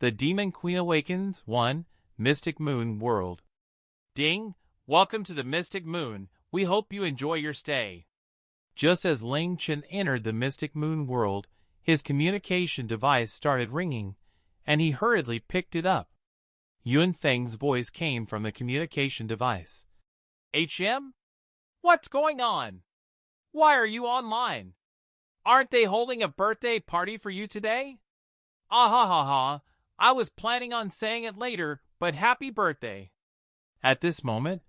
The Demon Queen Awakens 1, Mystic Moon World. Ding! Welcome to the Mystic Moon. We hope you enjoy your stay. Just as Ling Chen entered the Mystic Moon World, his communication device started ringing, and he hurriedly picked it up. Yun Feng's voice came from the communication device. HM? What's going on? Why are you online? Aren't they holding a birthday party for you today? Ah ha ha ha. I was planning on saying it later, but happy birthday. At this moment,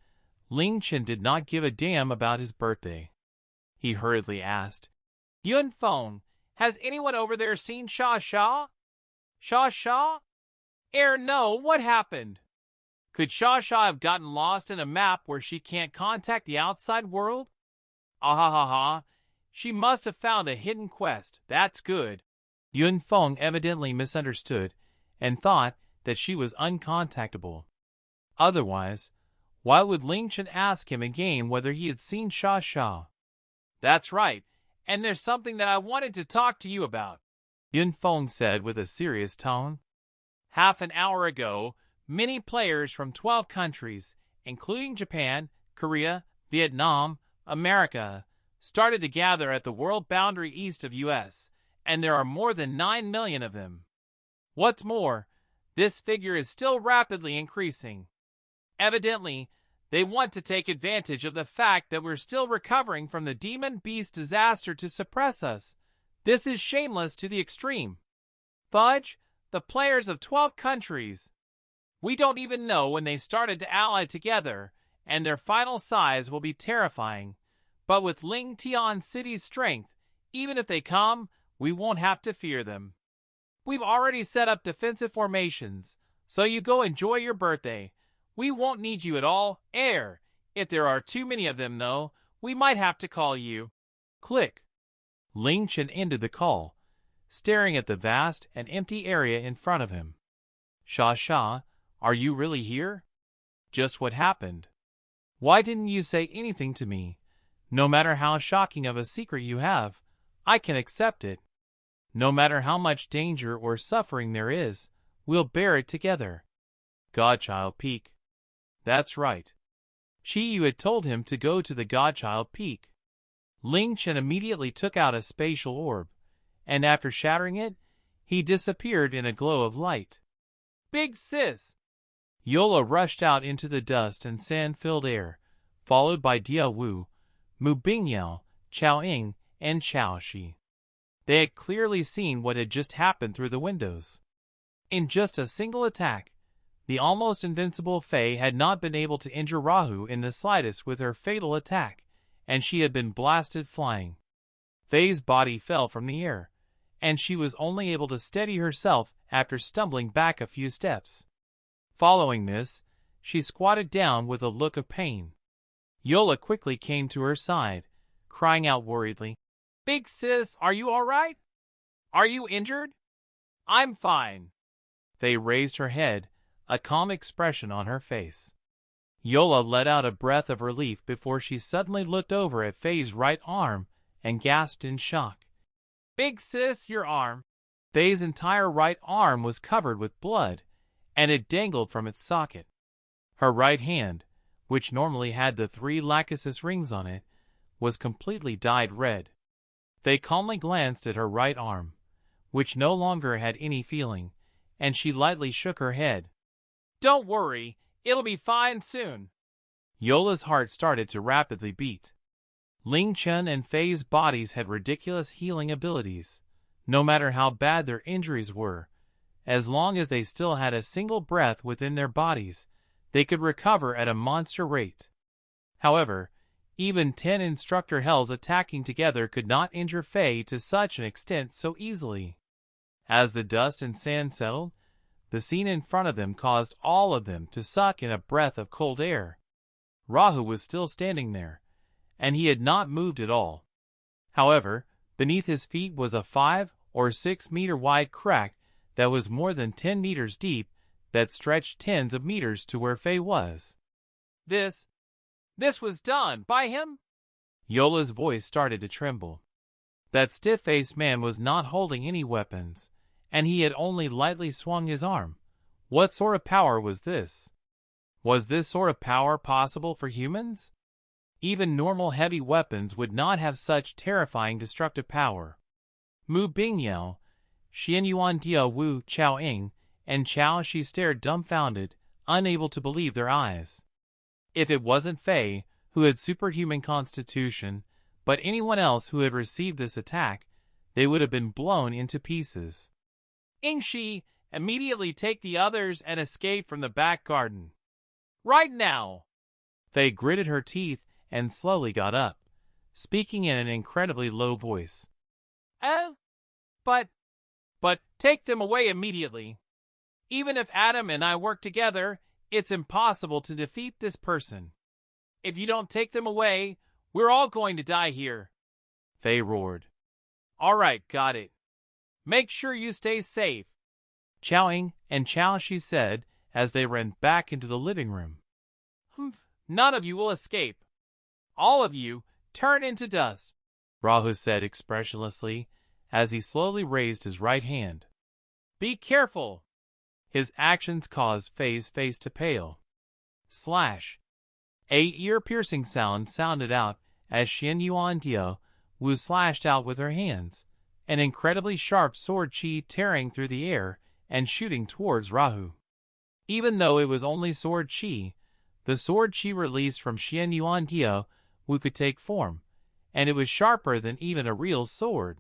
Ling Chen did not give a damn about his birthday. He hurriedly asked, Yun Feng, has anyone over there seen Sha Sha? Sha Sha? No, what happened? Could Sha Sha have gotten lost in a map where she can't contact the outside world? Ah ha ha ha. She must have found a hidden quest. That's good. Yun Feng evidently misunderstood and thought that she was uncontactable. Otherwise, why would Ling Chen ask him again whether he had seen Sha Sha? That's right, and there's something that I wanted to talk to you about, Yun Feng said with a serious tone. Half an hour ago, many players from 12 countries, including Japan, Korea, Vietnam, America, started to gather at the world boundary east of US, and there are more than 9 million of them. What's more, this figure is still rapidly increasing. Evidently, they want to take advantage of the fact that we're still recovering from the demon beast disaster to suppress us. This is shameless to the extreme. Fudge, the players of 12 countries. We don't even know when they started to ally together, and their final size will be terrifying. But with Ling Tian City's strength, even if they come, we won't have to fear them. We've already set up defensive formations, so you go enjoy your birthday. We won't need you at all, Air. If there are too many of them, though, we might have to call you. Click. Ling Chen ended the call, staring at the vast and empty area in front of him. Sha Sha, are you really here? Just what happened? Why didn't you say anything to me? No matter how shocking of a secret you have, I can accept it. No matter how much danger or suffering there is, we'll bear it together. Godchild Peak. That's right. Chi Yu had told him to go to the Godchild Peak. Ling Chen immediately took out a spatial orb, and after shattering it, he disappeared in a glow of light. Big sis! Yola rushed out into the dust and sand-filled air, followed by Dia Wu, Mu Bingyao, Chao Ying, and Chao Shi. They had clearly seen what had just happened through the windows. In just a single attack, the almost invincible Fei had not been able to injure Rahu in the slightest with her fatal attack, and she had been blasted flying. Fei's body fell from the air, and she was only able to steady herself after stumbling back a few steps. Following this, she squatted down with a look of pain. Yola quickly came to her side, crying out worriedly, Big sis, are you all right? Are you injured? I'm fine. Fei raised her head, a calm expression on her face. Yola let out a breath of relief before she suddenly looked over at Fei's right arm and gasped in shock. Big sis, your arm. Fei's entire right arm was covered with blood, and it dangled from its socket. Her right hand, which normally had the 3 lachesis rings on it, was completely dyed red. Fei calmly glanced at her right arm, which no longer had any feeling, and she lightly shook her head. Don't worry, it'll be fine soon. Yola's heart started to rapidly beat. Ling Chen and Fei's bodies had ridiculous healing abilities, no matter how bad their injuries were. As long as they still had a single breath within their bodies, they could recover at a monster rate. However, even 10 instructor hells attacking together could not injure Fei to such an extent so easily. As the dust and sand settled, the scene in front of them caused all of them to suck in a breath of cold air. Rahu was still standing there, and he had not moved at all. However, beneath his feet was a 5 or 6 meter wide crack that was more than 10 meters deep that stretched tens of meters to where Fei was. This was done by him? Yola's voice started to tremble. That stiff-faced man was not holding any weapons, and he had only lightly swung his arm. What sort of power was this? Was this sort of power possible for humans? Even normal heavy weapons would not have such terrifying destructive power. Mu Bingyao, Xian Yuan Dia Wu Chao Ing, and Chao Shi stared dumbfounded, unable to believe their eyes. If it wasn't Fei, who had superhuman constitution, but anyone else who had received this attack, they would have been blown into pieces. Ingshi, immediately take the others and escape from the back garden. Right now! Fei gritted her teeth and slowly got up, speaking in an incredibly low voice. But take them away immediately. Even if Adam and I work together, it's impossible to defeat this person. If you don't take them away, we're all going to die here. Fei roared. All right, got it. Make sure you stay safe. Chao Ing and Chao Shi said as they ran back into the living room. None of you will escape. All of you turn into dust, Rahu said expressionlessly as he slowly raised his right hand. Be careful. His actions caused Fei's face to pale. Slash. A ear-piercing sound sounded out as Xian Yuan Dio Wu slashed out with her hands, an incredibly sharp sword chi tearing through the air and shooting towards Rahu. Even though it was only sword chi, the sword chi released from Xian Yuan Dio Wu could take form, and it was sharper than even a real sword.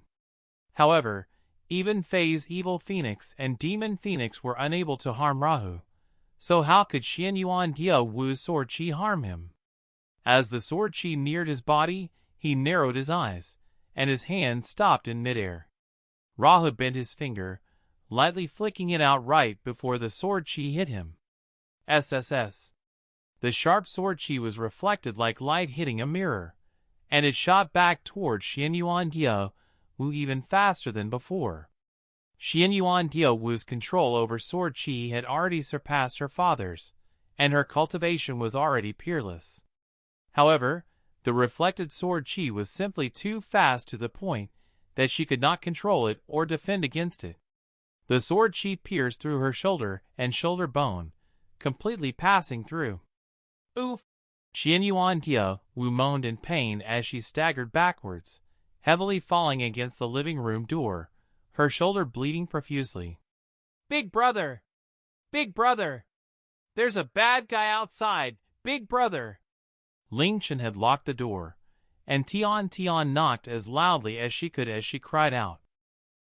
However, even Fei's evil phoenix and demon phoenix were unable to harm Rahu, so how could Xian Yuan Dio Wu's sword chi harm him? As the sword chi neared his body, he narrowed his eyes, and his hand stopped in midair. Rahu bent his finger, lightly flicking it out right before the sword chi hit him. SSS. The sharp sword chi was reflected like light hitting a mirror, and it shot back towards Xian Yuan Dio Wu even faster than before. Xian Yuan Dio Wu's control over sword chi had already surpassed her father's, and her cultivation was already peerless. However, the reflected sword chi was simply too fast to the point that she could not control it or defend against it. The sword chi pierced through her shoulder and shoulder bone, completely passing through. Oof! Xian Yuan Dio Wu moaned in pain as she staggered backwards, heavily falling against the living room door, her shoulder bleeding profusely. Big brother! Big brother! There's a bad guy outside, big brother! Ling Chen had locked the door, and Tian knocked as loudly as she could as she cried out.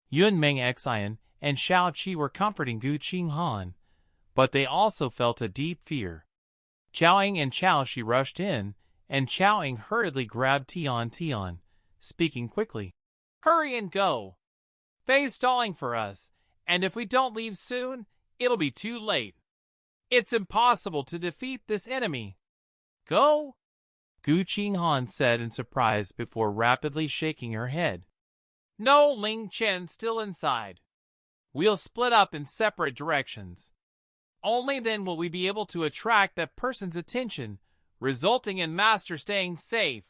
Yun Meng Xian and Shao Qi were comforting Gu Qinghan, but they also felt a deep fear. Chao Ing and Chao Shi rushed in, and Chao Ing hurriedly grabbed Tian, speaking quickly. Hurry and go! Fei's stalling for us, and if we don't leave soon, it'll be too late. It's impossible to defeat this enemy. Go! Gu Qinghan said in surprise before rapidly shaking her head. No, Ling Chen still inside. We'll split up in separate directions. Only then will we be able to attract that person's attention, resulting in Master staying safe,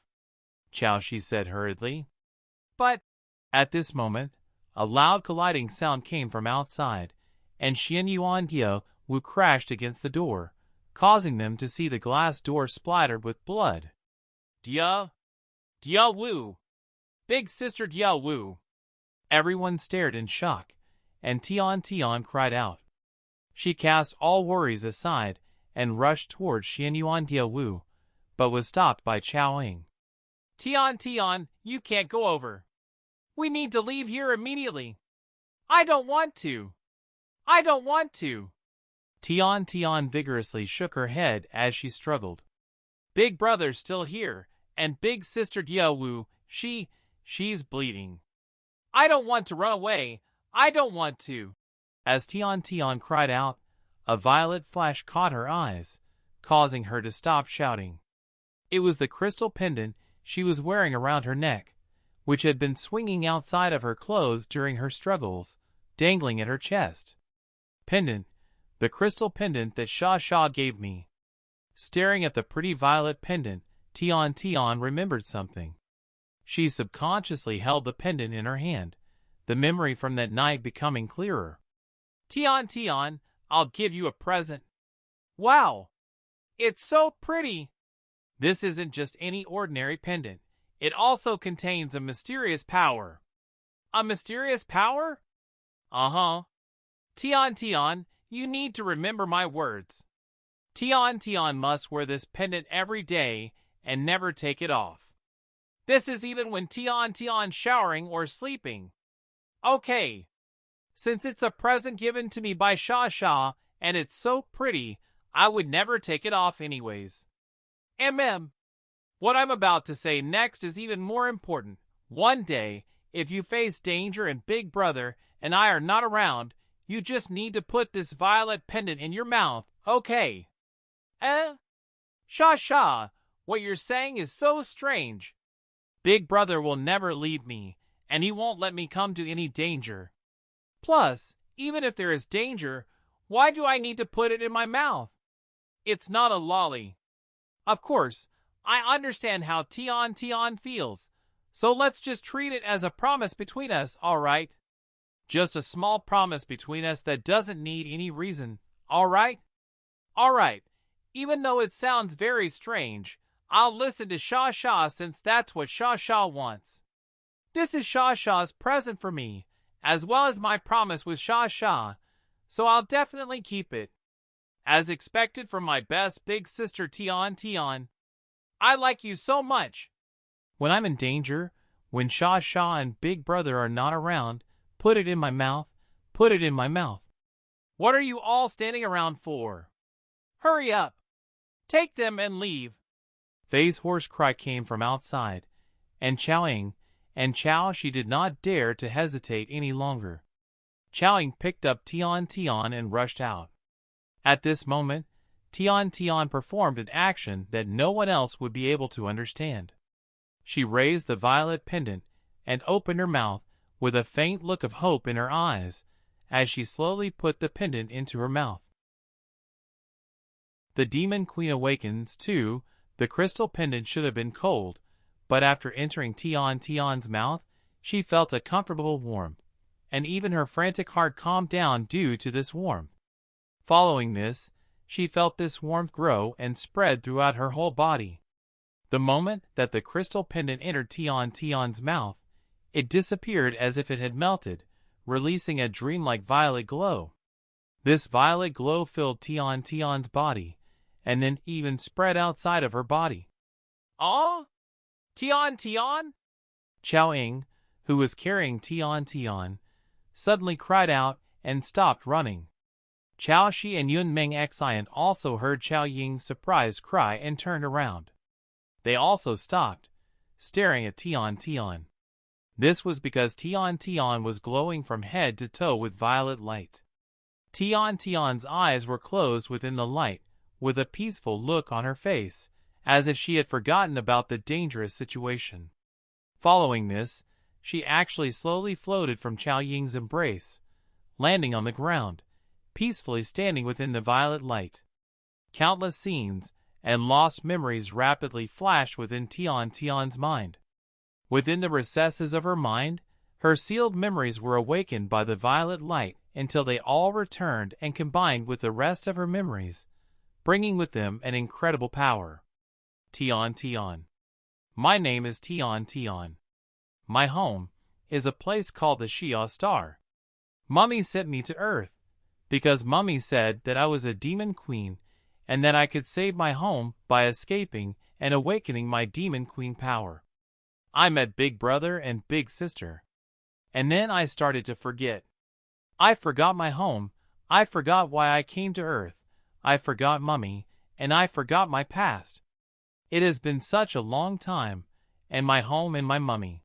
Chao Shi said hurriedly. But at this moment, a loud colliding sound came from outside, and Xian Yuan Dio Wu crashed against the door, causing them to see the glass door splattered with blood. Dia Wu! Big sister Dia Wu! Everyone stared in shock, and Tian cried out. She cast all worries aside and rushed towards Xian Yuan Dio Wu, but was stopped by Chao Ing. Tian, you can't go over. We need to leave here immediately. I don't want to. Tian vigorously shook her head as she struggled. Big brother's still here, and big sister Dia Wu, she's bleeding. I don't want to run away. I don't want to. As Tian cried out, a violet flash caught her eyes, causing her to stop shouting. It was the crystal pendant she was wearing around her neck, which had been swinging outside of her clothes during her struggles, dangling at her chest. Pendant, the crystal pendant that Sha gave me. Staring at the pretty violet pendant, Tian remembered something. She subconsciously held the pendant in her hand, the memory from that night becoming clearer. Tian Tian, I'll give you a present. Wow! It's so pretty! This isn't just any ordinary pendant. It also contains a mysterious power. A mysterious power? Uh-huh. Tian Tian, you need to remember my words. Tian Tian must wear this pendant every day and never take it off. This is even when Tian Tian's showering or sleeping. Okay. Since it's a present given to me by Sha Sha and it's so pretty, I would never take it off anyways. What I'm about to say next is even more important. One day, if you face danger and Big Brother and I are not around, you just need to put this violet pendant in your mouth, okay? Sha Sha, what you're saying is so strange. Big Brother will never leave me, and he won't let me come to any danger. Plus, even if there is danger, why do I need to put it in my mouth? It's not a lolly. Of course, I understand how Tian Tian feels, so let's just treat it as a promise between us, alright? Just a small promise between us that doesn't need any reason, alright? Alright, even though it sounds very strange, I'll listen to Sha Sha since that's what Sha Sha wants. This is Sha Sha's present for me, as well as my promise with Sha Sha, so I'll definitely keep it. As expected from my best big sister Tian Tian. I like you so much. When I'm in danger, when Sha Sha and Big Brother are not around, put it in my mouth, put it in my mouth. What are you all standing around for? Hurry up. Take them and leave. Fei's hoarse cry came from outside, and Chao she did not dare to hesitate any longer. Chao picked up Tian Tian and rushed out. At this moment, Tian Tian performed an action that no one else would be able to understand. She raised the violet pendant and opened her mouth with a faint look of hope in her eyes as she slowly put the pendant into her mouth. The Demon Queen awakens, too. The crystal pendant should have been cold, but after entering Tian Tian's mouth, she felt a comfortable warmth, and even her frantic heart calmed down due to this warmth. Following this, she felt this warmth grow and spread throughout her whole body. The moment that the crystal pendant entered Tian Tian's mouth, it disappeared as if it had melted, releasing a dreamlike violet glow. This violet glow filled Tian Tian's body, and then even spread outside of her body. Ah! Tian Tian? Chao Ying, who was carrying Tian Tian, suddenly cried out and stopped running. Chao Shi and Yun Meng Xian also heard Chao Ying's surprised cry and turned around. They also stopped, staring at Tian Tian. This was because Tian Tian was glowing from head to toe with violet light. Tian Tian's eyes were closed within the light, with a peaceful look on her face, as if she had forgotten about the dangerous situation. Following this, she actually slowly floated from Chao Ying's embrace, landing on the ground, peacefully standing within the violet light. Countless scenes and lost memories rapidly flashed within Tian Tian's mind. Within the recesses of her mind, her sealed memories were awakened by the violet light until they all returned and combined with the rest of her memories, bringing with them an incredible power. Tian Tian. My name is Tian Tian. My home is a place called the Xia Star. Mummy sent me to Earth because Mummy said that I was a demon queen and that I could save my home by escaping and awakening my demon queen power. I met Big Brother and Big Sister. And then I started to forget. I forgot my home, I forgot why I came to Earth, I forgot Mummy, and I forgot my past. It has been such a long time, and my home and my Mummy.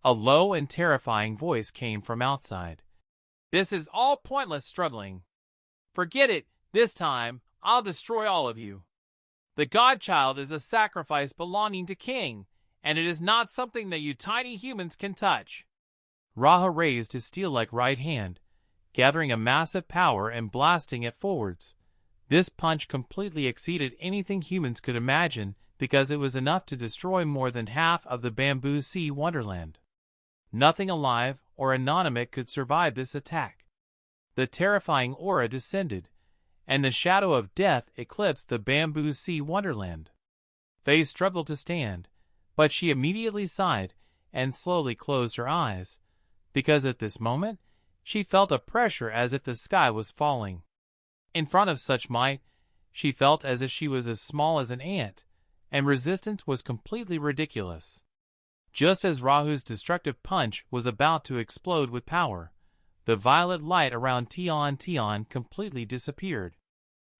A low and terrifying voice came from outside. This is all pointless struggling. Forget it, this time, I'll destroy all of you. The Godchild is a sacrifice belonging to King, and it is not something that you tiny humans can touch. Raha raised his steel-like right hand, gathering a massive power and blasting it forwards. This punch completely exceeded anything humans could imagine because it was enough to destroy more than half of the Bamboo Sea Wonderland. Nothing alive or anonymous could survive this attack. The terrifying aura descended, and the shadow of death eclipsed the bamboo sea wonderland. Faye struggled to stand, but she immediately sighed and slowly closed her eyes, because at this moment she felt a pressure as if the sky was falling. In front of such might, she felt as if she was as small as an ant, and resistance was completely ridiculous. Just as Rahu's destructive punch was about to explode with power, the violet light around Tian completely disappeared.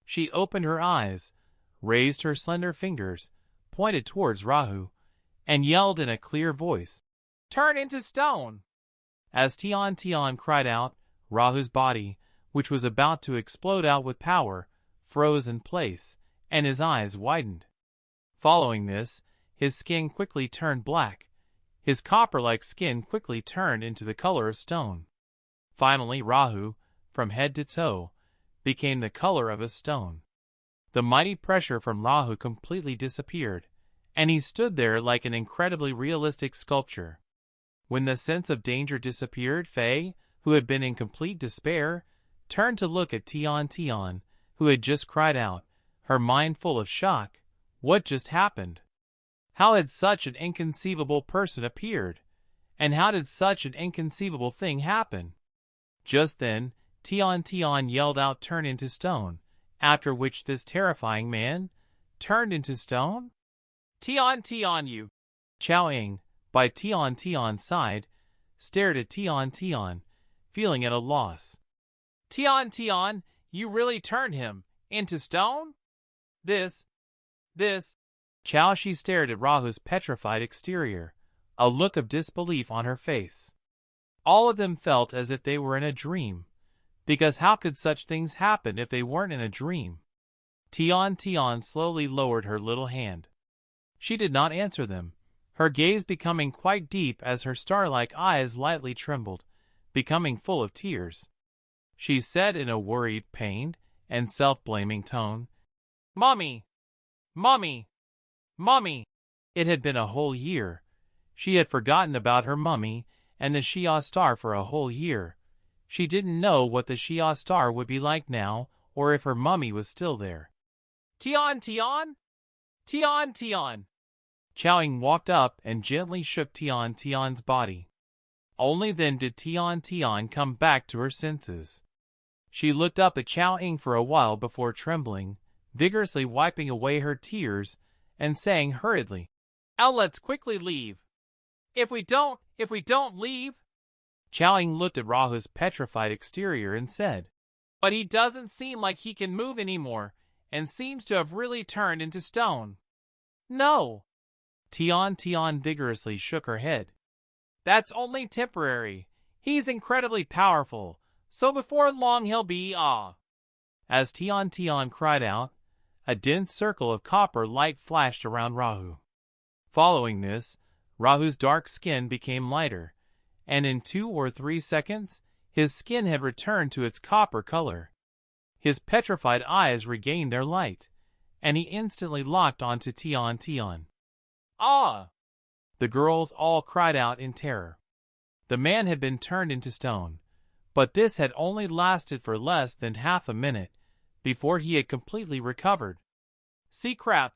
She opened her eyes, raised her slender fingers, pointed towards Rahu, and yelled in a clear voice, "Turn into stone!" As Tian cried out, Rahu's body, which was about to explode out with power, froze in place, and his eyes widened. Following this, his skin quickly turned black. His copper-like skin quickly turned into the color of stone. Finally, Rahu, from head to toe, became the color of a stone. The mighty pressure from Rahu completely disappeared, and he stood there like an incredibly realistic sculpture. When the sense of danger disappeared, Faye, who had been in complete despair, turned to look at Tian, who had just cried out, her mind full of shock. What just happened? How had such an inconceivable person appeared? And how did such an inconceivable thing happen? Just then, Tian yelled out, "Turn into stone," after which this terrifying man turned into stone? Tian, you! Chao Ying, by Tian's side, stared at Tian, feeling at a loss. Tian, you really turned him into stone? This. Chao Shi stared at Rahu's petrified exterior, a look of disbelief on her face. All of them felt as if they were in a dream, because how could such things happen if they weren't in a dream? Tian slowly lowered her little hand. She did not answer them, her gaze becoming quite deep as her star-like eyes lightly trembled, becoming full of tears. She said in a worried, pained, and self-blaming tone, "Mommy! Mommy! Mommy!" It had been a whole year. She had forgotten about her mummy and the Xia star for a whole year. She didn't know what the Xia star would be like now, or if her mummy was still there. Tian! Chao Ying walked up and gently shook Tian's body. Only then did Tian come back to her senses. She looked up at Chao Ying for a while before trembling, vigorously wiping away her tears, and saying hurriedly, "Let's quickly leave. If we don't leave..." Chao Ying looked at Rahu's petrified exterior and said, "But he doesn't seem like he can move anymore, and seems to have really turned into stone." "No." Tian vigorously shook her head. "That's only temporary. He's incredibly powerful, so before long he'll be As Tian cried out, a dense circle of copper light flashed around Rahu. Following this, Rahu's dark skin became lighter, and in 2 or 3 seconds, his skin had returned to its copper color. His petrified eyes regained their light, and he instantly locked onto Tian. "Ah!" The girls all cried out in terror. The man had been turned into stone, but this had only lasted for less than half a minute before he had completely recovered. "See crap!"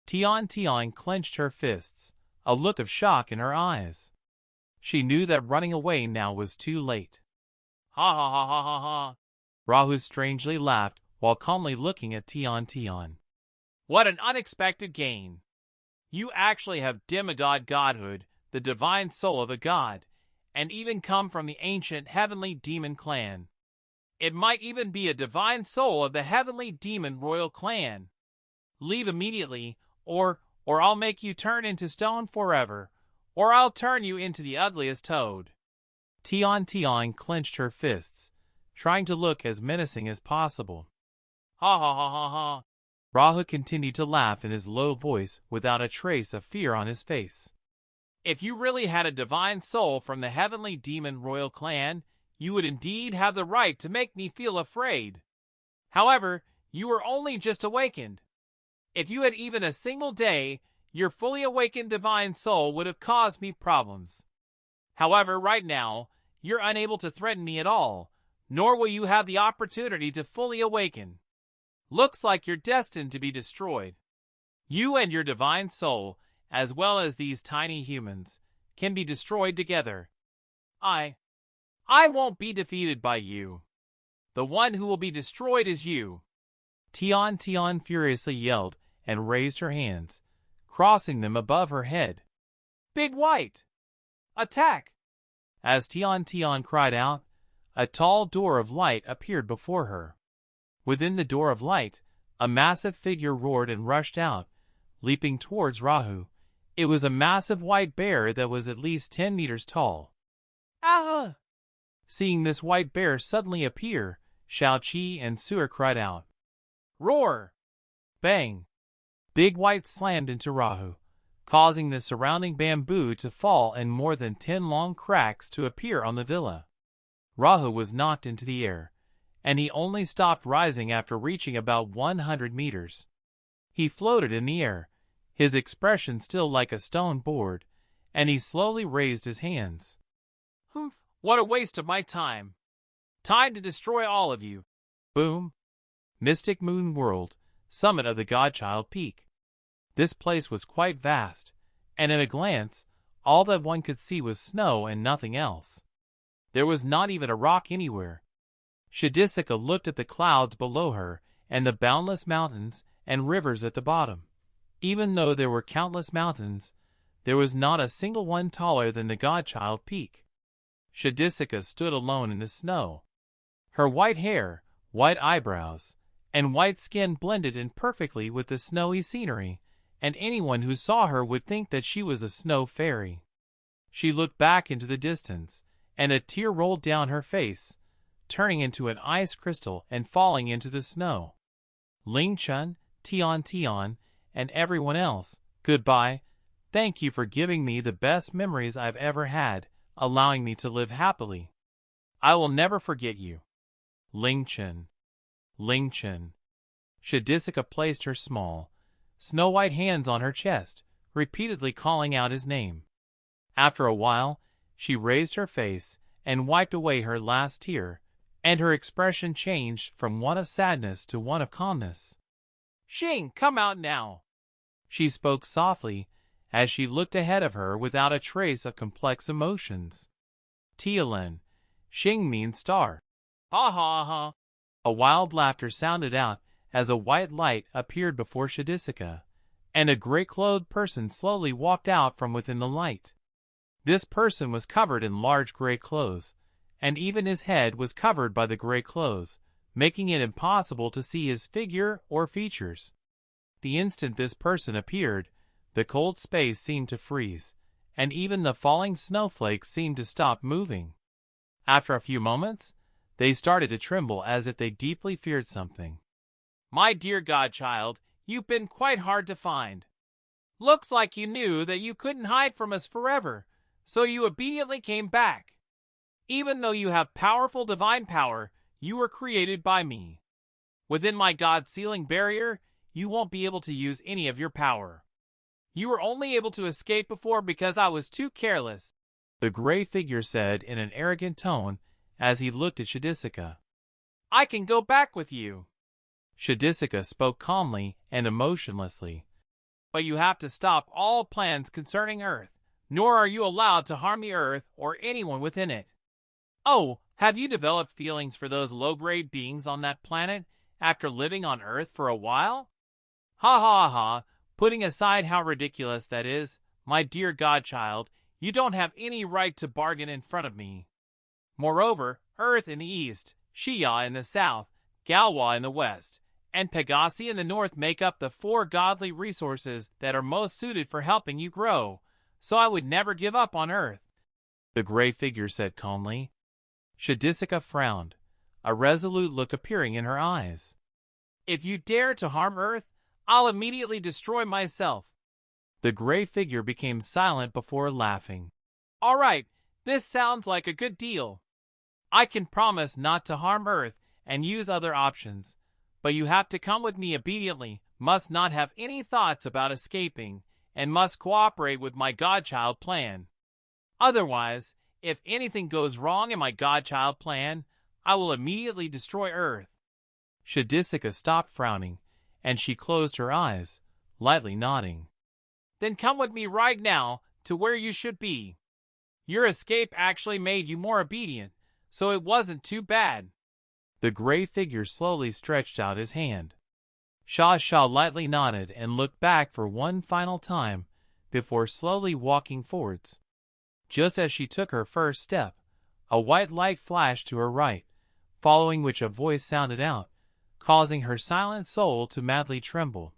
Tian clenched her fists, a look of shock in her eyes. She knew that running away now was too late. "Ha ha ha ha ha ha!" Rahu strangely laughed while calmly looking at Tian. "What an unexpected gain! You actually have demigod godhood, the divine soul of a god, and even come from the ancient heavenly demon clan. It might even be a divine soul of the heavenly demon royal clan. Leave immediately, or I'll make you turn into stone forever, or I'll turn you into the ugliest toad." Tian clenched her fists, trying to look as menacing as possible. "Ha ha ha ha ha!" Rahu continued to laugh in his low voice without a trace of fear on his face. "If you really had a divine soul from the heavenly demon royal clan, you would indeed have the right to make me feel afraid. However, you were only just awakened. If you had even a single day, your fully awakened divine soul would have caused me problems. However, right now, you're unable to threaten me at all, nor will you have the opportunity to fully awaken. Looks like you're destined to be destroyed. You and your divine soul, as well as these tiny humans, can be destroyed together. I won't be defeated by you. The one who will be destroyed is you. Tian furiously yelled and raised her hands, crossing them above her head. Big White! Attack! As Tian cried out, a tall door of light appeared before her. Within the door of light, a massive figure roared and rushed out, leaping towards Rahu. It was a massive white bear that was at least 10 meters tall. Ah! Seeing this white bear suddenly appear, Xiaoqi and Su'er cried out. Roar! Bang! Big White slammed into Rahu, causing the surrounding bamboo to fall and more than 10 long cracks to appear on the villa. Rahu was knocked into the air, and he only stopped rising after reaching about 100 meters. He floated in the air, his expression still like a stone board, and he slowly raised his hands. Humph, what a waste of my time. Time to destroy all of you. Boom. Mystic Moon World, summit of the Godchild Peak. This place was quite vast, and at a glance, all that one could see was snow and nothing else. There was not even a rock anywhere. Shidisika looked at the clouds below her and the boundless mountains and rivers at the bottom. Even though there were countless mountains, there was not a single one taller than the Godchild Peak. Shidisika stood alone in the snow. Her white hair, white eyebrows, and white skin blended in perfectly with the snowy scenery, and anyone who saw her would think that she was a snow fairy. She looked back into the distance, and a tear rolled down her face, turning into an ice crystal and falling into the snow. Ling Chen, Tian, and everyone else, goodbye. Thank you for giving me the best memories I've ever had, allowing me to live happily. I will never forget you. Ling Chen. Ling Chen. Shidisika placed her small, snow-white hands on her chest, repeatedly calling out his name. After a while, she raised her face and wiped away her last tear, and her expression changed from one of sadness to one of calmness. Xing, come out now. She spoke softly as she looked ahead of her without a trace of complex emotions. Tianlin, Xing means star. Ha ha ha. A wild laughter sounded out as a white light appeared before Shidisika, and a gray-clothed person slowly walked out from within the light. This person was covered in large gray clothes, and even his head was covered by the gray clothes, making it impossible to see his figure or features. The instant this person appeared, the cold space seemed to freeze, and even the falling snowflakes seemed to stop moving. After a few moments, they started to tremble as if they deeply feared something. My dear Godchild, you've been quite hard to find. Looks like you knew that you couldn't hide from us forever, so you obediently came back. Even though you have powerful divine power, you were created by me. Within my God sealing barrier, you won't be able to use any of your power. You were only able to escape before because I was too careless, the gray figure said in an arrogant tone as he looked at Shidisika. I can go back with you. Shidisika spoke calmly and emotionlessly. But you have to stop all plans concerning Earth, nor are you allowed to harm the Earth or anyone within it. Oh, have you developed feelings for those low-grade beings on that planet after living on Earth for a while? Ha ha ha, putting aside how ridiculous that is, my dear Godchild, you don't have any right to bargain in front of me. Moreover, Earth in the east, Xia in the south, Galwa in the west, and Pegasi in the north make up the 4 godly resources that are most suited for helping you grow, so I would never give up on Earth, the gray figure said calmly. Shidisika frowned, a resolute look appearing in her eyes. If you dare to harm Earth, I'll immediately destroy myself. The gray figure became silent before laughing. All right, this sounds like a good deal. I can promise not to harm Earth and use other options, but you have to come with me obediently, must not have any thoughts about escaping, and must cooperate with my Godchild plan. Otherwise, If anything goes wrong in my Godchild plan, I will immediately destroy Earth. Shadisika stopped frowning, and she closed her eyes, lightly nodding. Then come with me right now to where you should be. Your escape actually made you more obedient, so it wasn't too bad. The gray figure slowly stretched out his hand. Shasha lightly nodded and looked back for one final time before slowly walking forwards. Just as she took her first step, a white light flashed to her right, following which a voice sounded out, causing her silent soul to madly tremble.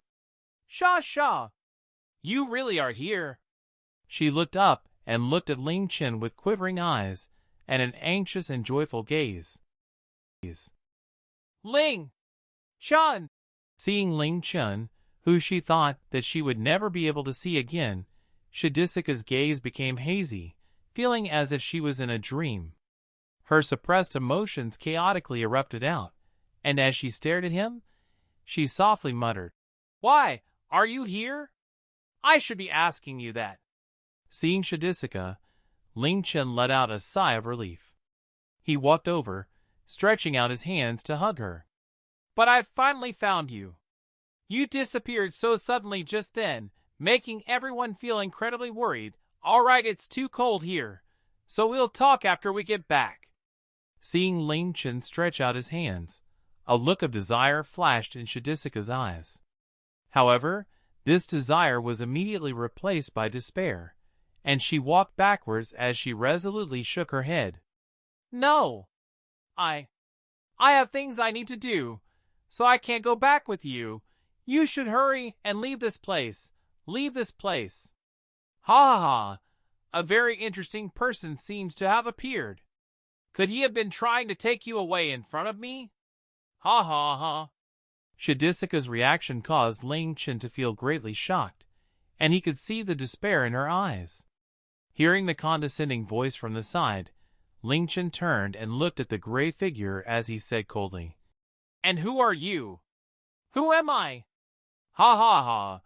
Shasha! You really are here! She looked up and looked at Ling Chen with quivering eyes and an anxious and joyful gaze. Ling Chen! Seeing Ling Chen, who she thought that she would never be able to see again, Shadisika's gaze became hazy, feeling as if she was in a dream. Her suppressed emotions chaotically erupted out, and as she stared at him, she softly muttered, "Why, are you here? I should be asking you that." Seeing Shadisika, Ling Chen let out a sigh of relief. He walked over, stretching out his hands to hug her. "But I've finally found you. You disappeared so suddenly just then, making everyone feel incredibly worried. All right, it's too cold here, so we'll talk after we get back." Seeing Ling Chen stretch out his hands, a look of desire flashed in Shadisika's eyes. However, this desire was immediately replaced by despair, and she walked backwards as she resolutely shook her head. "No. I have things I need to do, so I can't go back with you. You should hurry and leave this place. Leave this place." Ha ha ha. A very interesting person seems to have appeared. Could he have been trying to take you away in front of me? Ha ha ha. Shadisika's reaction caused Ling Chen to feel greatly shocked, and he could see the despair in her eyes. Hearing the condescending voice from the side, Ling Chen turned and looked at the gray figure as he said coldly, "And who are you?" "Who am I?" Ha ha ha.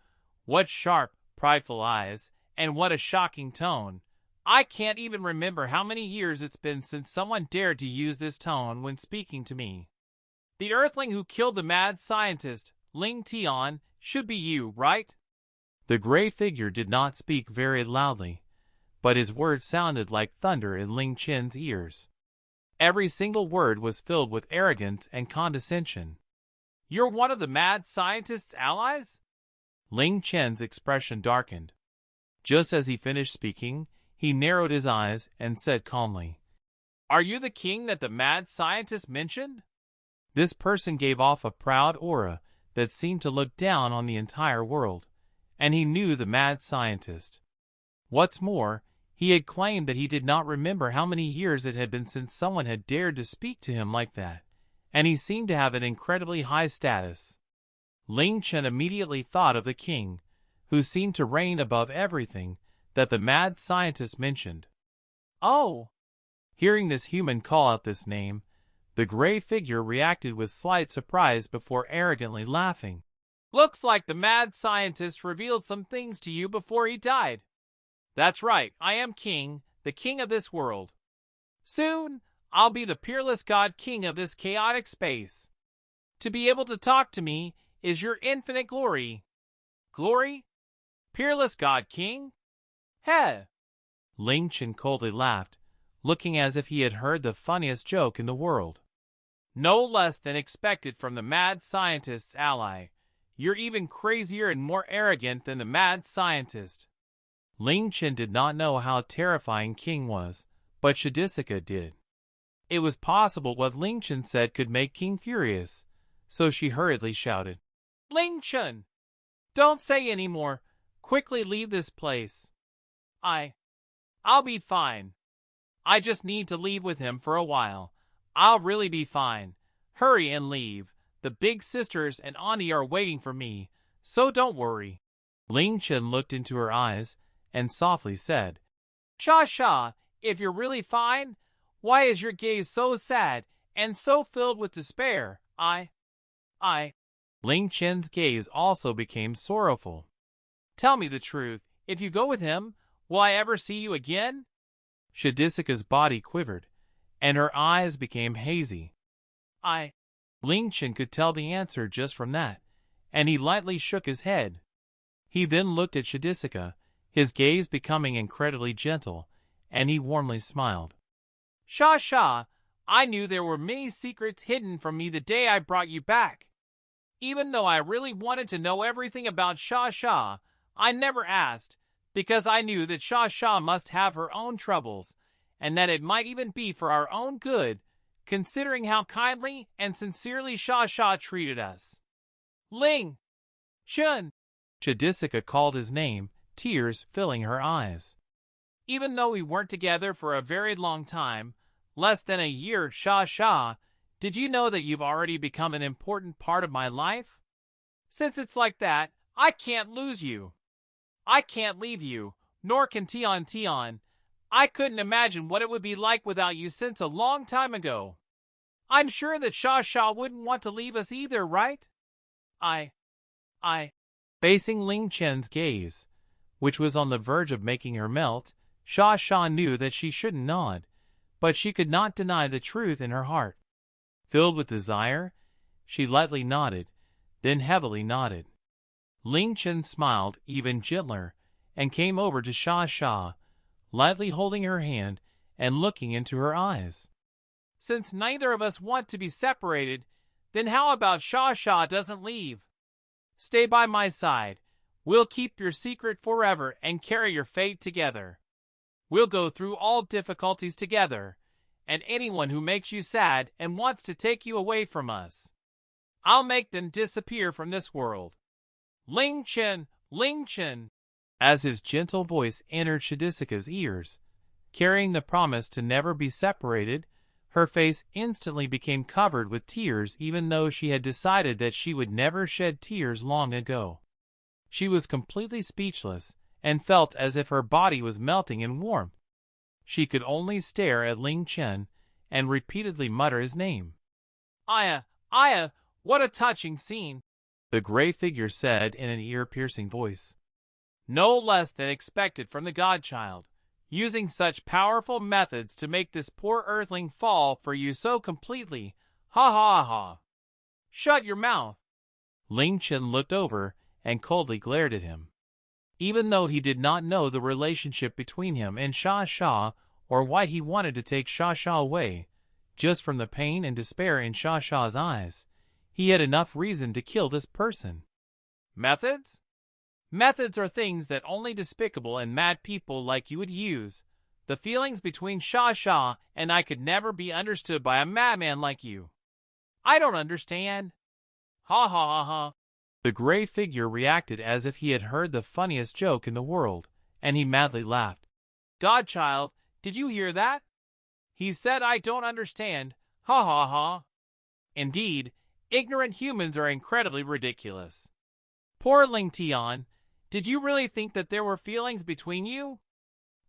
What sharp, prideful eyes, and what a shocking tone. I can't even remember how many years it's been since someone dared to use this tone when speaking to me. The Earthling who killed the mad scientist, Ling Tian, should be you, right? The gray figure did not speak very loudly, but his words sounded like thunder in Ling Chen's ears. Every single word was filled with arrogance and condescension. "You're one of the mad scientist's allies?" Ling Chen's expression darkened. Just as he finished speaking, he narrowed his eyes and said calmly, "Are you the king that the mad scientist mentioned?" This person gave off a proud aura that seemed to look down on the entire world, and he knew the mad scientist. What's more, he had claimed that he did not remember how many years it had been since someone had dared to speak to him like that, and he seemed to have an incredibly high status. Ling Chen immediately thought of the king, who seemed to reign above everything that the mad scientist mentioned. "Oh!" Hearing this human call out this name, the gray figure reacted with slight surprise before arrogantly laughing. "Looks like the mad scientist revealed some things to you before he died. That's right, I am king, the king of this world. Soon, I'll be the peerless god king of this chaotic space. To be able to talk to me is your infinite glory." "Glory? Peerless god king? Heh!" Ling Chen coldly laughed, looking as if he had heard the funniest joke in the world. "No less than expected from the mad scientist's ally. You're even crazier and more arrogant than the mad scientist." Ling Chen did not know how terrifying King was, but Shadisika did. It was possible what Ling Chen said could make King furious, so she hurriedly shouted, "Ling Chen! Don't say any more. Quickly leave this place." I'll be fine. I just need to leave with him for a while. I'll really be fine. Hurry and leave. The big sisters and auntie are waiting for me, so don't worry." Ling Chen looked into her eyes and softly said, "Sha, if you're really fine, why is your gaze so sad and so filled with despair?" Ling Chen's gaze also became sorrowful. "Tell me the truth. If you go with him, will I ever see you again?" Shadisika's body quivered, and her eyes became hazy. Ling Chen could tell the answer just from that, and he lightly shook his head. He then looked at Shadisika, his gaze becoming incredibly gentle, and he warmly smiled. Sha, I knew there were many secrets hidden from me the day I brought you back. Even though I really wanted to know everything about Sha, I never asked, because I knew that Sha must have her own troubles, and that it might even be for our own good, considering how kindly and sincerely Sha treated us. Ling Chen, Shadisika called his name, tears filling her eyes. Even though we weren't together for a very long time, less than a year, Sha, did you know that you've already become an important part of my life? Since it's like that, I can't lose you. I can't leave you, nor can Tian. I couldn't imagine what it would be like without you since a long time ago. I'm sure that Sha wouldn't want to leave us either, right? Facing Ling Chen's gaze, which was on the verge of making her melt, Sha knew that she shouldn't nod, but she could not deny the truth in her heart. Filled with desire, she lightly nodded, then heavily nodded. Ling Chen smiled even gentler and came over to Sha, lightly holding her hand and looking into her eyes. Since neither of us want to be separated, then how about Sha doesn't leave? Stay by my side. We'll keep your secret forever and carry your fate together. We'll go through all difficulties together, and anyone who makes you sad and wants to take you away from us, I'll make them disappear from this world. Ling Chen, as his gentle voice entered Shadisika's ears, carrying the promise to never be separated, her face instantly became covered with tears even though she had decided that she would never shed tears long ago. She was completely speechless and felt as if her body was melting in warmth. She could only stare at Ling Chen and repeatedly mutter his name. Aya, what a touching scene, the gray figure said in an ear-piercing voice. No less than expected from the Godchild, using such powerful methods to make this poor earthling fall for you so completely. Ha. Shut your mouth. Ling Chen looked over and coldly glared at him. Even though he did not know the relationship between him and Sha or why he wanted to take Sha away, just from the pain and despair in Sha's eyes, he had enough reason to kill this person. Methods? Methods are things that only despicable and mad people like you would use. The feelings between Sha and I could never be understood by a madman like you. I don't understand. Ha. The gray figure reacted as if he had heard the funniest joke in the world, and he madly laughed. Godchild, did you hear that? He said I don't understand. Ha. Indeed, ignorant humans are incredibly ridiculous. Poor Ling Tian, did you really think that there were feelings between you?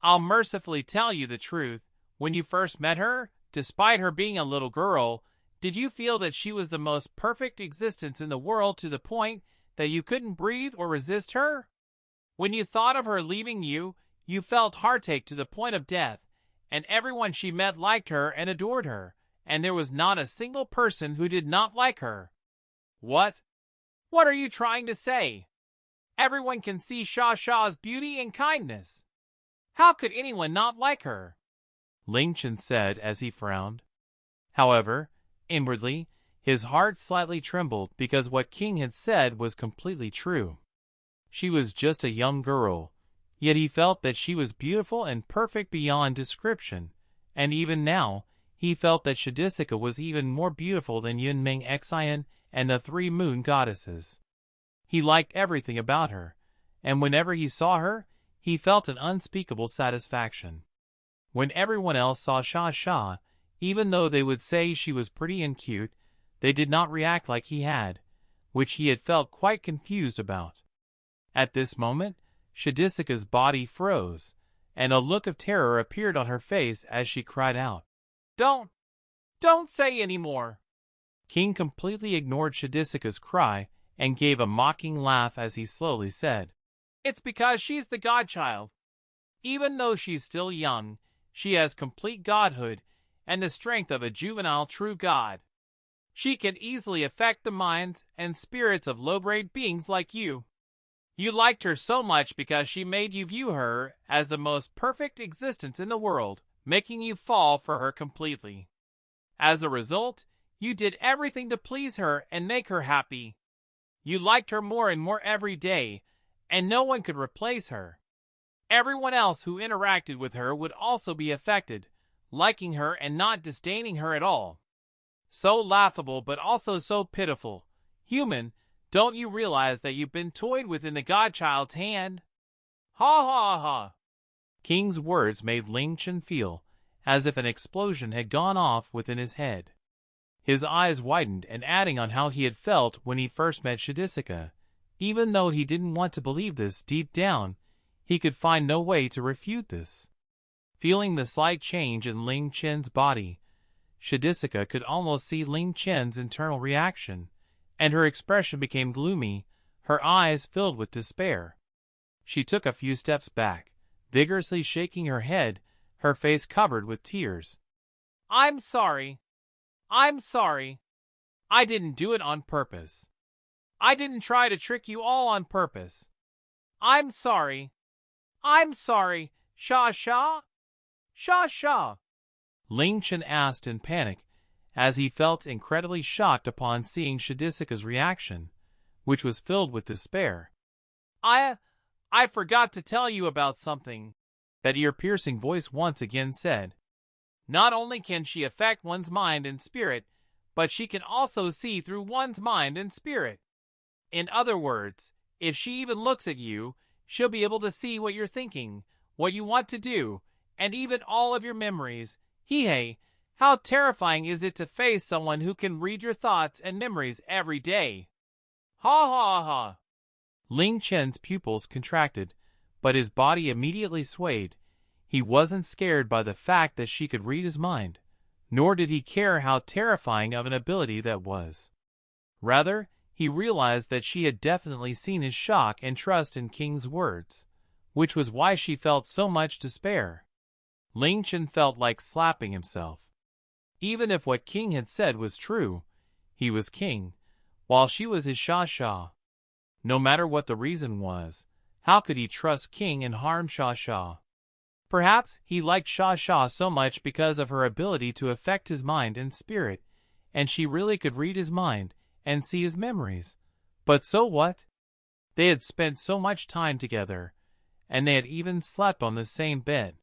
I'll mercifully tell you the truth. When you first met her, despite her being a little girl, did you feel that she was the most perfect existence in the world to the point that you couldn't breathe or resist her? When you thought of her leaving you, you felt heartache to the point of death, and everyone she met liked her and adored her, and there was not a single person who did not like her. What? What are you trying to say? Everyone can see Sha's beauty and kindness. How could anyone not like her? Ling Chen said as he frowned. However, inwardly, his heart slightly trembled because what King had said was completely true. She was just a young girl, yet he felt that she was beautiful and perfect beyond description, and even now, he felt that Shadisika was even more beautiful than Yunming Xian and the three moon goddesses. He liked everything about her, and whenever he saw her, he felt an unspeakable satisfaction. When everyone else saw Sha, even though they would say she was pretty and cute, they did not react like he had, which he had felt quite confused about. At this moment, Shadisika's body froze, and a look of terror appeared on her face as she cried out, Don't say any more. King completely ignored Shadisika's cry and gave a mocking laugh as he slowly said, It's because she's the Godchild. Even though she's still young, she has complete godhood and the strength of a juvenile true god. She can easily affect the minds and spirits of low-grade beings like you. You liked her so much because she made you view her as the most perfect existence in the world, making you fall for her completely. As a result, you did everything to please her and make her happy. You liked her more and more every day, and no one could replace her. Everyone else who interacted with her would also be affected, liking her and not disdaining her at all. So laughable but also so pitiful. Human, don't you realize that you've been toyed with in the Godchild's hand? Ha ha ha! King's words made Ling Chen feel as if an explosion had gone off within his head. His eyes widened and adding on how he had felt when he first met Shura. Even though he didn't want to believe this deep down, he could find no way to refute this. Feeling the slight change in Ling Chen's body, Shura could almost see Ling Chen's internal reaction, and her expression became gloomy, her eyes filled with despair. She took a few steps back, vigorously shaking her head, her face covered with tears. I'm sorry. I'm sorry. I didn't do it on purpose. I didn't try to trick you all on purpose. I'm sorry. I'm sorry. Sha Sha? Sha Sha? Ling Chen asked in panic, as he felt incredibly shocked upon seeing Shura's reaction, which was filled with despair. I forgot to tell you about something, that ear-piercing voice once again said. Not only can she affect one's mind and spirit, but she can also see through one's mind and spirit. In other words, if she even looks at you, she'll be able to see what you're thinking, what you want to do, and even all of your memories. Hey, how terrifying is it to face someone who can read your thoughts and memories every day? Ha ha ha! Ling Chen's pupils contracted, but his body immediately swayed. He wasn't scared by the fact that she could read his mind, nor did he care how terrifying of an ability that was. Rather, he realized that she had definitely seen his shock and trust in King's words, which was why she felt so much despair. Ling Chen felt like slapping himself. Even if what King had said was true, he was King, while she was his Sha Sha. No matter what the reason was, how could he trust King and harm Sha Sha? Perhaps he liked Sha Sha so much because of her ability to affect his mind and spirit, and she really could read his mind and see his memories. But so what? They had spent so much time together, and they had even slept on the same bed.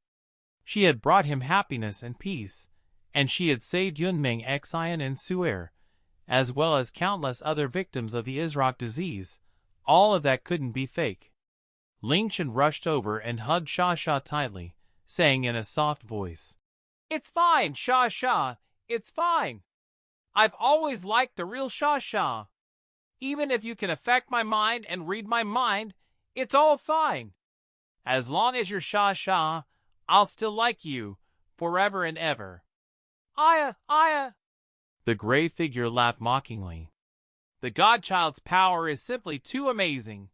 She had brought him happiness and peace, and she had saved Yunming, Xian, and Suer, as well as countless other victims of the Isrock disease. All of that couldn't be fake. Ling Chen rushed over and hugged Sha Sha tightly, saying in a soft voice, "It's fine, Sha Sha, it's fine. I've always liked the real Sha Sha. Even if you can affect my mind and read my mind, it's all fine. As long as you're Sha Sha, I'll still like you, forever and ever." Aya! The gray figure laughed mockingly. The Godchild's power is simply too amazing.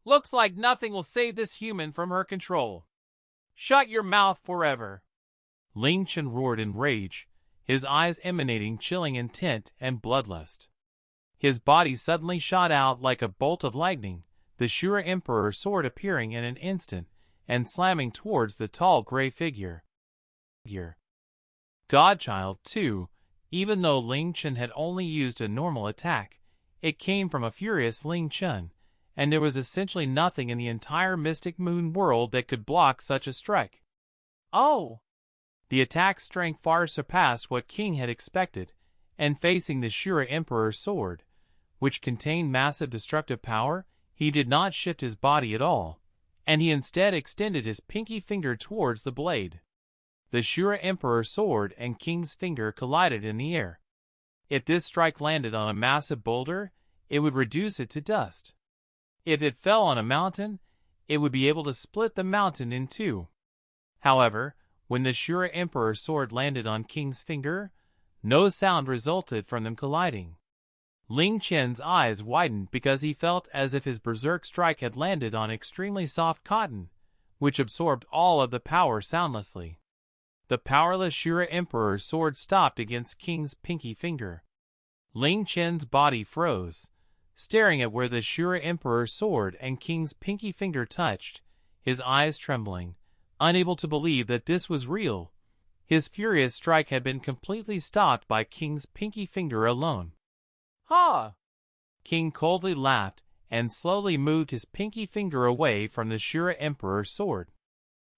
Looks like nothing will save this human from her control. Shut your mouth forever. Ling Chen roared in rage, his eyes emanating chilling intent and bloodlust. His body suddenly shot out like a bolt of lightning, the Shura Emperor sword appearing in an instant and slamming towards the tall gray figure. Godchild, too, even though Ling Chen had only used a normal attack, it came from a furious Ling Chen, and there was essentially nothing in the entire Mystic Moon world that could block such a strike. Oh! The attack's strength far surpassed what King had expected, and facing the Shura Emperor's sword, which contained massive destructive power, he did not shift his body at all, and he instead extended his pinky finger towards the blade. The Shura Emperor's sword and King's finger collided in the air. If this strike landed on a massive boulder, it would reduce it to dust. If it fell on a mountain, it would be able to split the mountain in two. However, when the Shura Emperor's sword landed on King's finger, no sound resulted from them colliding. Ling Chen's eyes widened because he felt as if his berserk strike had landed on extremely soft cotton, which absorbed all of the power soundlessly. The powerless Shura Emperor's sword stopped against King's pinky finger. Ling Chen's body froze, staring at where the Shura Emperor's sword and King's pinky finger touched, his eyes trembling, unable to believe that this was real. His furious strike had been completely stopped by King's pinky finger alone. Ha! King coldly laughed and slowly moved his pinky finger away from the Shura Emperor's sword.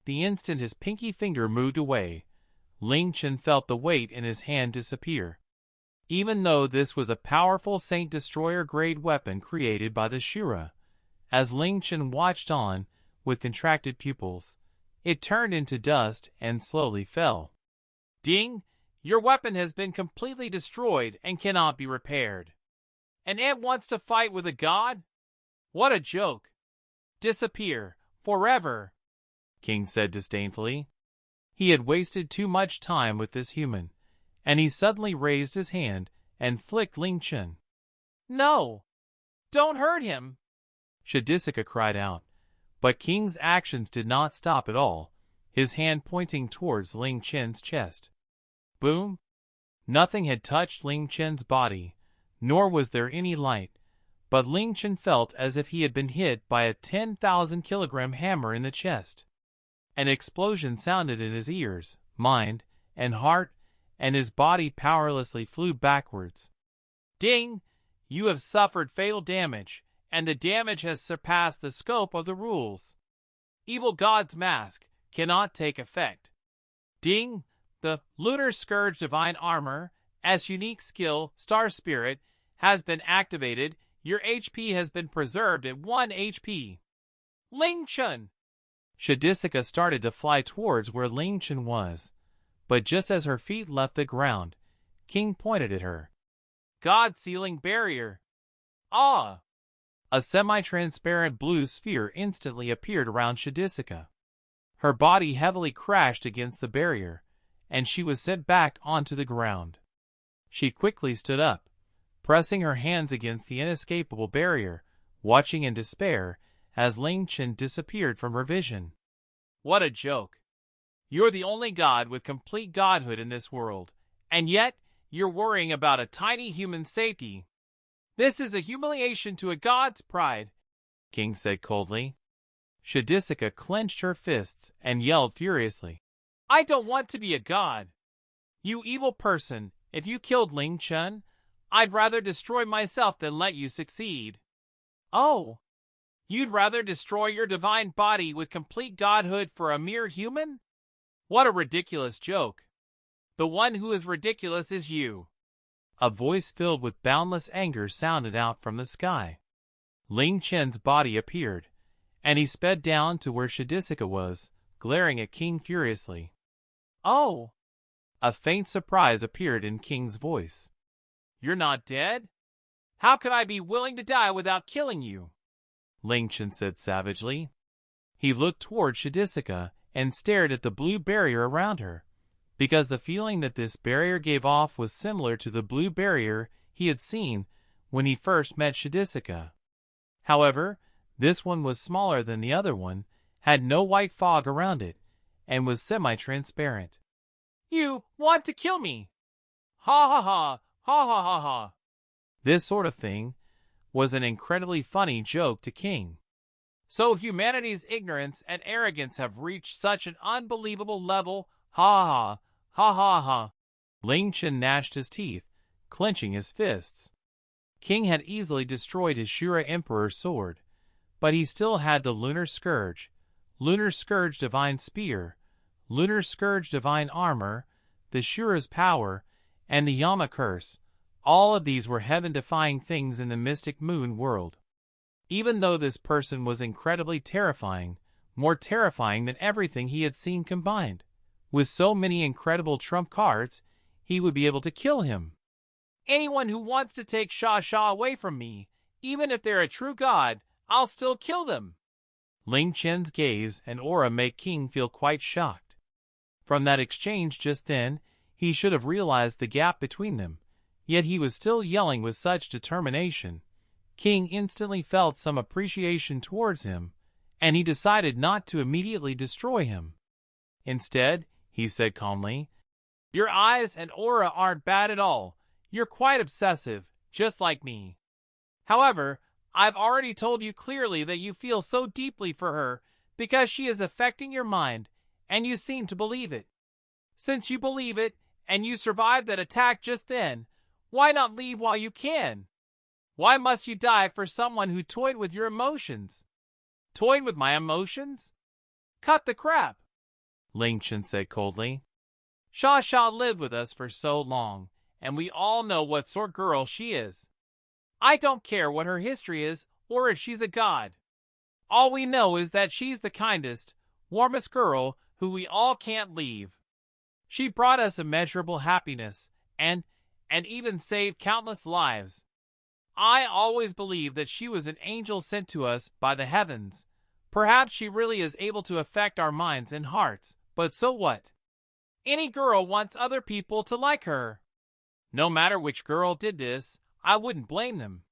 The instant his pinky finger moved away, Ling Chen felt the weight in his hand disappear. Even though this was a powerful Saint Destroyer-grade weapon created by the Shura, as Ling Chen watched on, with contracted pupils, it turned into dust and slowly fell. Ding! Your weapon has been completely destroyed and cannot be repaired. An ant wants to fight with a god? What a joke! Disappear, forever, King said disdainfully. He had wasted too much time with this human, and he suddenly raised his hand and flicked Ling Chen. No! Don't hurt him! Shadisika cried out, but King's actions did not stop at all, his hand pointing towards Ling Chen's chest. Boom! Nothing had touched Ling Chen's body, nor was there any light, but Ling Chen felt as if he had been hit by a 10,000-kilogram hammer in the chest. An explosion sounded in his ears, mind, and heart, and his body powerlessly flew backwards. Ding! You have suffered fatal damage, and the damage has surpassed the scope of the rules. Evil God's Mask cannot take effect. Ding! The Lunar Scourge Divine Armor, as unique skill, Star Spirit, has been activated. Your HP has been preserved at 1 HP. Ling Chen! Shadisika started to fly towards where Ling Chen was, but just as her feet left the ground, King pointed at her. God-sealing barrier! Ah! A semi-transparent blue sphere instantly appeared around Shadisika. Her body heavily crashed against the barrier, and she was sent back onto the ground. She quickly stood up, pressing her hands against the inescapable barrier, watching in despair as Ling Chen disappeared from her vision. What a joke! You're the only god with complete godhood in this world, and yet you're worrying about a tiny human's safety. This is a humiliation to a god's pride, King said coldly. Shadisika clenched her fists and yelled furiously. I don't want to be a god. You evil person, if you killed Ling Chen, I'd rather destroy myself than let you succeed. Oh! You'd rather destroy your divine body with complete godhood for a mere human? What a ridiculous joke. The one who is ridiculous is you. A voice filled with boundless anger sounded out from the sky. Ling Chen's body appeared, and he sped down to where Shadisika was, glaring at King furiously. Oh! A faint surprise appeared in King's voice. You're not dead? How could I be willing to die without killing you? Ling Chen said savagely. He looked toward Shadisika and stared at the blue barrier around her, because the feeling that this barrier gave off was similar to the blue barrier he had seen when he first met Shadisika. However, this one was smaller than the other one, had no white fog around it, and was semi-transparent. You want to kill me? Ha ha ha, ha ha ha ha. This sort of thing was an incredibly funny joke to King. So humanity's ignorance and arrogance have reached such an unbelievable level, ha ha, ha ha ha. Ling Chen gnashed his teeth, clenching his fists. King had easily destroyed his Shura Emperor's sword, but he still had the Lunar Scourge Divine Spear, Lunar Scourge Divine Armor, the Shura's Power, and the Yama Curse. All of these were heaven-defying things in the Mystic Moon world. Even though this person was incredibly terrifying, more terrifying than everything he had seen combined, with so many incredible trump cards, he would be able to kill him. Anyone who wants to take Sha away from me, even if they're a true god, I'll still kill them. Ling Chen's gaze and aura made King feel quite shocked. From that exchange just then, he should have realized the gap between them, yet he was still yelling with such determination. King instantly felt some appreciation towards him, and he decided not to immediately destroy him. Instead, he said calmly. Your eyes and aura aren't bad at all. You're quite obsessive, just like me. However, I've already told you clearly that you feel so deeply for her because she is affecting your mind, and you seem to believe it. Since you believe it, and you survived that attack just then, why not leave while you can? Why must you die for someone who toyed with your emotions? Toyed with my emotions? Cut the crap, Ling Chen said coldly. Sha lived with us for so long, and we all know what sort girl she is. I don't care what her history is or if she's a god. All we know is that she's the kindest, warmest girl who we all can't leave. She brought us immeasurable happiness and even saved countless lives. I always believed that she was an angel sent to us by the heavens. Perhaps she really is able to affect our minds and hearts, but so what? Any girl wants other people to like her. No matter which girl did this, I wouldn't blame them.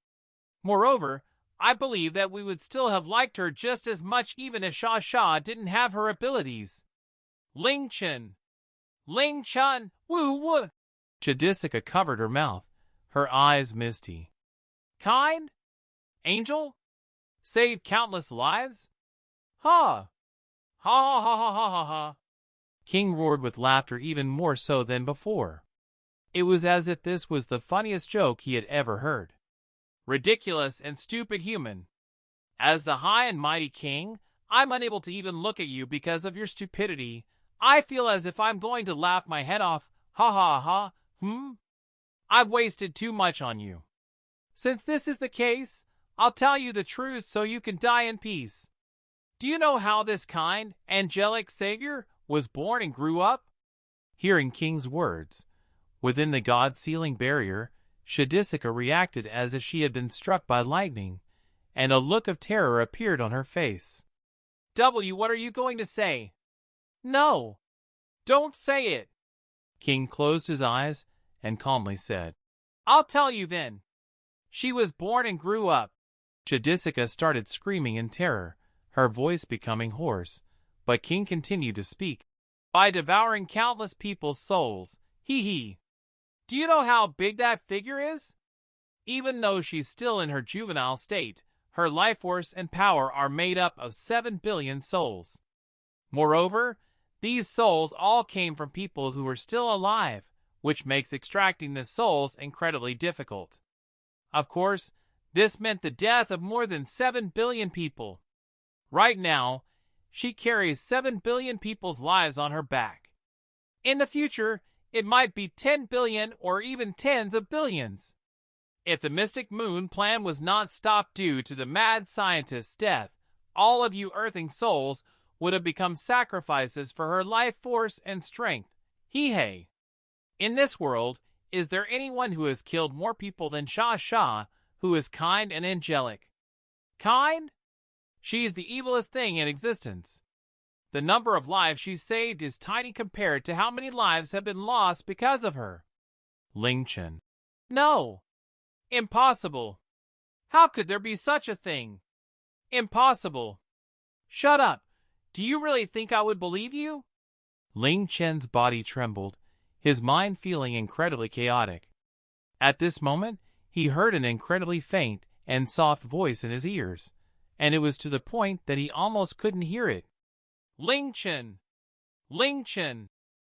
Moreover, I believe that we would still have liked her just as much even if Sha didn't have her abilities. Ling Chen, woo. Chidisika covered her mouth, her eyes misty. Kind? Angel? Saved countless lives? Ha! Ha ha ha ha ha ha ha! King roared with laughter even more so than before. It was as if this was the funniest joke he had ever heard. Ridiculous and stupid human. As the high and mighty king, I'm unable to even look at you because of your stupidity. I feel as if I'm going to laugh my head off. Ha ha ha, I've wasted too much on you. Since this is the case, I'll tell you the truth so you can die in peace. Do you know how this kind, angelic savior was born and grew up? Hearing King's words, within the god-sealing barrier, Chidisika reacted as if she had been struck by lightning, and a look of terror appeared on her face. What are you going to say? No, don't say it. King closed his eyes and calmly said, I'll tell you then. She was born and grew up. Chidisika started screaming in terror, her voice becoming hoarse, but King continued to speak. By devouring countless people's souls, he. Do you know how big that figure is? Even though she's still in her juvenile state, her life force and power are made up of 7 billion souls. Moreover, these souls all came from people who were still alive, which makes extracting the souls incredibly difficult. Of course, this meant the death of more than 7 billion people. Right now, she carries 7 billion people's lives on her back. In the future, it might be 10 billion or even tens of billions. If the Mystic Moon plan was not stopped due to the mad scientist's death, all of you earthing souls would have become sacrifices for her life force and strength. Hey. In this world, is there anyone who has killed more people than Sha, who is kind and angelic? Kind? She's the evilest thing in existence. The number of lives she's saved is tiny compared to how many lives have been lost because of her. Ling Chen. No. Impossible. How could there be such a thing? Impossible. Shut up. Do you really think I would believe you? Ling Chen's body trembled, his mind feeling incredibly chaotic. At this moment, he heard an incredibly faint and soft voice in his ears, and it was to the point that he almost couldn't hear it. Ling Chen! Ling Chen!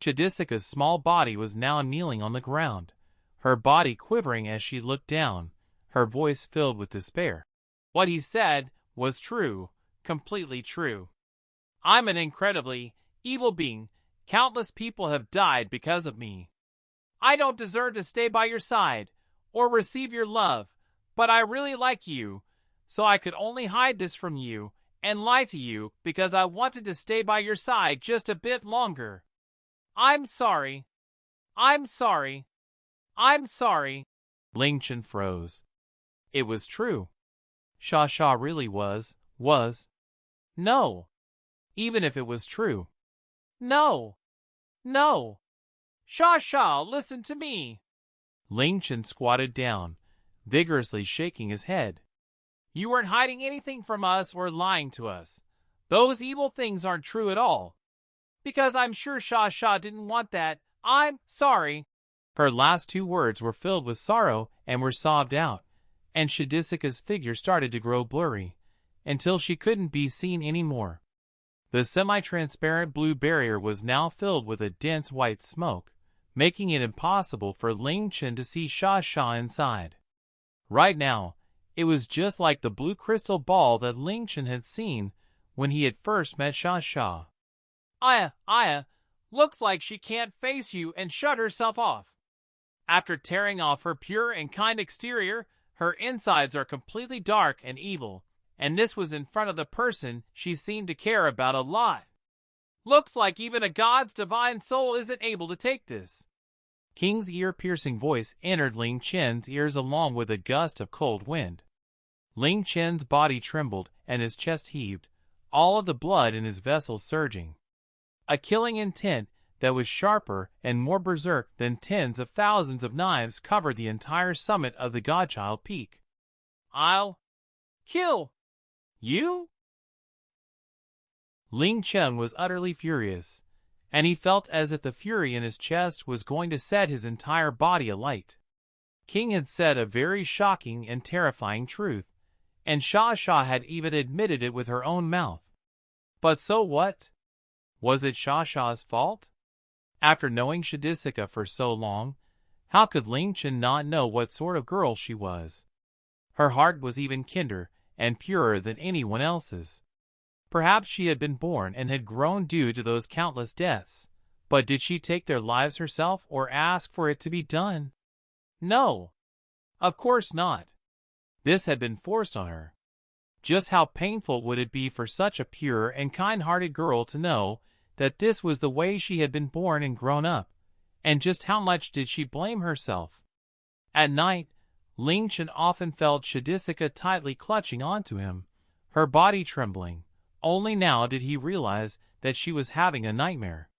Chidisika's small body was now kneeling on the ground, her body quivering as she looked down, her voice filled with despair. What he said was true, completely true. I'm an incredibly evil being. Countless people have died because of me. I don't deserve to stay by your side or receive your love, but I really like you, so I could only hide this from you and lie to you because I wanted to stay by your side just a bit longer. I'm sorry. I'm sorry. I'm sorry. Ling Chen froze. It was true. Sha really was. No. Even if it was true. No. No. Sha, listen to me. Ling Chen squatted down, vigorously shaking his head. You weren't hiding anything from us or lying to us. Those evil things aren't true at all. Because I'm sure Sha didn't want that. I'm sorry." Her last two words were filled with sorrow and were sobbed out, and Shadisika's figure started to grow blurry, until she couldn't be seen anymore. The semi-transparent blue barrier was now filled with a dense white smoke, making it impossible for Ling Chen to see Sha inside. Right now, it was just like the blue crystal ball that Ling Chen had seen when he had first met Sha. Aya, looks like she can't face you and shut herself off. After tearing off her pure and kind exterior, her insides are completely dark and evil, and this was in front of the person she seemed to care about a lot. Looks like even a god's divine soul isn't able to take this. King's ear-piercing voice entered Ling Chen's ears along with a gust of cold wind. Ling Chen's body trembled and his chest heaved, all of the blood in his vessels surging. A killing intent that was sharper and more berserk than tens of thousands of knives covered the entire summit of the Godchild Peak. "I'll kill you?" Ling Chen was utterly furious, and he felt as if the fury in his chest was going to set his entire body alight. King had said a very shocking and terrifying truth, and Sha had even admitted it with her own mouth. But so what? Was it Sha's fault? After knowing Shadisika for so long, how could Ling Chen not know what sort of girl she was? Her heart was even kinder and purer than anyone else's. Perhaps she had been born and had grown due to those countless deaths, but did she take their lives herself or ask for it to be done? No. Of course not. This had been forced on her. Just how painful would it be for such a pure and kind-hearted girl to know that this was the way she had been born and grown up, and just how much did she blame herself? At night, Ling Chen often felt Shadisika tightly clutching onto him, her body trembling. Only now did he realize that she was having a nightmare.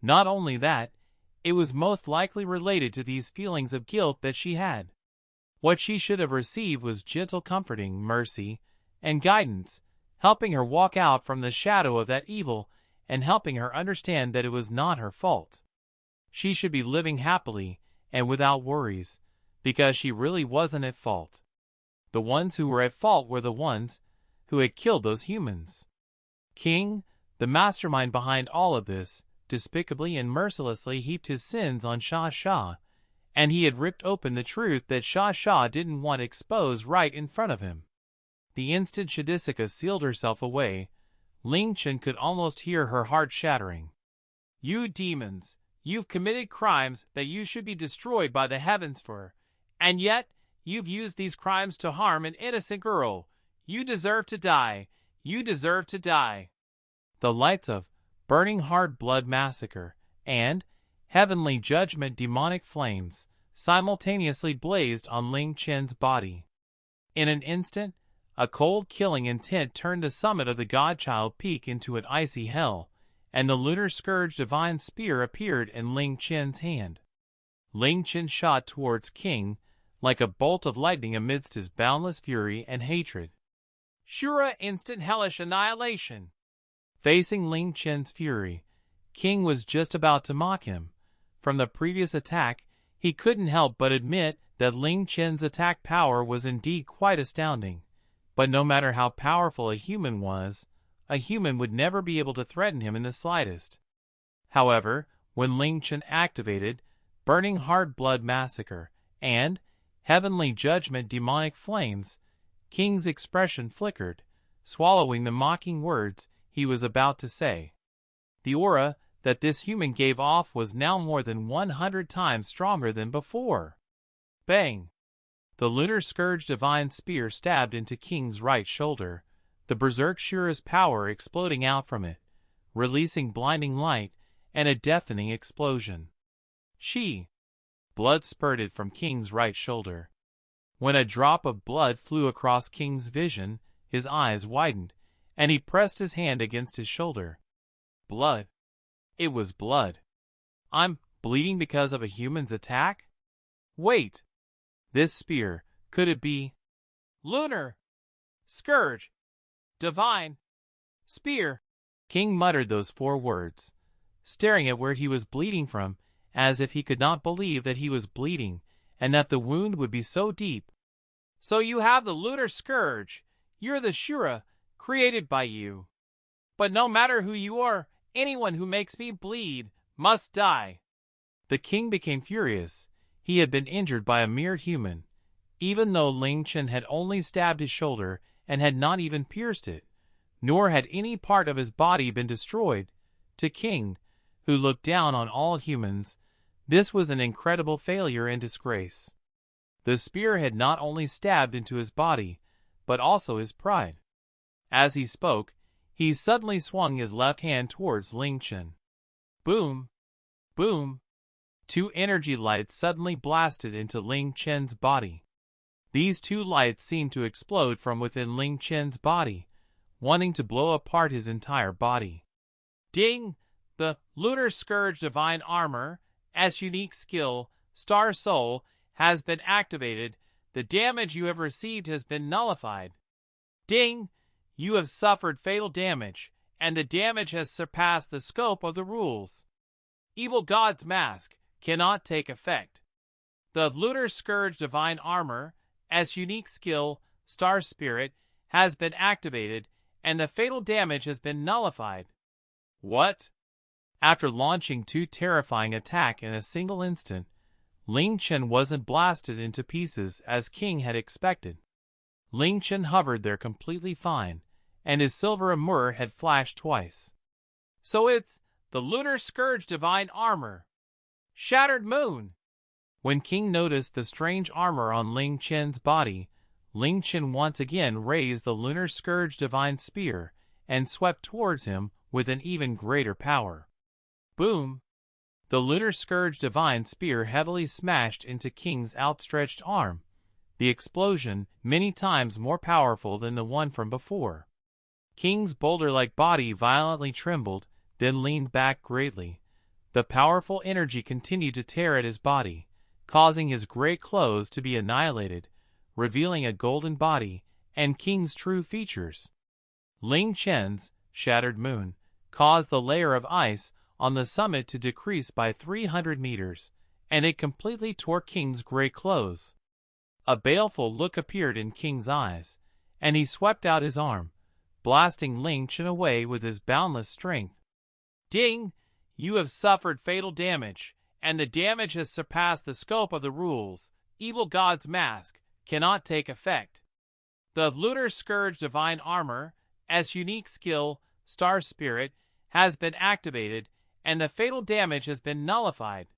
Not only that, it was most likely related to these feelings of guilt that she had. What she should have received was gentle comforting, mercy, and guidance, helping her walk out from the shadow of that evil and helping her understand that it was not her fault. She should be living happily and without worries, because she really wasn't at fault. The ones who were at fault were the ones who had killed those humans. King, the mastermind behind all of this, despicably and mercilessly heaped his sins on Sha, and he had ripped open the truth that Sha didn't want exposed right in front of him. The instant Shadisika sealed herself away, Ling Chen could almost hear her heart shattering. "You demons, you've committed crimes that you should be destroyed by the heavens for, and yet you've used these crimes to harm an innocent girl. You deserve to die. You deserve to die." The lights of Burning Hard Blood Massacre and Heavenly Judgment Demonic Flames simultaneously blazed on Ling Chen's body. In an instant, a cold killing intent turned the summit of the Godchild Peak into an icy hell, and the Lunar Scourge Divine Spear appeared in Ling Chen's hand. Ling Chen shot towards King like a bolt of lightning amidst his boundless fury and hatred. Shura instant hellish annihilation. Facing Ling Chen's fury, King was just about to mock him. From the previous attack, he couldn't help but admit that Ling Chen's attack power was indeed quite astounding. But no matter how powerful a human was, a human would never be able to threaten him in the slightest. However, when Ling Chen activated Burning Hard Blood Massacre and Heavenly Judgment Demonic Flames, King's expression flickered, swallowing the mocking words he was about to say. The aura that this human gave off was now more than 100 times stronger than before. Bang! The Lunar Scourge Divine Spear stabbed into King's right shoulder, the Berserk Shura's power exploding out from it, releasing blinding light and a deafening explosion. Blood spurted from King's right shoulder. When a drop of blood flew across King's vision, his eyes widened, and he pressed his hand against his shoulder. Blood. It was blood. I'm bleeding because of a human's attack? Wait. This spear, could it be? Lunar Scourge. Divine Spear. King muttered those 4 words, staring at where he was bleeding from, as if he could not believe that he was bleeding, and that the wound would be so deep. "So you have the lunar scourge. You're the Shura, created by you. But no matter who you are, anyone who makes me bleed must die." The king became furious. He had been injured by a mere human, even though Ling Chen had only stabbed his shoulder and had not even pierced it, nor had any part of his body been destroyed. To King, who looked down on all humans, this was an incredible failure and disgrace. The spear had not only stabbed into his body, but also his pride. As he spoke, he suddenly swung his left hand towards Ling Chen. Boom! Boom! Two energy lights suddenly blasted into Ling Chen's body. These two lights seemed to explode from within Ling Chen's body, wanting to blow apart his entire body. Ding! The Lunar Scourge Divine Armor, as unique skill, Star Soul, has been activated. The damage you have received has been nullified. Ding! You have suffered fatal damage, and the damage has surpassed the scope of the rules. Evil God's Mask cannot take effect. The Lunar Scourge Divine Armor, as unique skill, Star Spirit, has been activated, and the fatal damage has been nullified. What? After launching two terrifying attacks in a single instant, Ling Chen wasn't blasted into pieces as King had expected. Ling Chen hovered there completely fine, and his silver armor had flashed twice. So it's the Lunar Scourge Divine Armor. Shattered Moon! When King noticed the strange armor on Ling Chen's body, Ling Chen once again raised the Lunar Scourge Divine Spear and swept towards him with an even greater power. Boom! The Lunar Scourge Divine Spear heavily smashed into King's outstretched arm, the explosion many times more powerful than the one from before. King's boulder-like body violently trembled, then leaned back greatly. The powerful energy continued to tear at his body, causing his great clothes to be annihilated, revealing a golden body and King's true features. Ling Chen's Shattered Moon caused the layer of ice on the summit to decrease by 300 meters, and it completely tore King's gray clothes. A baleful look appeared in King's eyes, and he swept out his arm, blasting Ling Chen away with his boundless strength. Ding! You have suffered fatal damage, and the damage has surpassed the scope of the rules. Evil God's Mask cannot take effect. The Lunar Scourge Divine Armor, as unique skill, Star Spirit, has been activated, and the fatal damage has been nullified.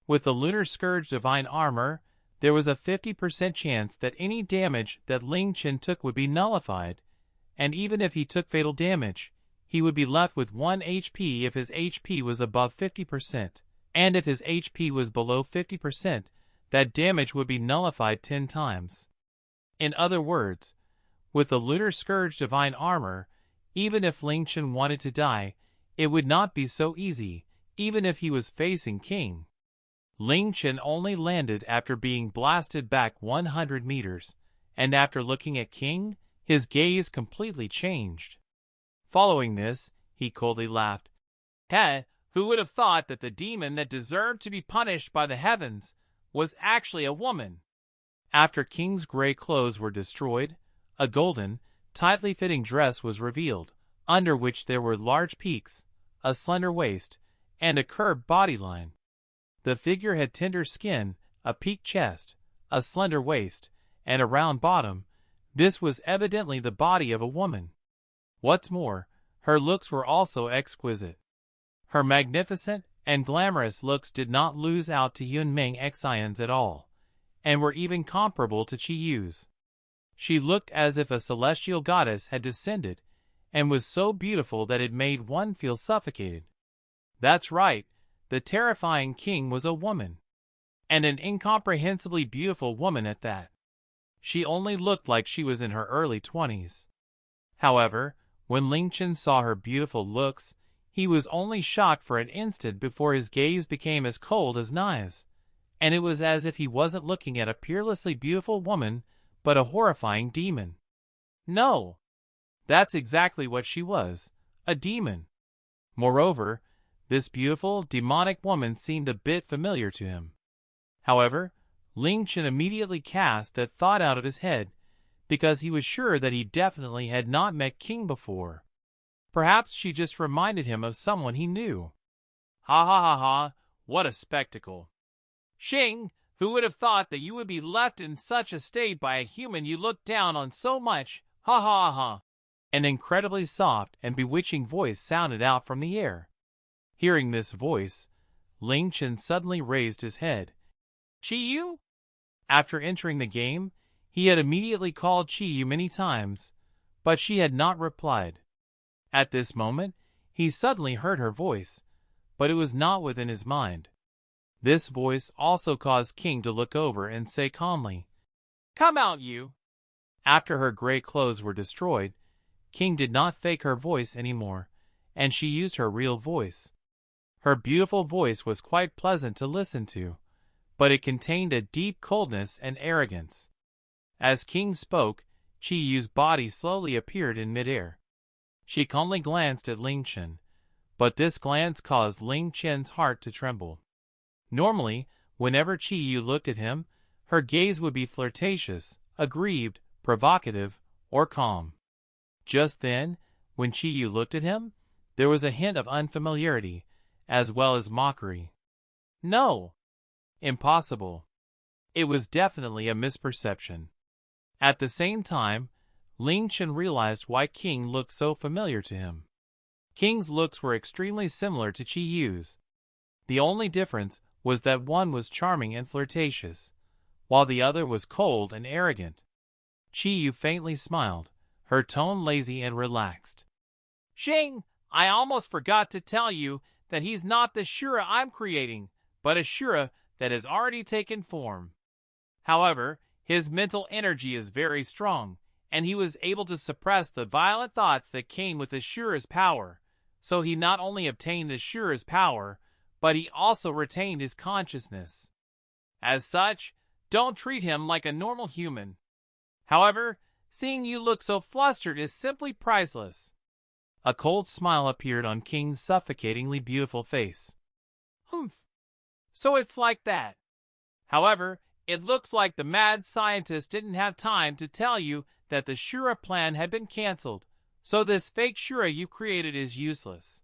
With the Lunar Scourge Divine Armor, there was a 50% chance that any damage that Ling Chen took would be nullified, and even if he took fatal damage, he would be left with 1 HP if his HP was above 50%, and if his HP was below 50%, that damage would be nullified 10 times. In other words, with the Lunar Scourge Divine Armor, even if Ling Chen wanted to die, it would not be so easy, even if he was facing King. Ling Chen only landed after being blasted back 100 meters, and after looking at King, his gaze completely changed. Following this, he coldly laughed. Heh, who would have thought that the demon that deserved to be punished by the heavens was actually a woman? After King's gray clothes were destroyed, a golden, tightly fitting dress was revealed, under which there were large peaks, a slender waist, and a curved body line. The figure had tender skin, a peaked chest, a slender waist, and a round bottom. This was evidently the body of a woman. What's more, her looks were also exquisite. Her magnificent and glamorous looks did not lose out to Yunmeng Xian's at all, and were even comparable to Qi Yu's. She looked as if a celestial goddess had descended, and was so beautiful that it made one feel suffocated. That's right, the terrifying King was a woman, and an incomprehensibly beautiful woman at that. She only looked like she was in her early 20s. However, when Ling Chen saw her beautiful looks, he was only shocked for an instant before his gaze became as cold as knives, and it was as if he wasn't looking at a peerlessly beautiful woman, but a horrifying demon. No! That's exactly what she was, a demon. Moreover, This beautiful, demonic woman seemed a bit familiar to him. However, Ling Chen immediately cast that thought out of his head, because he was sure that he definitely had not met King before. Perhaps she just reminded him of someone he knew. Ha ha ha ha, what a spectacle. Xing, who would have thought that you would be left in such a state by a human you looked down on so much? Ha ha ha. An incredibly soft and bewitching voice sounded out from the air. Hearing this voice, Ling Chen suddenly raised his head. Chi-Yu? After entering the game, he had immediately called Chi-Yu many times, but she had not replied. At this moment, he suddenly heard her voice, but it was not within his mind. This voice also caused King to look over and say calmly, "Come out, you." After her gray clothes were destroyed, King did not fake her voice anymore, and she used her real voice. Her beautiful voice was quite pleasant to listen to, but it contained a deep coldness and arrogance. As King spoke, Chi-Yu's body slowly appeared in midair. She calmly glanced at Ling Chen, but this glance caused Ling Chen's heart to tremble. Normally, whenever Chi-Yu looked at him, her gaze would be flirtatious, aggrieved, provocative, or calm. Just then, when Chi-Yu looked at him, there was a hint of unfamiliarity, as well as mockery. No! Impossible. It was definitely a misperception. At the same time, Ling Chen realized why King looked so familiar to him. King's looks were extremely similar to Chi-Yu's. The only difference was that one was charming and flirtatious, while the other was cold and arrogant. Chi-Yu faintly smiled, her tone lazy and relaxed. Xing, I almost forgot to tell you that he's not the Shura I'm creating, but a Shura that has already taken form. However, his mental energy is very strong, and he was able to suppress the violent thoughts that came with the Shura's power, so he not only obtained the Shura's power, but he also retained his consciousness. As such, don't treat him like a normal human. However, seeing you look so flustered is simply priceless. A cold smile appeared on King's suffocatingly beautiful face. Humph. So it's like that. However, it looks like the mad scientist didn't have time to tell you that the Shura plan had been cancelled, so this fake Shura you created is useless.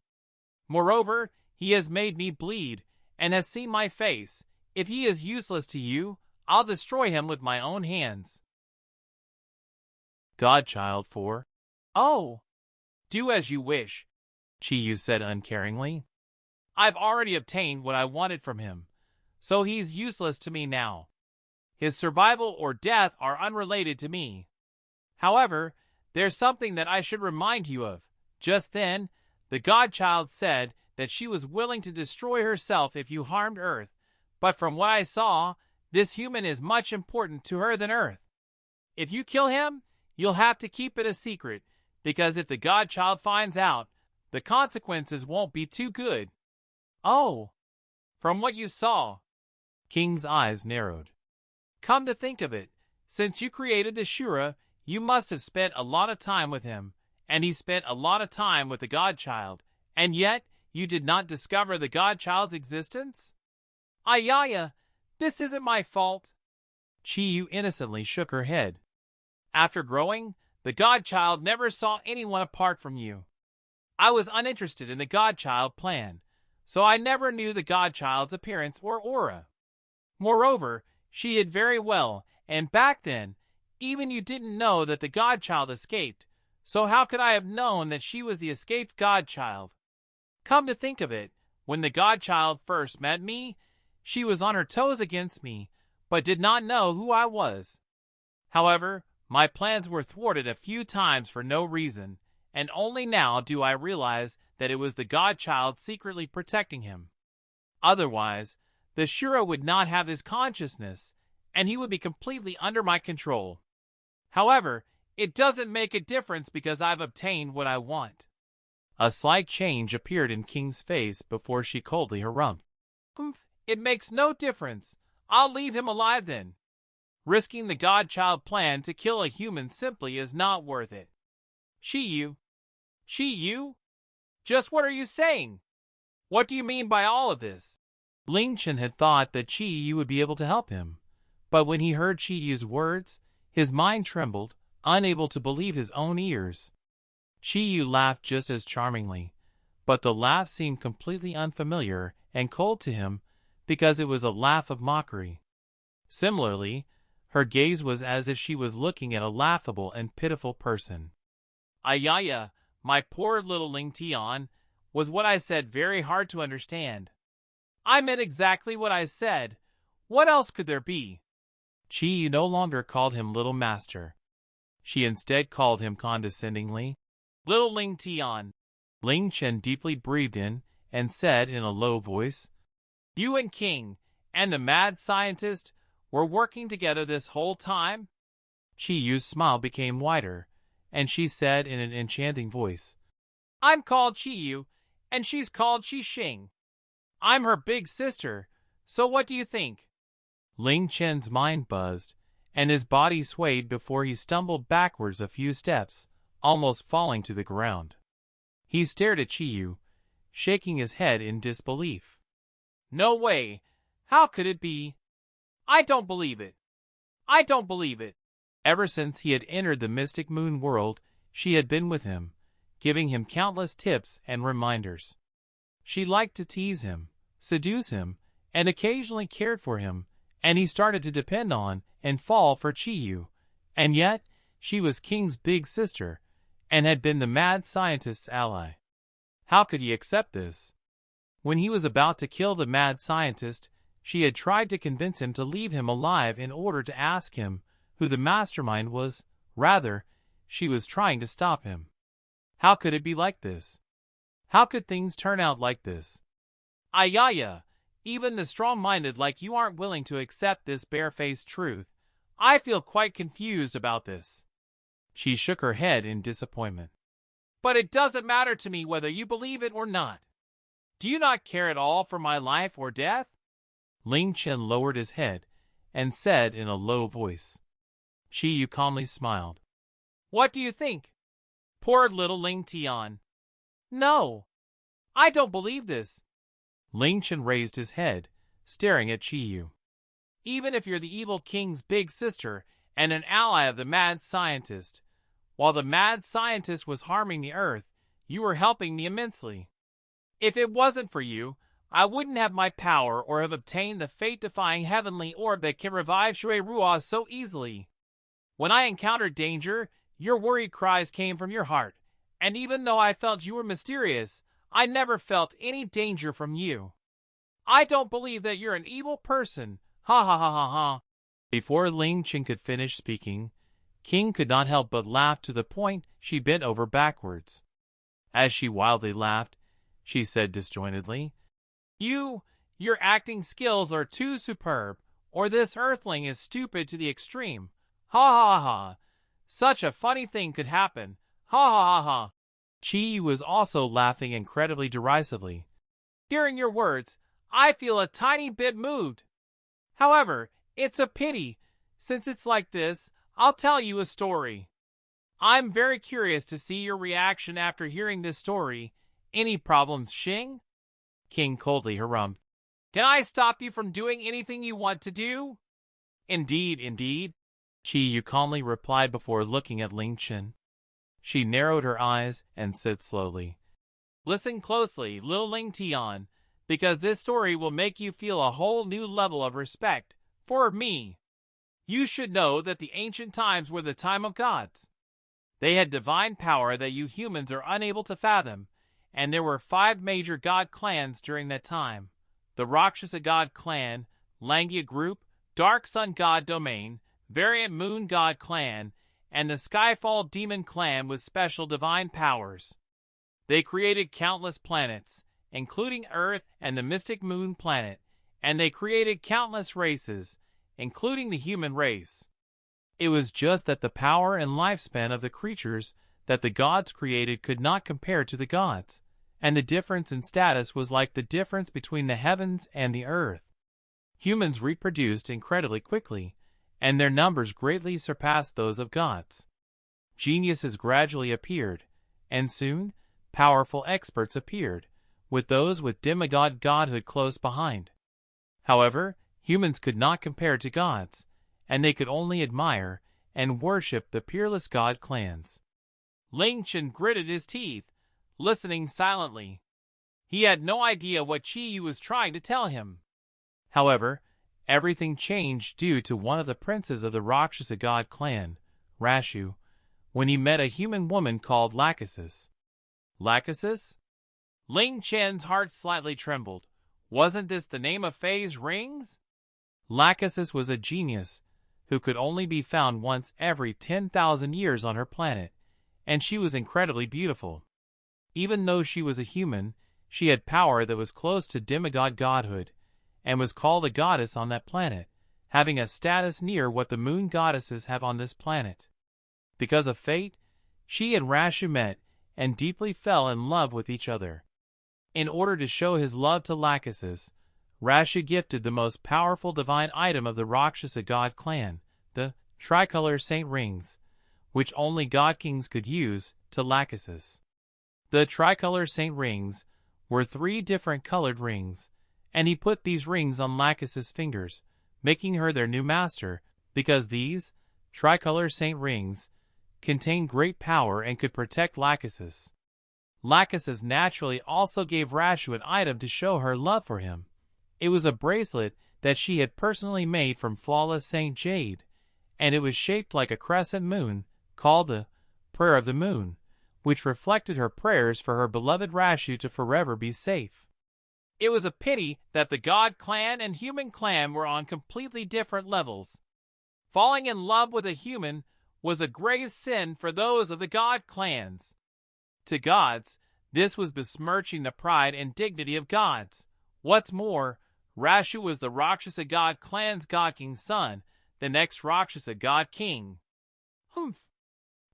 Moreover, he has made me bleed, and has seen my face. If he is useless to you, I'll destroy him with my own hands. Godchild 4. Oh! Do as you wish, Chi-Yu said uncaringly. I've already obtained what I wanted from him, so he's useless to me now. His survival or death are unrelated to me. However, there's something that I should remind you of. Just then, the Godchild said that she was willing to destroy herself if you harmed Earth, but from what I saw, this human is much important to her than Earth. If you kill him, you'll have to keep it a secret, because if the Godchild finds out, the consequences won't be too good. Oh, from what you saw. King's eyes narrowed. Come to think of it, since you created the Shura, you must have spent a lot of time with him, and he spent a lot of time with the Godchild, and yet you did not discover the Godchild's existence? Ayaya, this isn't my fault. Chi-Yu innocently shook her head. After growing, the Godchild never saw anyone apart from you. I was uninterested in the Godchild plan, so I never knew the Godchild's appearance or aura. Moreover, she hid very well, and back then, even you didn't know that the Godchild escaped, so how could I have known that she was the escaped Godchild? Come to think of it, when the Godchild first met me, she was on her toes against me, but did not know who I was. However, my plans were thwarted a few times for no reason, and only now do I realize that it was the Godchild secretly protecting him. Otherwise, the Shura would not have his consciousness, and he would be completely under my control. However, it doesn't make a difference because I've obtained what I want. A slight change appeared in King's face before she coldly harumphed. It makes no difference. I'll leave him alive then. Risking the Godchild plan to kill a human simply is not worth it. Chi-Yu? Chi-Yu? Just what are you saying? What do you mean by all of this? Ling Chen had thought that Qi Yu would be able to help him, but when he heard Qi Yu's words, his mind trembled, unable to believe his own ears. Qi Yu laughed just as charmingly, but the laugh seemed completely unfamiliar and cold to him because it was a laugh of mockery. Similarly, her gaze was as if she was looking at a laughable and pitiful person. Ayaya, my poor little Ling Tian, was what I said very hard to understand. I meant exactly what I said. What else could there be? Qi Yu no longer called him little master. She instead called him condescendingly, Little Ling Tian. Ling Chen deeply breathed in and said in a low voice, You and King and the mad scientist were working together this whole time? Qi Yu's smile became wider, and she said in an enchanting voice, I'm called Qi Yu, and she's called Qi Xing. I'm her big sister, so what do you think? Ling Chen's mind buzzed, and his body swayed before he stumbled backwards a few steps, almost falling to the ground. He stared at Qi Yu, shaking his head in disbelief. No way! How could it be? I don't believe it. I don't believe it. Ever since he had entered the Mystic Moon world, she had been with him, giving him countless tips and reminders. She liked to tease him, seduce him, and occasionally cared for him, and he started to depend on and fall for Qi Yu. And yet, she was King's big sister, and had been the mad scientist's ally. How could he accept this? When he was about to kill the mad scientist, she had tried to convince him to leave him alive in order to ask him who the mastermind was. Rather, she was trying to stop him. How could it be like this? How could things turn out like this? Ayaya, even the strong-minded like you aren't willing to accept this barefaced truth. I feel quite confused about this. She shook her head in disappointment. But it doesn't matter to me whether you believe it or not. Do you not care at all for my life or death? Ling Chen lowered his head and said in a low voice. Qi Yu calmly smiled. What do you think? Poor little Ling Tian. No, I don't believe this. Ling Chen raised his head, staring at Qi Yu. Even if you're the evil king's big sister and an ally of the mad scientist, while the mad scientist was harming the earth, you were helping me immensely. If it wasn't for you, I wouldn't have my power or have obtained the fate-defying heavenly orb that can revive Shui Ruo so easily. When I encountered danger, your worried cries came from your heart, and even though I felt you were mysterious, I never felt any danger from you. I don't believe that you're an evil person. Ha ha ha ha ha. Before Ling Chen could finish speaking, King could not help but laugh to the point she bent over backwards. As she wildly laughed, she said disjointedly, Your acting skills are too superb, or this earthling is stupid to the extreme. Ha ha ha. Such a funny thing could happen. Ha ha ha ha. Qi was also laughing incredibly derisively. Hearing your words, I feel a tiny bit moved. However, it's a pity. Since it's like this, I'll tell you a story. I'm very curious to see your reaction after hearing this story. Any problems, Xing? King coldly harrumphed. Can I stop you from doing anything you want to do? Indeed, indeed. Qi Yu calmly replied before looking at Ling Chen. She narrowed her eyes and said slowly, Listen closely, little Ling Tian, because this story will make you feel a whole new level of respect for me. You should know that the ancient times were the time of gods. They had divine power that you humans are unable to fathom, and there were 5 major god clans during that time. The Rakshasa god clan, Langya group, Dark Sun god domain, Variant Moon god clan, and the Skyfall demon clan with special divine powers. They created countless planets, including Earth and the Mystic Moon planet, and they created countless races, including the human race. It was just that the power and lifespan of the creatures that the gods created could not compare to the gods, and the difference in status was like the difference between the heavens and the earth. Humans reproduced incredibly quickly, and their numbers greatly surpassed those of gods. Geniuses gradually appeared, and soon, powerful experts appeared, with those with demigod godhood close behind. However, humans could not compare to gods, and they could only admire and worship the peerless god clans. Ling Chen gritted his teeth, listening silently. He had no idea what Chi was trying to tell him. However, everything changed due to one of the princes of the Rakshasa god clan, Rashu, when he met a human woman called Lachesis. Lachesis? Ling Chen's heart slightly trembled. Wasn't this the name of Fei's rings? Lachesis was a genius who could only be found once every 10,000 years on her planet, and she was incredibly beautiful. Even though she was a human, she had power that was close to demigod godhood, and was called a goddess on that planet, having a status near what the moon goddesses have on this planet. Because of fate, she and Rashu met and deeply fell in love with each other. In order to show his love to Lachesis, Rashu gifted the most powerful divine item of the Rakshasa god clan, the tricolor saint rings, which only god kings could use, to Lachesis. The tricolor saint rings were 3 different colored rings, and he put these rings on Lachesis' fingers, making her their new master, because these tricolor saint rings contained great power and could protect Lachesis. Lachesis naturally also gave Rashu an item to show her love for him. It was a bracelet that she had personally made from flawless Saint Jade, and it was shaped like a crescent moon, called the Prayer of the Moon, which reflected her prayers for her beloved Rashu to forever be safe. It was a pity that the god clan and human clan were on completely different levels. Falling in love with a human was a grave sin for those of the god clans. To gods, this was besmirching the pride and dignity of gods. What's more, Rashu was the Rakshasa god clan's god king's son, the next Rakshasa god king. Humph,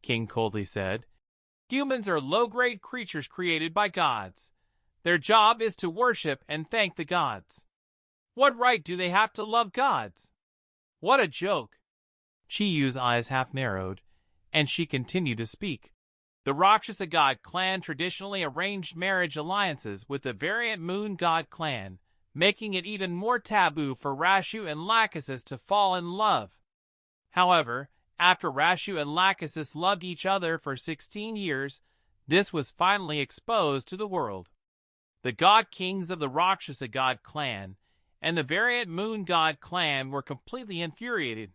King coldly said. Humans are low-grade creatures created by gods. Their job is to worship and thank the gods. What right do they have to love gods? What a joke. Chiyu's eyes half narrowed, and she continued to speak. The Rakshasa god clan traditionally arranged marriage alliances with the variant moon god clan, making it even more taboo for Rashu and Lachesis to fall in love. However, after Rashu and Lachesis loved each other for 16 years, this was finally exposed to the world. The god kings of the Rakshasa god clan and the variant moon god clan were completely infuriated.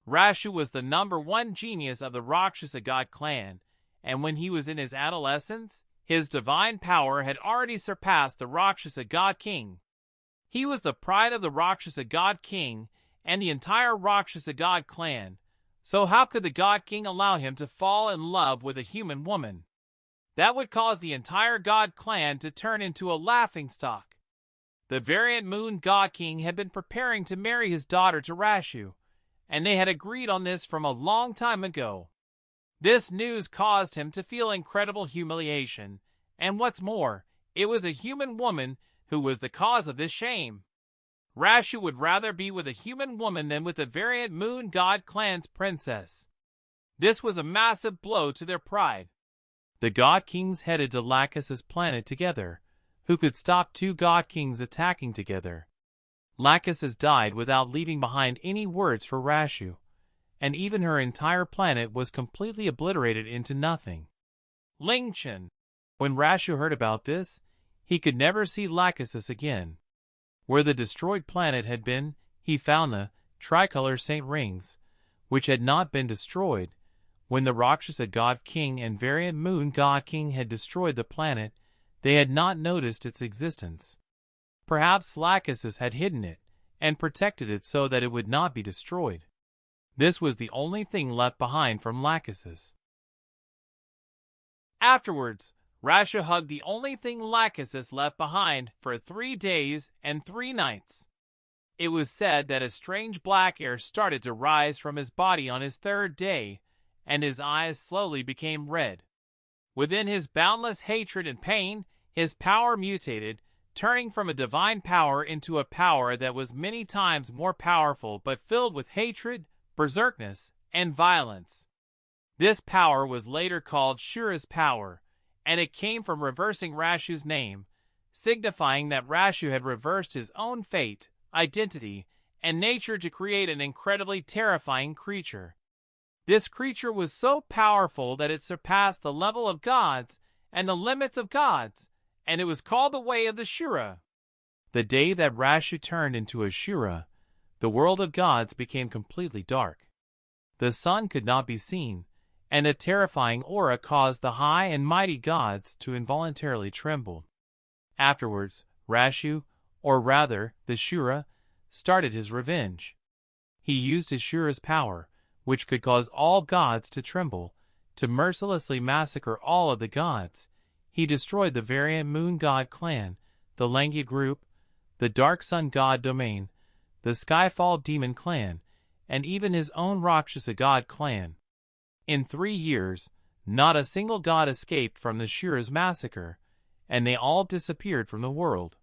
Rashu was the #1 genius of the Rakshasa god clan, and when he was in his adolescence, his divine power had already surpassed the Rakshasa god king. He was the pride of the Rakshasa god king and the entire Rakshasa god clan, so how could the god king allow him to fall in love with a human woman? That would cause the entire god clan to turn into a laughingstock. The variant moon god king had been preparing to marry his daughter to Rashu, and they had agreed on this from a long time ago. This news caused him to feel incredible humiliation, and what's more, it was a human woman who was the cause of this shame. Rashu would rather be with a human woman than with the variant moon god clan's princess. This was a massive blow to their pride. The god kings headed to Lachesis' planet together, who could stop 2 god kings attacking together. Lachesis died without leaving behind any words for Rashu, and even her entire planet was completely obliterated into nothing. Ling Chen. When Rashu heard about this, he could never see Lachesis again. Where the destroyed planet had been, he found the tricolor saint rings, which had not been destroyed. When the Rakshasa god king and variant moon god king had destroyed the planet, they had not noticed its existence. Perhaps Lachesis had hidden it and protected it so that it would not be destroyed. This was the only thing left behind from Lachesis. Afterwards, Rashu hugged the only thing Lachesis left behind for 3 days and 3 nights. It was said that a strange black air started to rise from his body on his 3rd day, and his eyes slowly became red. Within his boundless hatred and pain, his power mutated, turning from a divine power into a power that was many times more powerful but filled with hatred, berserkness, and violence. This power was later called Shura's power, and it came from reversing Rashu's name, signifying that Rashu had reversed his own fate, identity, and nature to create an incredibly terrifying creature. This creature was so powerful that it surpassed the level of gods and the limits of gods, and it was called the Way of the Shura. The day that Rashu turned into a Shura, the world of gods became completely dark. The sun could not be seen, and a terrifying aura caused the high and mighty gods to involuntarily tremble. Afterwards, Rashu, or rather the Shura, started his revenge. He used his Shura's power, which could cause all gods to tremble, to mercilessly massacre all of the gods. He destroyed the variant moon god clan, the Langya group, the dark sun god domain, the Skyfall demon clan, and even his own Rakshasa god clan. In 3 years, not a single god escaped from the Shura's massacre, and they all disappeared from the world.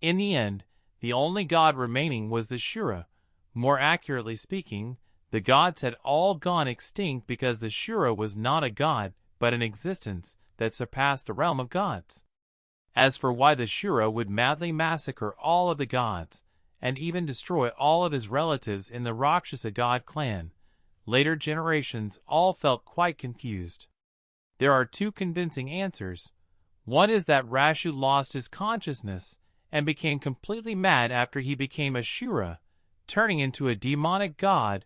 In the end, the only god remaining was the Shura. More accurately speaking, the gods had all gone extinct because the Shura was not a god, but an existence that surpassed the realm of gods. As for why the Shura would madly massacre all of the gods, and even destroy all of his relatives in the Rakshasa god clan, later generations all felt quite confused. There are 2 convincing answers. One is that Rashu lost his consciousness and became completely mad after he became a Shura, turning into a demonic god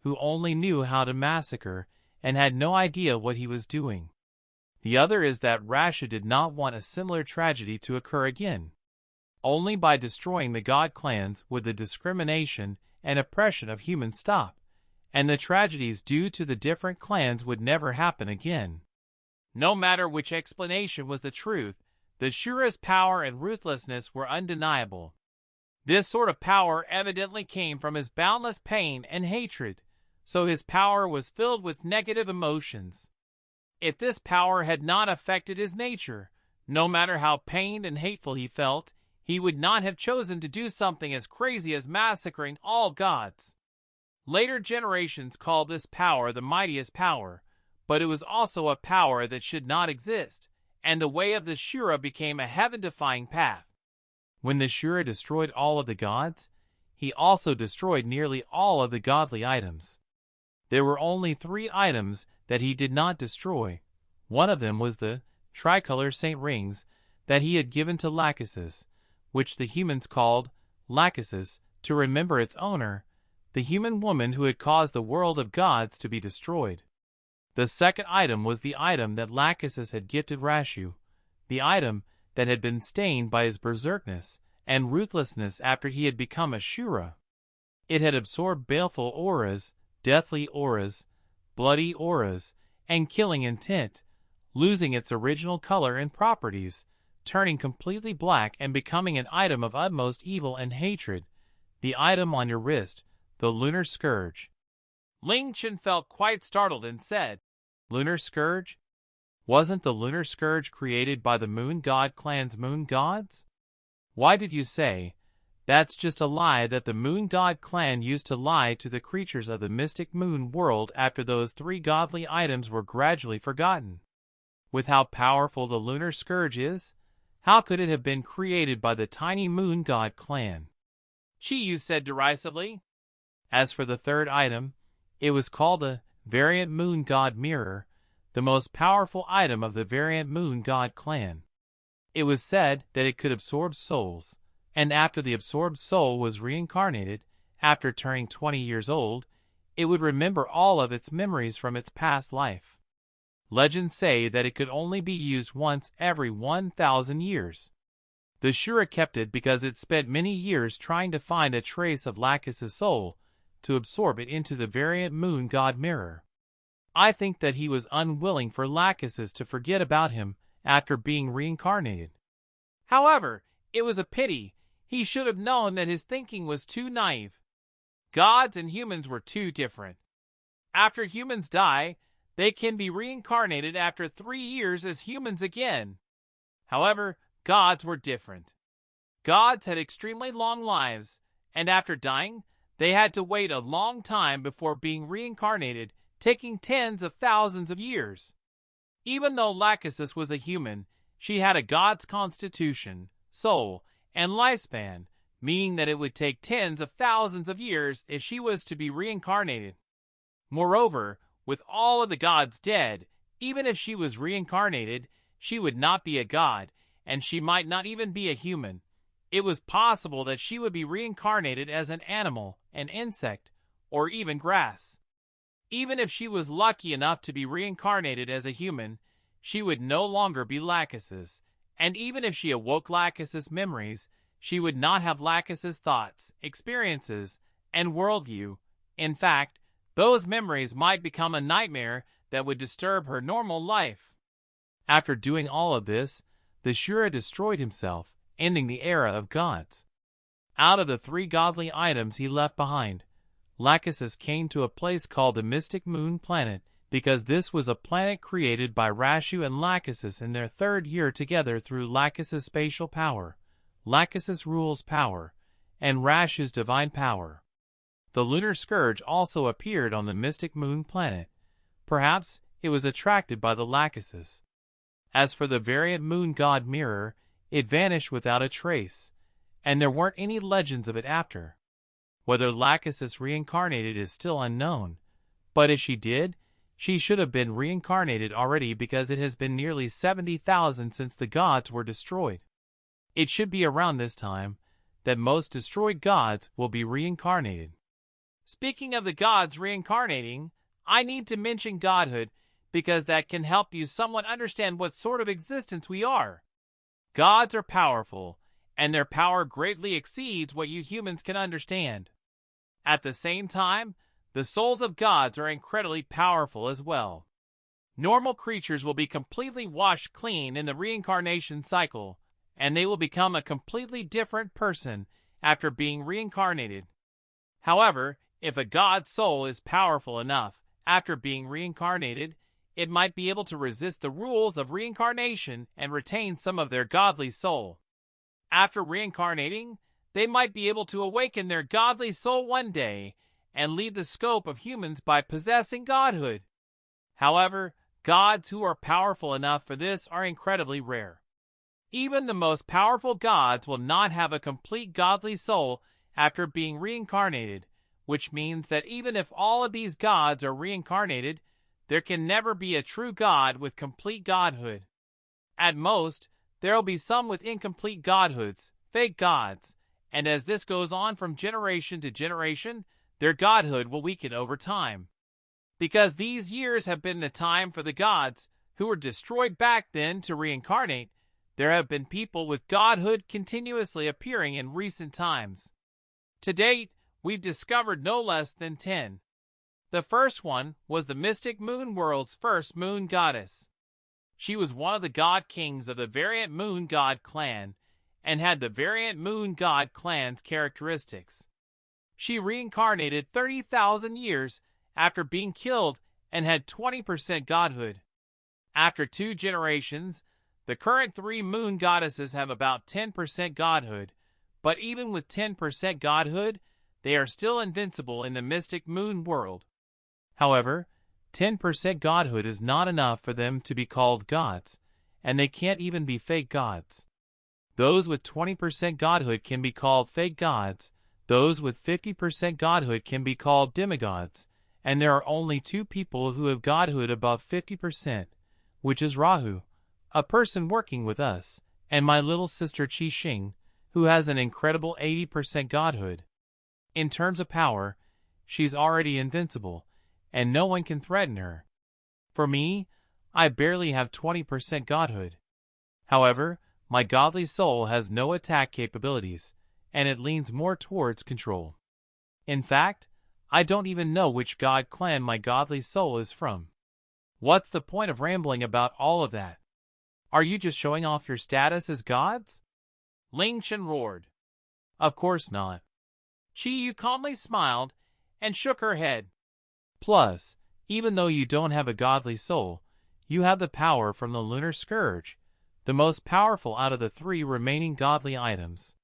who only knew how to massacre and had no idea what he was doing. The other is that Rashu did not want a similar tragedy to occur again. Only by destroying the god clans would the discrimination and oppression of humans stop, and the tragedies due to the different clans would never happen again. No matter which explanation was the truth, the Shura's power and ruthlessness were undeniable. This sort of power evidently came from his boundless pain and hatred, so his power was filled with negative emotions. If this power had not affected his nature, no matter how pained and hateful he felt, he would not have chosen to do something as crazy as massacring all gods. Later generations called this power the mightiest power, but it was also a power that should not exist, and the Way of the Shura became a heaven-defying path. When the Shura destroyed all of the gods, he also destroyed nearly all of the godly items. There were only 3 items that he did not destroy. One of them was the tricolor saint rings that he had given to Lachesis, which the humans called Lachesis to remember its owner, the human woman who had caused the world of gods to be destroyed. The second item was the item that Lachesis had gifted Rashu, the item that had been stained by his berserkness and ruthlessness after he had become a Shura. It had absorbed baleful auras, deathly auras, bloody auras, and killing intent, losing its original color and properties, turning completely black and becoming an item of utmost evil and hatred, the item on your wrist, the Lunar Scourge. Ling Chen felt quite startled and said, "Lunar Scourge? Wasn't the Lunar Scourge created by the Moon God clan's moon gods? Why did you say, that's just a lie that the Moon God clan used to lie to the creatures of the mystic moon world after those 3 godly items were gradually forgotten? With how powerful the Lunar Scourge is, how could it have been created by the tiny Moon God clan?" Chiyu said derisively. As for the third item, it was called the Variant Moon God Mirror, the most powerful item of the Variant Moon God clan. It was said that it could absorb souls, and after the absorbed soul was reincarnated, after turning 20 years old, it would remember all of its memories from its past life. Legends say that it could only be used once every 1,000 years. The Shura kept it because it spent many years trying to find a trace of Lachesis' soul to absorb it into the Variant Moon God Mirror. I think that he was unwilling for Lachesis to forget about him after being reincarnated. However, it was a pity. He should have known that his thinking was too naive. Gods and humans were too different. After humans die, they can be reincarnated after 3 years as humans again. However, gods were different. Gods had extremely long lives, and after dying, they had to wait a long time before being reincarnated, taking tens of thousands of years. Even though Lachesis was a human, she had a god's constitution, soul, and lifespan, meaning that it would take tens of thousands of years if she was to be reincarnated. Moreover, with all of the gods dead, even if she was reincarnated, she would not be a god, and she might not even be a human. It was possible that she would be reincarnated as an animal, an insect, or even grass. Even if she was lucky enough to be reincarnated as a human, she would no longer be Lachesis, and even if she awoke Lachesis' memories, she would not have Lachesis' thoughts, experiences, and worldview. In fact, those memories might become a nightmare that would disturb her normal life. After doing all of this, the Shura destroyed himself, ending the era of gods. Out of the 3 godly items he left behind, Lachesis came to a place called the Mystic Moon Planet because this was a planet created by Rashu and Lachesis in their 3rd year together through Lachesis' spatial power, Lachesis' rules power, and Rashu's divine power. The lunar scourge also appeared on the Mystic Moon Planet. Perhaps it was attracted by the Lachesis. As for the variant moon god mirror, it vanished without a trace, and there weren't any legends of it after. Whether Lachesis reincarnated is still unknown, but if she did, she should have been reincarnated already because it has been nearly 70,000 since the gods were destroyed. It should be around this time that most destroyed gods will be reincarnated. Speaking of the gods reincarnating, I need to mention godhood because that can help you somewhat understand what sort of existence we are. Gods are powerful, and their power greatly exceeds what you humans can understand. At the same time, the souls of gods are incredibly powerful as well. Normal creatures will be completely washed clean in the reincarnation cycle, and they will become a completely different person after being reincarnated. However, if a god's soul is powerful enough after being reincarnated, it might be able to resist the rules of reincarnation and retain some of their godly soul. After reincarnating, they might be able to awaken their godly soul one day and leave the scope of humans by possessing godhood. However, gods who are powerful enough for this are incredibly rare. Even the most powerful gods will not have a complete godly soul after being reincarnated, which means that even if all of these gods are reincarnated, there can never be a true god with complete godhood. At most, there will be some with incomplete godhoods, fake gods, and as this goes on from generation to generation, their godhood will weaken over time. Because these years have been the time for the gods, who were destroyed back then, to reincarnate, there have been people with godhood continuously appearing in recent times. To date, we've discovered no less than 10. The first one was the Mystic Moon World's first moon goddess. She was one of the god kings of the variant moon god clan, and had the variant moon god clan's characteristics. She reincarnated 30,000 years after being killed and had 20% godhood. After 2 generations, the current 3 moon goddesses have about 10% godhood, but even with 10% godhood, they are still invincible in the Mystic Moon World. However, 10% godhood is not enough for them to be called gods, and they can't even be fake gods. Those with 20% godhood can be called fake gods, those with 50% godhood can be called demigods, and there are only 2 people who have godhood above 50%, which is Rahu, a person working with us, and my little sister Qi Xing, who has an incredible 80% godhood. In terms of power, she's already invincible, and no one can threaten her. For me, I barely have 20% godhood. However, my godly soul has no attack capabilities, and it leans more towards control. In fact, I don't even know which god clan my godly soul is from. What's the point of rambling about all of that? Are you just showing off your status as gods? Ling Chen roared. Of course not. Qi Yu calmly smiled and shook her head. Plus, even though you don't have a godly soul, you have the power from the lunar scourge, the most powerful out of the 3 remaining godly items.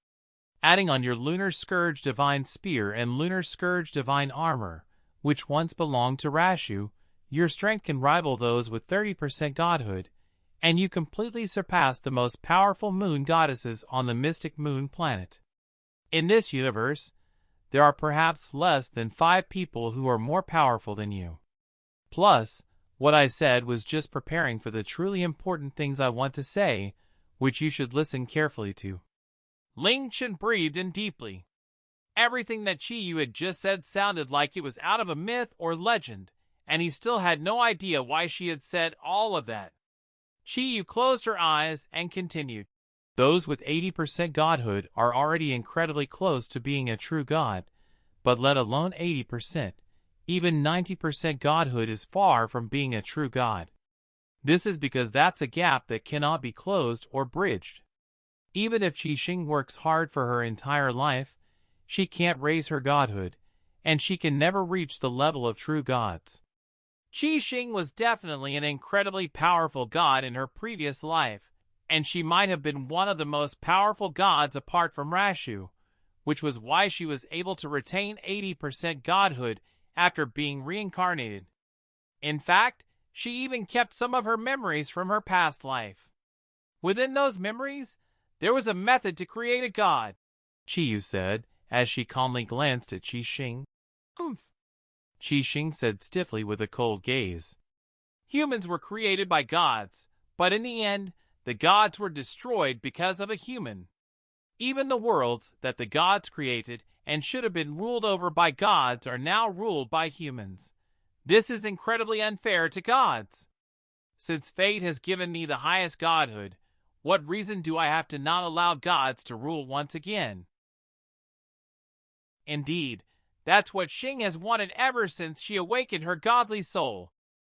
Adding on your lunar scourge divine spear and lunar scourge divine armor, which once belonged to Rashu, your strength can rival those with 30% godhood, and you completely surpassed the most powerful moon goddesses on the Mystic Moon planet. In this universe, there are perhaps less than 5 people who are more powerful than you. Plus, what I said was just preparing for the truly important things I want to say, which you should listen carefully to. Ling Chen breathed in deeply. Everything that Qiyu had just said sounded like it was out of a myth or legend, and he still had no idea why she had said all of that. Qiyu closed her eyes and continued. Those with 80% godhood are already incredibly close to being a true god, but let alone 80%. Even 90% godhood is far from being a true god. This is because that's a gap that cannot be closed or bridged. Even if Qixing works hard for her entire life, she can't raise her godhood, and she can never reach the level of true gods. Qixing was definitely an incredibly powerful god in her previous life, and she might have been one of the most powerful gods apart from Rashu, which was why she was able to retain 80% godhood after being reincarnated. In fact, she even kept some of her memories from her past life. Within those memories, there was a method to create a god, Qiyu said, as she calmly glanced at Qixing. Humph. Qixing said stiffly with a cold gaze. Humans were created by gods, but in the end, the gods were destroyed because of a human. Even the worlds that the gods created and should have been ruled over by gods are now ruled by humans. This is incredibly unfair to gods. Since fate has given me the highest godhood, what reason do I have to not allow gods to rule once again? Indeed, that's what Xing has wanted ever since she awakened her godly soul,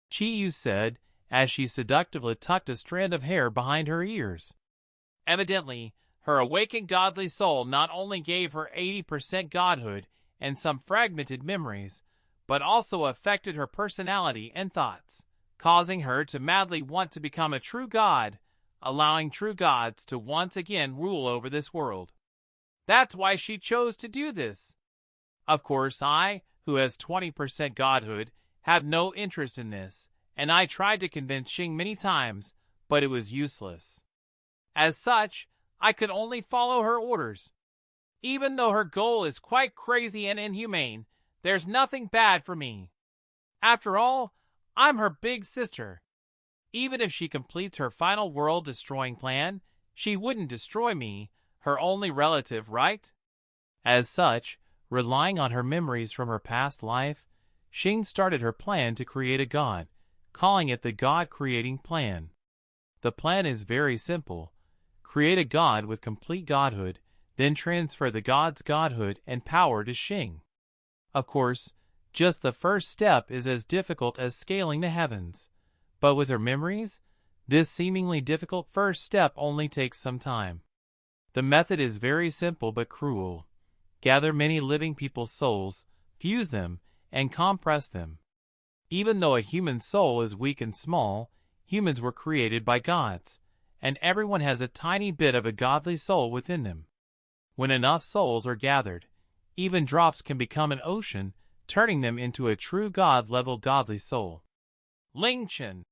Qiyu said, as she seductively tucked a strand of hair behind her ears. Evidently, her awakened godly soul not only gave her 80% godhood and some fragmented memories, but also affected her personality and thoughts, causing her to madly want to become a true god, allowing true gods to once again rule over this world. That's why she chose to do this. Of course, I, who has 20% godhood, have no interest in this, and I tried to convince Xing many times, but it was useless. As such, I could only follow her orders. Even though her goal is quite crazy and inhumane, there's nothing bad for me. After all, I'm her big sister. Even if she completes her final world-destroying plan, she wouldn't destroy me, her only relative, right? As such, relying on her memories from her past life, Xing started her plan to create a god, calling it the God-Creating Plan. The plan is very simple. Create a god with complete godhood, then transfer the god's godhood and power to Xing. Of course, just the first step is as difficult as scaling the heavens. But with her memories, this seemingly difficult first step only takes some time. The method is very simple but cruel. Gather many living people's souls, fuse them, and compress them. Even though a human soul is weak and small, humans were created by gods, and everyone has a tiny bit of a godly soul within them. When enough souls are gathered, even drops can become an ocean, turning them into a true god-level godly soul. Ling Chen.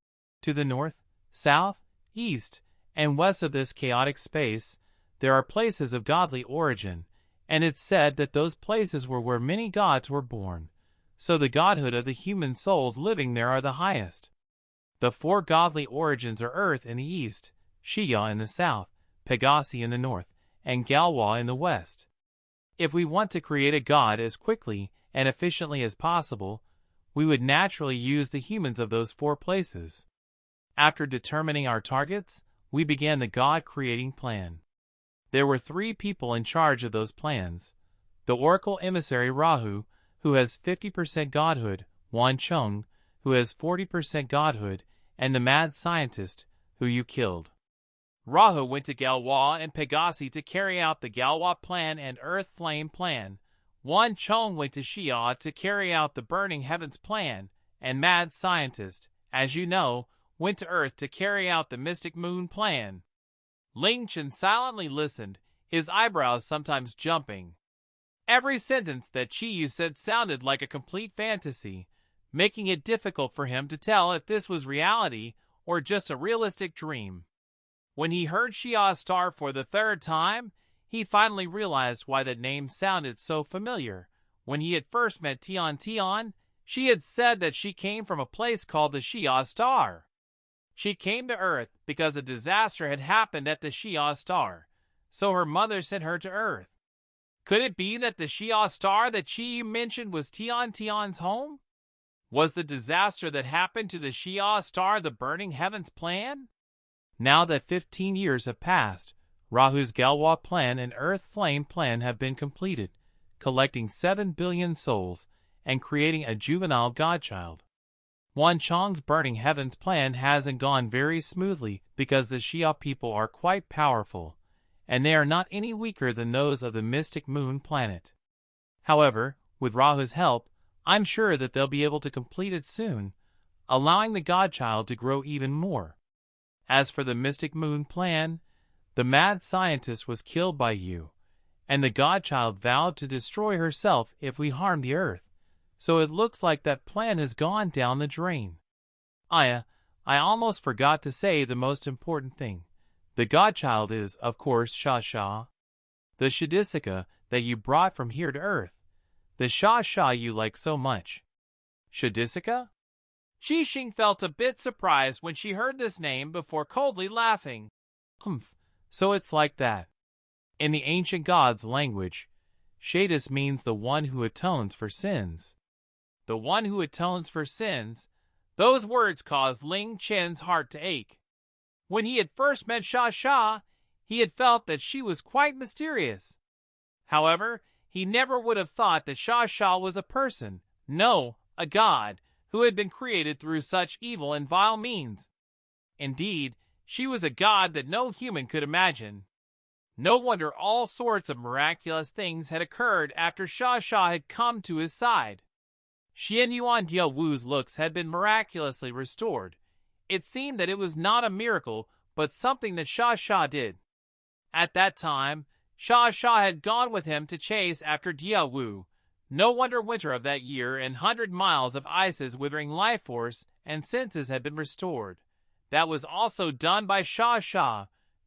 To the north, south, east, and west of this chaotic space, there are places of godly origin, and it's said that those places were where many gods were born, so the godhood of the human souls living there are the highest. The 4 godly origins are Earth in the east, Xia in the south, Pegasi in the north, and Galwa in the west. If we want to create a god as quickly and efficiently as possible, we would naturally use the humans of those 4 places. After determining our targets, we began the God-Creating Plan. There were 3 people in charge of those plans. The Oracle Emissary Rahu, who has 50% godhood, Wan Cheng, who has 40% godhood, and the Mad Scientist, who you killed. Rahu went to Galwa and Pegasi to carry out the Galwa Plan and Earth Flame Plan. Wan Cheng went to Xia to carry out the Burning Heavens Plan, and Mad Scientist, as you know, went to Earth to carry out the Mystic Moon Plan. Ling Chen silently listened, his eyebrows sometimes jumping. Every sentence that Qiyu said sounded like a complete fantasy, making it difficult for him to tell if this was reality or just a realistic dream. When he heard Xia's star for the third time, he finally realized why the name sounded so familiar. When he had first met Tian Tian, she had said that she came from a place called the Xia Star. She came to Earth because a disaster had happened at the Xia Star, so her mother sent her to Earth. Could it be that the Xia Star that Qi mentioned was Tian Tian's home? Was the disaster that happened to the Xia Star the Burning Heavens plan? Now that 15 years have passed, Rahu's Galwa plan and Earth Flame plan have been completed, collecting 7 billion souls and creating a juvenile Godchild. Wan Chong's Burning Heavens plan hasn't gone very smoothly because the Xia people are quite powerful, and they are not any weaker than those of the Mystic Moon planet. However, with Rahu's help, I'm sure that they'll be able to complete it soon, allowing the Godchild to grow even more. As for the Mystic Moon plan, the mad scientist was killed by you, and the Godchild vowed to destroy herself if we harm the Earth, so it looks like that plan has gone down the drain. I almost forgot to say the most important thing. The Godchild is, of course, Sha, the Shadisika that you brought from here to Earth, the Sha you like so much. Shadisika? Qixing felt a bit surprised when she heard this name before coldly laughing. So it's like that. In the ancient gods' language, Shadis means the one who atones for sins. The one who atones for sins, those words caused Ling Chen's heart to ache. When he had first met Sha, he had felt that she was quite mysterious. However, he never would have thought that Sha was a person, no, a god, who had been created through such evil and vile means. Indeed, she was a god that no human could imagine. No wonder all sorts of miraculous things had occurred after Sha had come to his side. Xian Yuan Dia Wu's looks had been miraculously restored. It seemed that it was not a miracle, but something that Sha did. At that time, Sha had gone with him to chase after Dia Wu. No wonder winter of that year and 100 miles of ice's withering life force and senses had been restored. That was also done by Sha.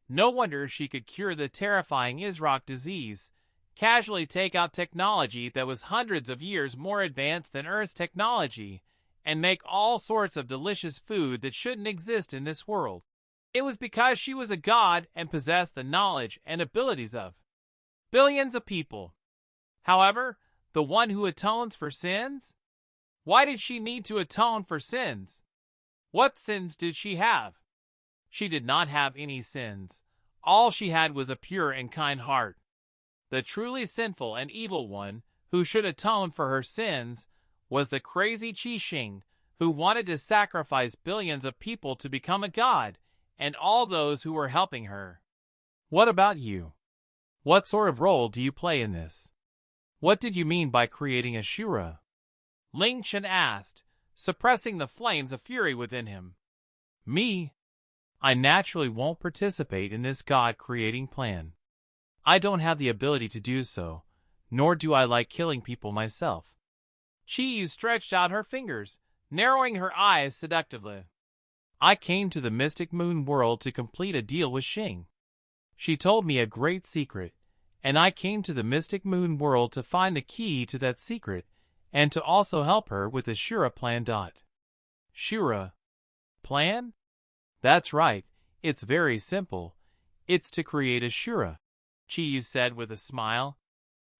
No wonder she could cure the terrifying Isrock disease, casually take out technology that was hundreds of years more advanced than Earth's technology, and make all sorts of delicious food that shouldn't exist in this world. It was because she was a god and possessed the knowledge and abilities of billions of people. However, the one who atones for sins? Why did she need to atone for sins? What sins did she have? She did not have any sins. All she had was a pure and kind heart. The truly sinful and evil one, who should atone for her sins, was the crazy Qixing, who wanted to sacrifice billions of people to become a god, and all those who were helping her. What about you? What sort of role do you play in this? What did you mean by creating a Shura? Ling Chen asked, suppressing the flames of fury within him. Me? I naturally won't participate in this god-creating plan. I don't have the ability to do so, nor do I like killing people myself. Qiyu stretched out her fingers, narrowing her eyes seductively. I came to the Mystic Moon world to complete a deal with Xing. She told me a great secret, and I came to the Mystic Moon world to find the key to that secret, and to also help her with the Shura plan. Shura plan? That's right, it's very simple. It's to create a Shura, Qiyu said with a smile.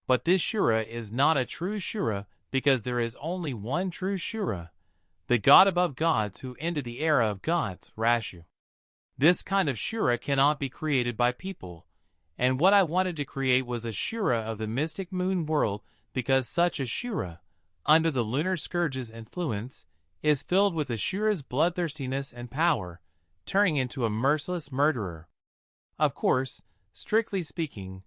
But this Shura is not a true Shura because there is only one true Shura, the god above gods who ended the era of gods, Rashu. This kind of Shura cannot be created by people, and what I wanted to create was a Shura of the Mystic Moon world because such a Shura, under the Lunar Scourge's influence, is filled with Ashura's bloodthirstiness and power, turning into a merciless murderer. Of course, strictly speaking,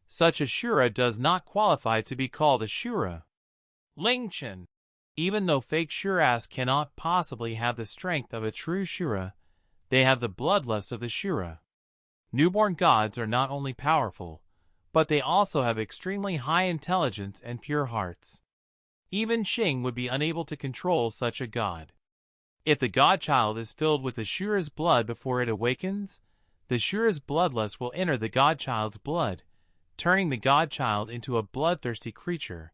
such a Shura does not qualify to be called a Shura. Ling Chen, even though fake Shuras cannot possibly have the strength of a true Shura, they have the bloodlust of the Shura. Newborn gods are not only powerful, but they also have extremely high intelligence and pure hearts. Even Xing would be unable to control such a god. If the Godchild is filled with the Shura's blood before it awakens, the Shura's bloodlust will enter the Godchild's blood, turning the Godchild into a bloodthirsty creature.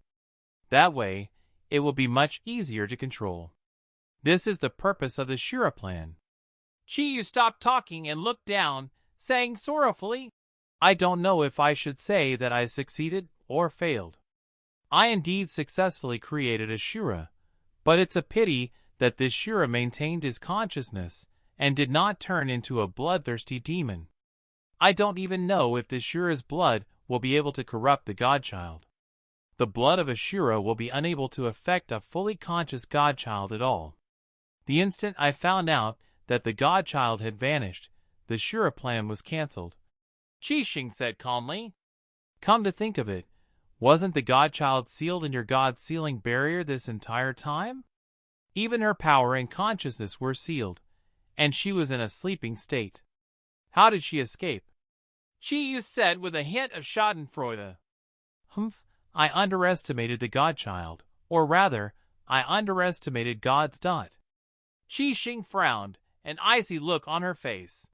That way, it will be much easier to control. This is the purpose of the Shura plan. Chiyu stopped talking and looked down, saying sorrowfully, I don't know if I should say that I succeeded or failed. I indeed successfully created a Shura, but it's a pity that this Shura maintained his consciousness and did not turn into a bloodthirsty demon. I don't even know if the Shura's blood will be able to corrupt the Godchild. The blood of a Shura will be unable to affect a fully conscious Godchild at all. The instant I found out that the Godchild had vanished, the Shura plan was cancelled. Qixing said calmly. Come to think of it, wasn't the Godchild sealed in your God-sealing barrier this entire time? Even her power and consciousness were sealed, and she was in a sleeping state. How did she escape? Chiyu said with a hint of schadenfreude. Humph, I underestimated the Godchild, or rather, I underestimated God's dot. Qixing frowned, an icy look on her face.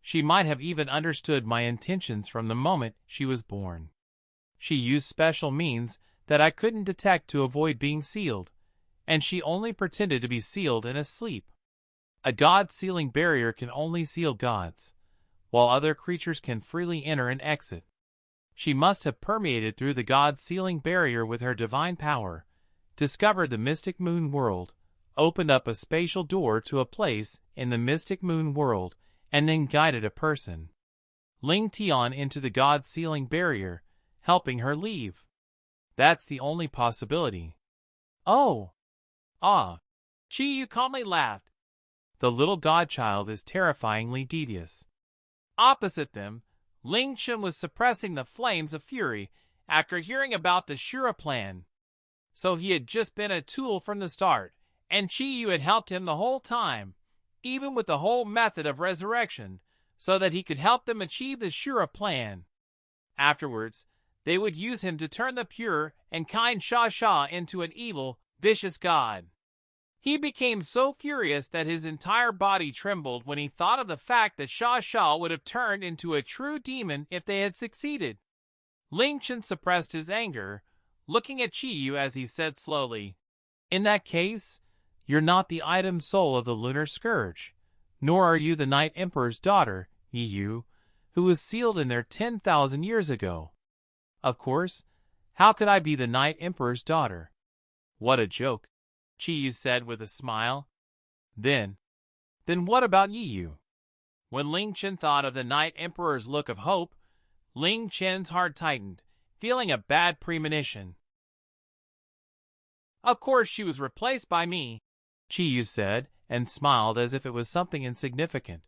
She might have even understood my intentions from the moment she was born. She used special means that I couldn't detect to avoid being sealed, and she only pretended to be sealed in a sleep. A God-sealing barrier can only seal gods, while other creatures can freely enter and exit. She must have permeated through the God-sealing barrier with her divine power, discovered the Mystic Moon world, opened up a spatial door to a place in the Mystic Moon world, and then guided a person, Ling Chen, into the God-sealing barrier, helping her leave. That's the only possibility. Oh! Ah! Chiyu calmly laughed. The little Godchild is terrifyingly devious. Opposite them, Ling Chen was suppressing the flames of fury after hearing about the Shura plan. So he had just been a tool from the start, and Chiyu had helped him the whole time, even with the whole method of resurrection, so that he could help them achieve the Shura plan. Afterwards, they would use him to turn the pure and kind Sha Sha into an evil, vicious god. He became so furious that his entire body trembled when he thought of the fact that Sha Sha would have turned into a true demon if they had succeeded. Ling Chen suppressed his anger, looking at Chiyu as he said slowly, In that case, you're not the item soul of the Lunar Scourge, nor are you the Night Emperor's daughter, Yiyu, who was sealed in there 10,000 years ago. Of course, how could I be the Night Emperor's daughter? What a joke, Chiyu said with a smile. Then what about Yiyu? When Ling Chen thought of the Night Emperor's look of hope, Ling Chen's heart tightened, feeling a bad premonition. Of course she was replaced by me, Chiyu said, and smiled as if it was something insignificant.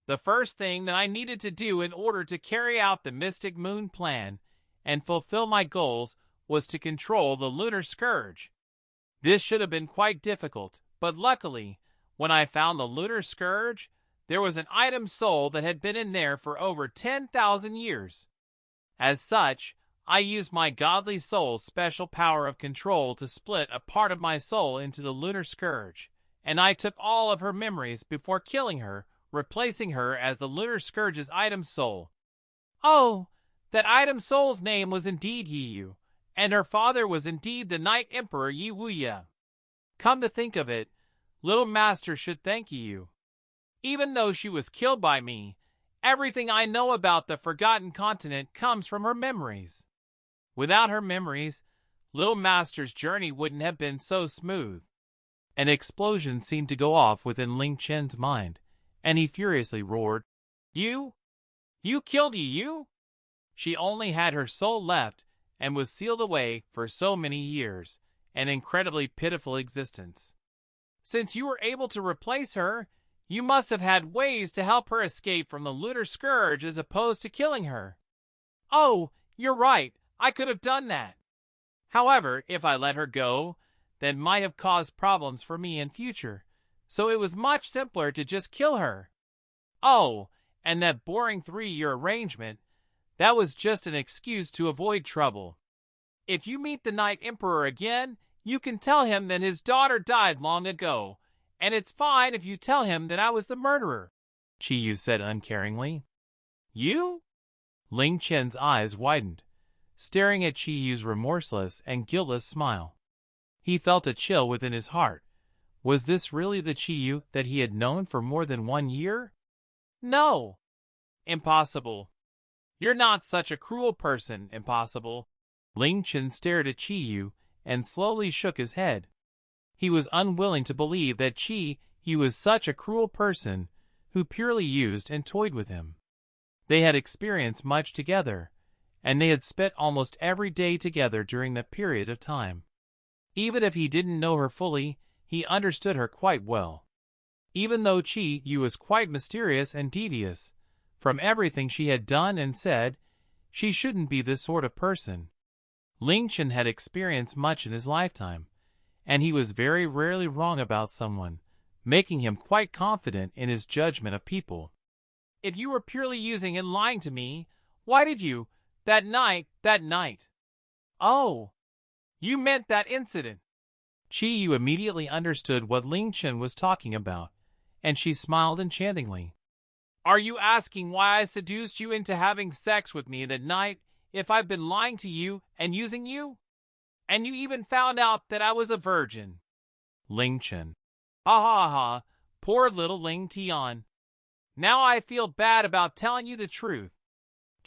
The first thing that I needed to do in order to carry out the Mystic Moon plan and fulfill my goals was to control the Lunar Scourge. This should have been quite difficult, but luckily, when I found the Lunar Scourge, there was an item soul that had been in there for over 10,000 years. As such, I used my godly soul's special power of control to split a part of my soul into the Lunar Scourge, and I took all of her memories before killing her, replacing her as the Lunar Scourge's item soul. Oh, that item soul's name was indeed Yiyu, and her father was indeed the Night Emperor Yi Wuya. Come to think of it, little master should thank Yiyu. Even though she was killed by me, everything I know about the Forgotten Continent comes from her memories. Without her memories, little master's journey wouldn't have been so smooth. An explosion seemed to go off within Ling Chen's mind, and he furiously roared, You killed Yiyu? She only had her soul left and was sealed away for so many years, an incredibly pitiful existence. Since you were able to replace her, you must have had ways to help her escape from the Lunar Scourge as opposed to killing her. Oh, you're right, I could have done that. However, if I let her go, that might have caused problems for me in future, so it was much simpler to just kill her. Oh, and that boring 3-year arrangement, that was just an excuse to avoid trouble. If you meet the Night Emperor again, you can tell him that his daughter died long ago, And it's fine if you tell him that I was the murderer, Chi said uncaringly. You? Ling Chen's eyes widened, staring at Chi remorseless and guiltless smile. He felt a chill within his heart. Was this really the Chi that he had known for more than 1 year? No. Impossible. You're not such a cruel person, impossible. Ling Chen stared at Chi and slowly shook his head. He was unwilling to believe that Chi was such a cruel person who purely used and toyed with him. They had experienced much together, and they had spent almost every day together during that period of time. Even if he didn't know her fully, he understood her quite well. Even though Chi was quite mysterious and devious, from everything she had done and said, she shouldn't be this sort of person. Ling Chen had experienced much in his lifetime, and he was very rarely wrong about someone, making him quite confident in his judgment of people. If you were purely using and lying to me, why did you, that night? Oh, you meant that incident. Chi immediately understood what Ling Chen was talking about, and she smiled enchantingly. Are you asking why I seduced you into having sex with me that night if I've been lying to you and using you? And you even found out that I was a virgin. Ling Chen. Ha ha ha, poor little Ling Tian. Now I feel bad about telling you the truth.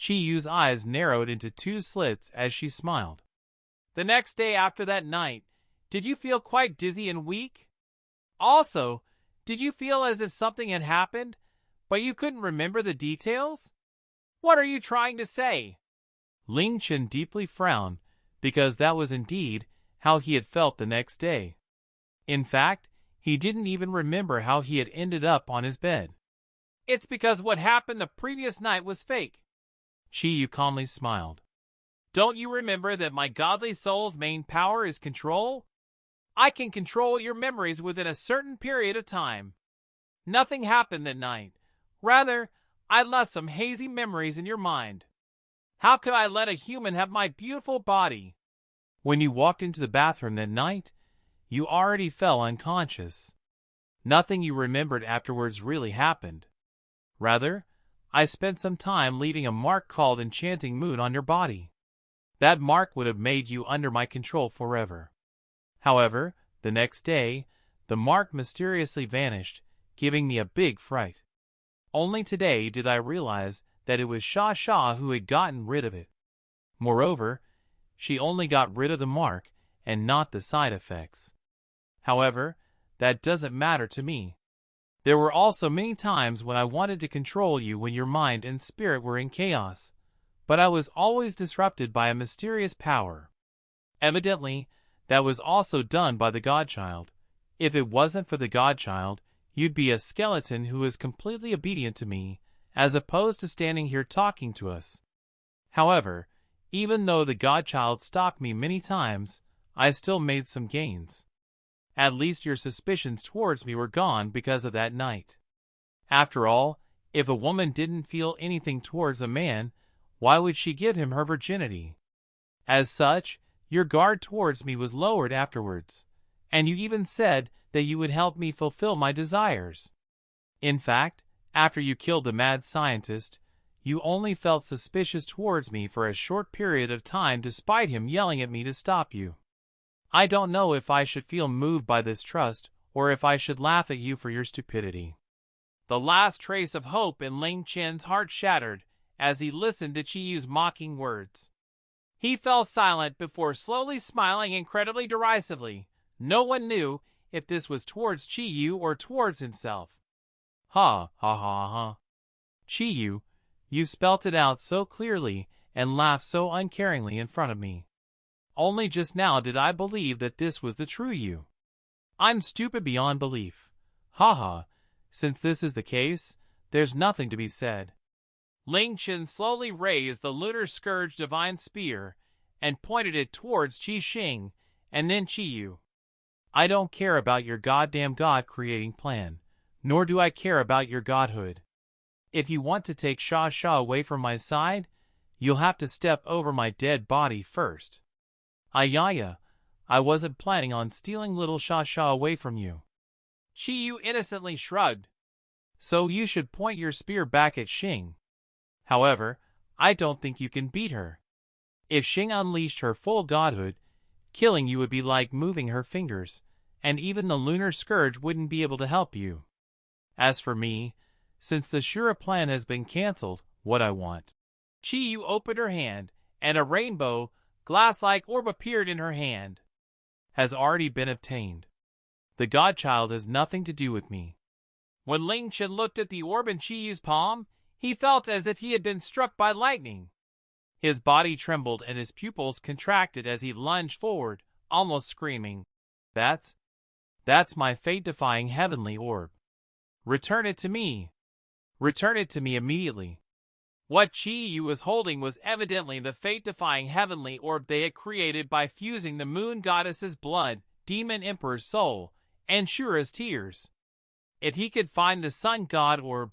Chi eyes narrowed into 2 slits as she smiled. The next day after that night, did you feel quite dizzy and weak? Also, did you feel as if something had happened, but you couldn't remember the details? What are you trying to say? Ling Chen deeply frowned, because that was indeed how he had felt the next day. In fact, he didn't even remember how he had ended up on his bed. It's because what happened the previous night was fake. Chi calmly smiled. Don't you remember that my godly soul's main power is control? I can control your memories within a certain period of time. Nothing happened that night. Rather, I left some hazy memories in your mind. How could I let a human have my beautiful body? When you walked into the bathroom that night, you already fell unconscious. Nothing you remembered afterwards really happened. Rather, I spent some time leaving a mark called Enchanting Moon on your body. That mark would have made you under my control forever. However, the next day, the mark mysteriously vanished, giving me a big fright. Only today did I realize that it was Sha who had gotten rid of it. Moreover, she only got rid of the mark and not the side effects. However, that doesn't matter to me. There were also many times when I wanted to control you when your mind and spirit were in chaos, but I was always disrupted by a mysterious power. Evidently, that was also done by the Godchild. If it wasn't for the Godchild, you'd be a skeleton who is completely obedient to me, as opposed to standing here talking to us. However, even though the Godchild stopped me many times, I still made some gains. At least your suspicions towards me were gone because of that night. After all, if a woman didn't feel anything towards a man, why would she give him her virginity? As such, your guard towards me was lowered afterwards, and you even said that you would help me fulfill my desires. In fact, after you killed the mad scientist, you only felt suspicious towards me for a short period of time despite him yelling at me to stop you. I don't know if I should feel moved by this trust or if I should laugh at you for your stupidity. The last trace of hope in Ling Chen's heart shattered as he listened to Chi's mocking words. He fell silent before slowly smiling incredibly derisively. No one knew if this was towards Chi or towards himself. Ha ha ha ha. Chi, you spelt it out so clearly and laughed so uncaringly in front of me. Only just now did I believe that this was the true you. I'm stupid beyond belief. Ha ha. Since this is the case, there's nothing to be said. Ling Chen slowly raised the lunar scourge divine spear and pointed it towards Qi Xing and then Qiyu. I don't care about your goddamn god-creating plan, nor do I care about your godhood. If you want to take Sha away from my side, you'll have to step over my dead body first. Ayaya, I wasn't planning on stealing little Sha away from you. Qiyu innocently shrugged. So you should point your spear back at Xing. However, I don't think you can beat her. If Xing unleashed her full godhood, killing you would be like moving her fingers, and even the lunar scourge wouldn't be able to help you. As for me, since the Shura plan has been cancelled, what I want. Qiyu opened her hand, and a rainbow, glass-like orb appeared in her hand. Has already been obtained. The Godchild has nothing to do with me. When Ling Chen looked at the orb in Qiyu's palm, he felt as if he had been struck by lightning. His body trembled and his pupils contracted as he lunged forward, almost screaming, That's my fate-defying heavenly orb. Return it to me. Return it to me immediately. What Qiyu was holding was evidently the fate-defying heavenly orb they had created by fusing the moon goddess's blood, demon emperor's soul, and Shura's tears. If he could find the sun god orb,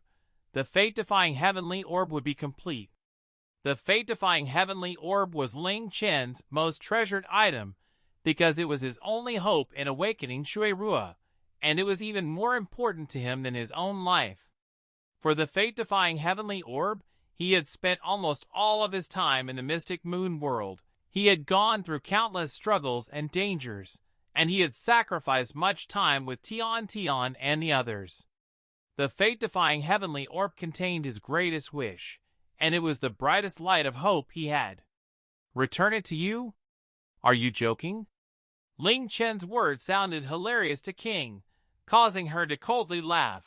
the fate-defying heavenly orb would be complete. The fate-defying heavenly orb was Ling Chen's most treasured item because it was his only hope in awakening Shura, and it was even more important to him than his own life. For the fate-defying heavenly orb, he had spent almost all of his time in the mystic moon world. He had gone through countless struggles and dangers, and he had sacrificed much time with Tian and the others. The fate-defying heavenly orb contained his greatest wish, and it was the brightest light of hope he had. Return it to you? Are you joking? Ling Chen's words sounded hilarious to King, causing her to coldly laugh.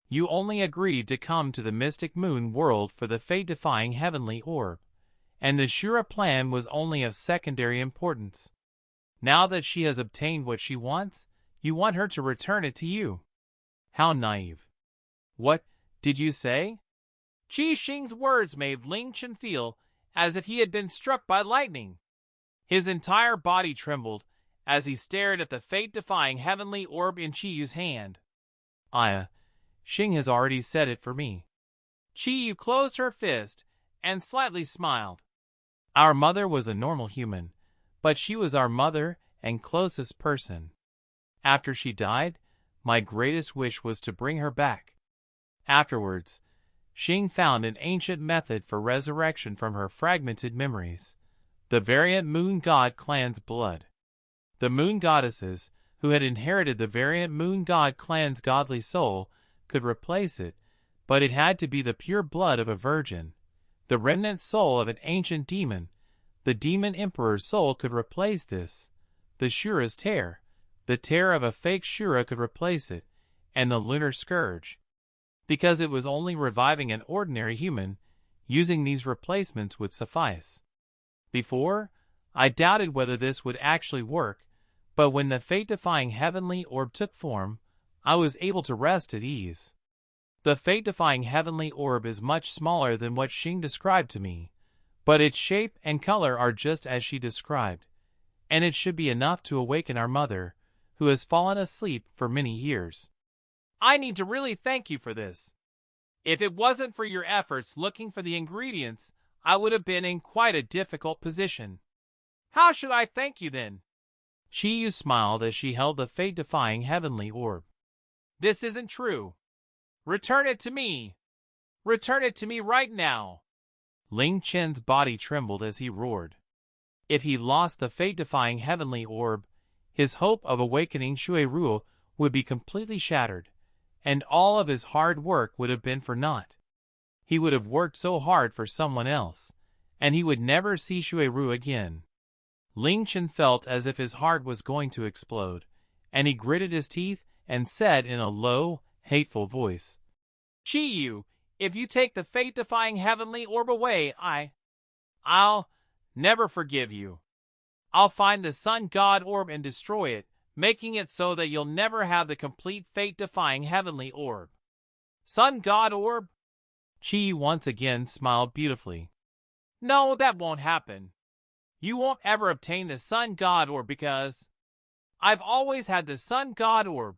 You only agreed to come to the mystic moon world for the fate-defying heavenly orb, and the Shura plan was only of secondary importance. Now that she has obtained what she wants, you want her to return it to you. How naive. What did you say? Qi Xing's words made Ling Chen feel as if he had been struck by lightning. His entire body trembled as he stared at the fate-defying heavenly orb in Qiyu's hand. Xing has already said it for me. Qiyu closed her fist and slightly smiled. Our mother was a normal human, but she was our mother and closest person. After she died, my greatest wish was to bring her back. Afterwards, Xing found an ancient method for resurrection from her fragmented memories, the variant moon god clan's blood. The moon goddesses, who had inherited the variant moon god clan's godly soul, could replace it, but it had to be the pure blood of a virgin. The remnant soul of an ancient demon, the demon emperor's soul, could replace this. The Shura's tear, the tear of a fake Shura, could replace it, and the lunar scourge. Because it was only reviving an ordinary human, using these replacements would suffice. Before, I doubted whether this would actually work, but when the fate-defying heavenly orb took form, I was able to rest at ease. The fate-defying heavenly orb is much smaller than what Xing described to me, but its shape and color are just as she described, and it should be enough to awaken our mother, who has fallen asleep for many years. I need to really thank you for this. If it wasn't for your efforts looking for the ingredients, I would have been in quite a difficult position. How should I thank you then? Qiyu smiled as she held the fate-defying heavenly orb. This isn't true. Return it to me. Return it to me right now. Ling Chen's body trembled as he roared. If he lost the fate-defying heavenly orb, his hope of awakening Shura would be completely shattered, and all of his hard work would have been for naught. He would have worked so hard for someone else, and he would never see Shura again. Ling Chen felt as if his heart was going to explode, and he gritted his teeth and said in a low, hateful voice, Qiyu, if you take the fate-defying heavenly orb away, I'll never forgive you. I'll find the sun god orb and destroy it, making it so that you'll never have the complete fate-defying heavenly orb. Sun god orb? Qiyu once again smiled beautifully. No, that won't happen. You won't ever obtain the sun god orb because I've always had the sun god orb.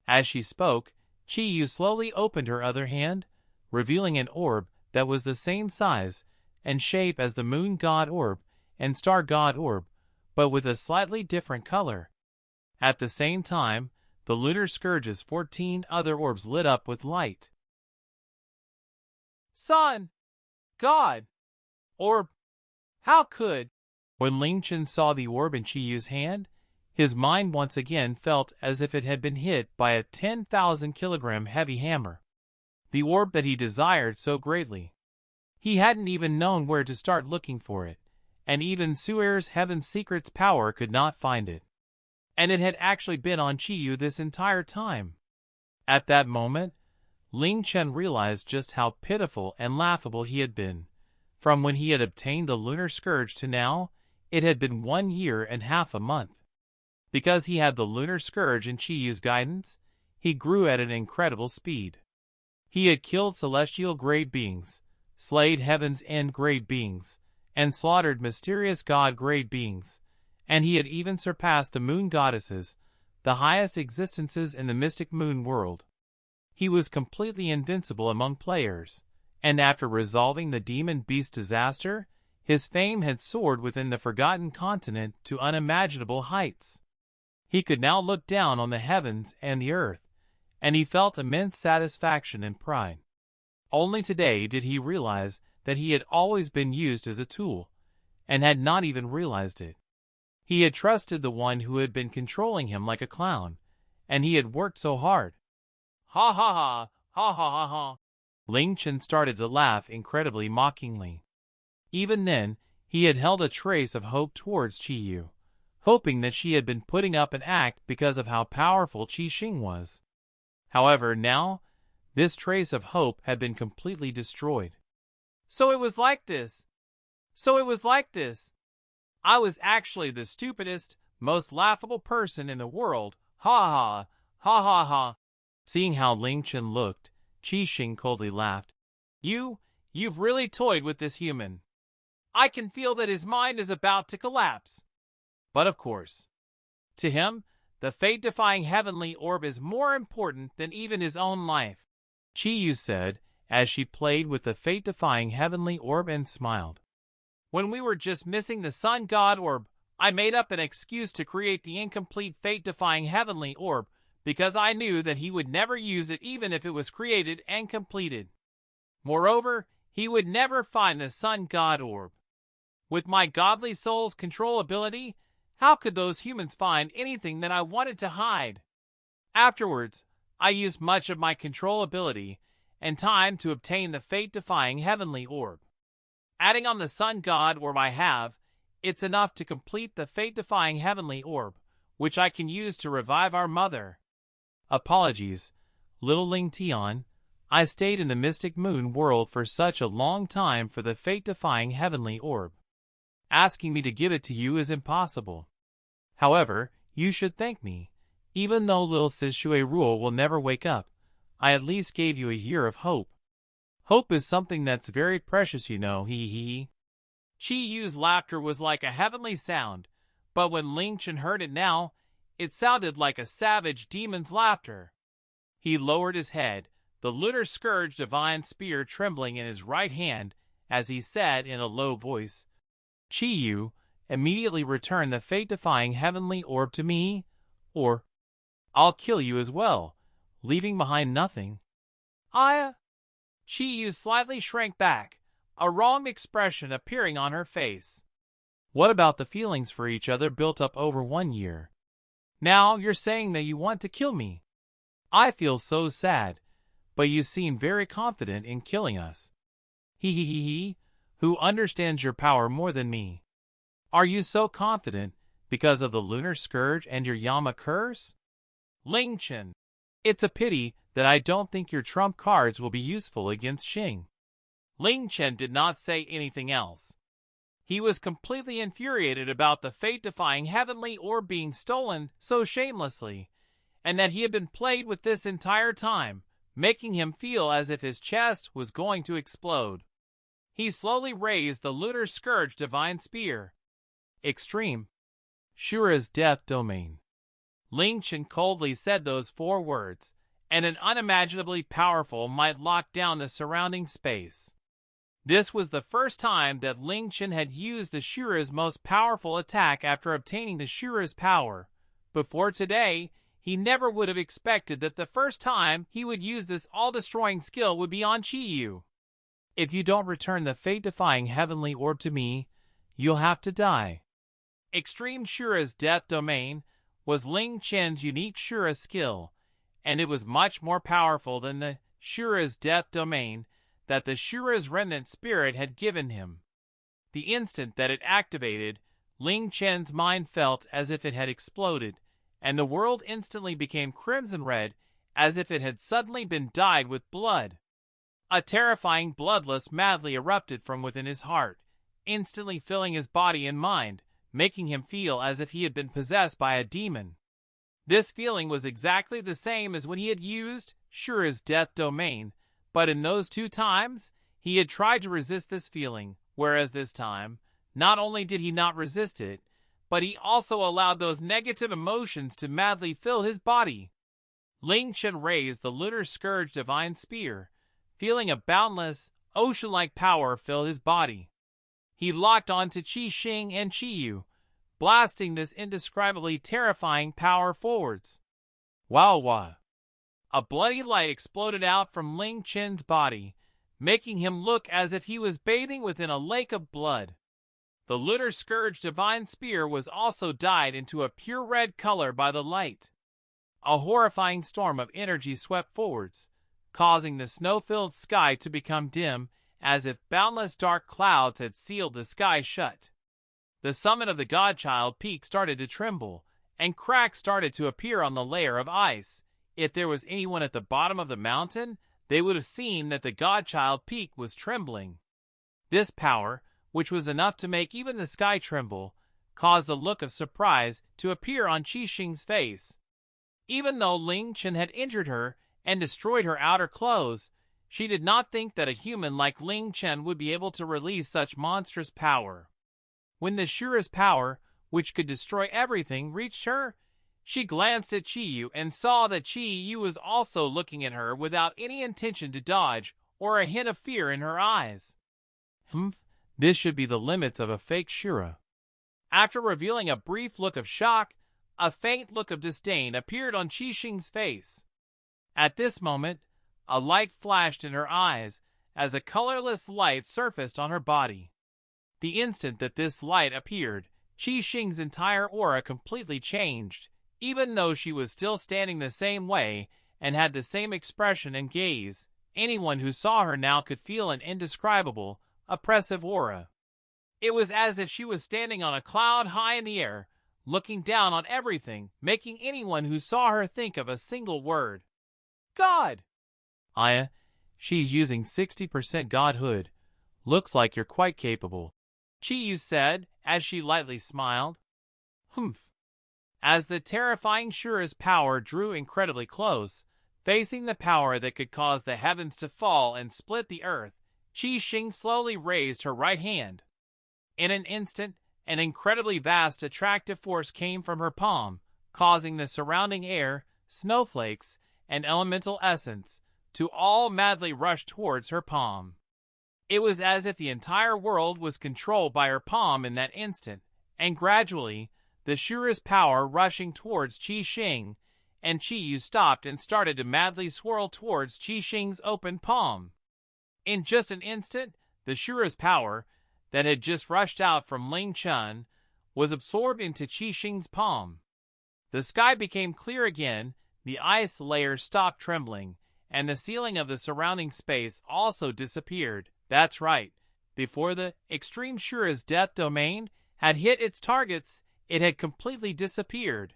As she spoke, Qiyu slowly opened her other hand, revealing an orb that was the same size and shape as the moon god orb and star god orb, but with a slightly different color. At the same time, the lunar scourge's 14 other orbs lit up with light. Sun! God! Orb! How could? When Ling Chen saw the orb in Chiyu's hand, his mind once again felt as if it had been hit by a 10,000-kilogram heavy hammer. The orb that he desired so greatly. He hadn't even known where to start looking for it, and even Suer's Heaven's Secret's power could not find it. And it had actually been on Chiyu this entire time. At that moment, Ling Chen realized just how pitiful and laughable he had been. From when he had obtained the lunar scourge to now, it had been 1 year and half a month. Because he had the lunar scourge and Chiyu's guidance, he grew at an incredible speed. He had killed celestial grade beings, slayed heaven's end grade beings, and slaughtered mysterious god grade beings, and he had even surpassed the moon goddesses, the highest existences in the mystic moon world. He was completely invincible among players, and after resolving the demon beast disaster, his fame had soared within the forgotten continent to unimaginable heights. He could now look down on the heavens and the earth, and he felt immense satisfaction and pride. Only today did he realize that he had always been used as a tool, and had not even realized it. He had trusted the one who had been controlling him like a clown, and he had worked so hard. Ha ha ha, ha ha ha ha. Ling Chen started to laugh incredibly mockingly. Even then, he had held a trace of hope towards Chiyu, hoping that she had been putting up an act because of how powerful Qi Xing was. However, now, this trace of hope had been completely destroyed. So it was like this. I was actually the stupidest, most laughable person in the world. Ha ha, ha ha ha. Seeing how Ling Chen looked, Qi Xing coldly laughed. You've really toyed with this human. I can feel that his mind is about to collapse. But of course, to him, the fate-defying heavenly orb is more important than even his own life, Chiyu said, as she played with the fate-defying heavenly orb and smiled. When we were just missing the sun god orb, I made up an excuse to create the incomplete fate-defying heavenly orb because I knew that he would never use it even if it was created and completed. Moreover, he would never find the sun god orb. With my godly soul's control ability, how could those humans find anything that I wanted to hide? Afterwards, I used much of my control ability and time to obtain the fate-defying heavenly orb. Adding on the sun god orb I have, it's enough to complete the fate-defying heavenly orb, which I can use to revive our mother. Apologies, little Ling Tian. I stayed in the mystic moon world for such a long time for the fate-defying heavenly orb. Asking me to give it to you is impossible. However, you should thank me. Even though little Sishui Rule will never wake up, I at least gave you a year of hope. Hope is something that's very precious, you know, hee hee. Qi Yu's laughter was like a heavenly sound, but when Ling Chen heard it now, it sounded like a savage demon's laughter. He lowered his head, the lunar scourge divine spear trembling in his right hand, as he said in a low voice, Chiyu, immediately return the fate-defying heavenly orb to me, or I'll kill you as well, leaving behind nothing. Chiyu slightly shrank back, a wrong expression appearing on her face. What about the feelings for each other built up over 1 year? Now you're saying that you want to kill me. I feel so sad, but you seem very confident in killing us. He, who understands your power more than me? Are you so confident because of the lunar scourge and your Yama curse? Ling Chen, it's a pity that I don't think your trump cards will be useful against Xing. Ling Chen did not say anything else. He was completely infuriated about the fate-defying heavenly orb being stolen so shamelessly, and that he had been played with this entire time, making him feel as if his chest was going to explode. He slowly raised the lunar scourge divine spear. Extreme. Shura's death domain. Ling Chen coldly said those 4 words, and an unimaginably powerful might lock down the surrounding space. This was the first time that Ling Chen had used the Shura's most powerful attack after obtaining the Shura's power. Before today, he never would have expected that the first time he would use this all-destroying skill would be on Chi-Yu. If you don't return the fate-defying heavenly orb to me, you'll have to die. Extreme Shura's Death Domain was Ling Chen's unique Shura skill, and it was much more powerful than the Shura's Death Domain that the Shura's Remnant Spirit had given him. The instant that it activated, Ling Chen's mind felt as if it had exploded, and the world instantly became crimson red as if it had suddenly been dyed with blood. A terrifying bloodlust madly erupted from within his heart, instantly filling his body and mind, making him feel as if he had been possessed by a demon. This feeling was exactly the same as when he had used Shura's Death Domain, but in those two times, he had tried to resist this feeling, whereas this time, not only did he not resist it, but he also allowed those negative emotions to madly fill his body. Ling Chen raised the Lunar Scourge Divine Spear, feeling a boundless, ocean-like power fill his body. He locked onto Qi Xing and Chi-Yu, blasting this indescribably terrifying power forwards. Wow! A bloody light exploded out from Ling Chen's body, making him look as if he was bathing within a lake of blood. The Lunar Scourge Divine Spear was also dyed into a pure red color by the light. A horrifying storm of energy swept forwards, causing the snow-filled sky to become dim as if boundless dark clouds had sealed the sky shut. The summit of the Godchild Peak started to tremble, and cracks started to appear on the layer of ice. If there was anyone at the bottom of the mountain, they would have seen that the Godchild Peak was trembling. This power, which was enough to make even the sky tremble, caused a look of surprise to appear on Qi Xing's face. Even though Ling Chen had injured her and destroyed her outer clothes, she did not think that a human like Ling Chen would be able to release such monstrous power. When the Shura's power, which could destroy everything, reached her, she glanced at Chi-Yu and saw that Chi-Yu was also looking at her without any intention to dodge or a hint of fear in her eyes. This should be the limits of a fake Shura. After revealing a brief look of shock, a faint look of disdain appeared on Qi Xing's face. At this moment, a light flashed in her eyes as a colorless light surfaced on her body. The instant that this light appeared, Qi Xing's entire aura completely changed, even though she was still standing the same way and had the same expression and gaze. Anyone who saw her now could feel an indescribable, oppressive aura. It was as if she was standing on a cloud high in the air, looking down on everything, making anyone who saw her think of a single word. God! Aya, she's using 60% godhood. Looks like you're quite capable, Chi-Yu said as she lightly smiled. As the terrifying Shura's power drew incredibly close, facing the power that could cause the heavens to fall and split the earth, Qi Xing slowly raised her right hand. In an instant, an incredibly vast attractive force came from her palm, causing the surrounding air, snowflakes, and elemental essence to all madly rush towards her palm. It was as if the entire world was controlled by her palm in that instant, and gradually, the Shura's power rushing towards Qi Xing, and Chi-Yu stopped and started to madly swirl towards Qi Xing's open palm. In just an instant, the Shura's power, that had just rushed out from Ling Chen, was absorbed into Qi Xing's palm. The sky became clear again, the ice layer stopped trembling, and the ceiling of the surrounding space also disappeared. That's right, before the Extreme Shura's Death Domain had hit its targets, it had completely disappeared.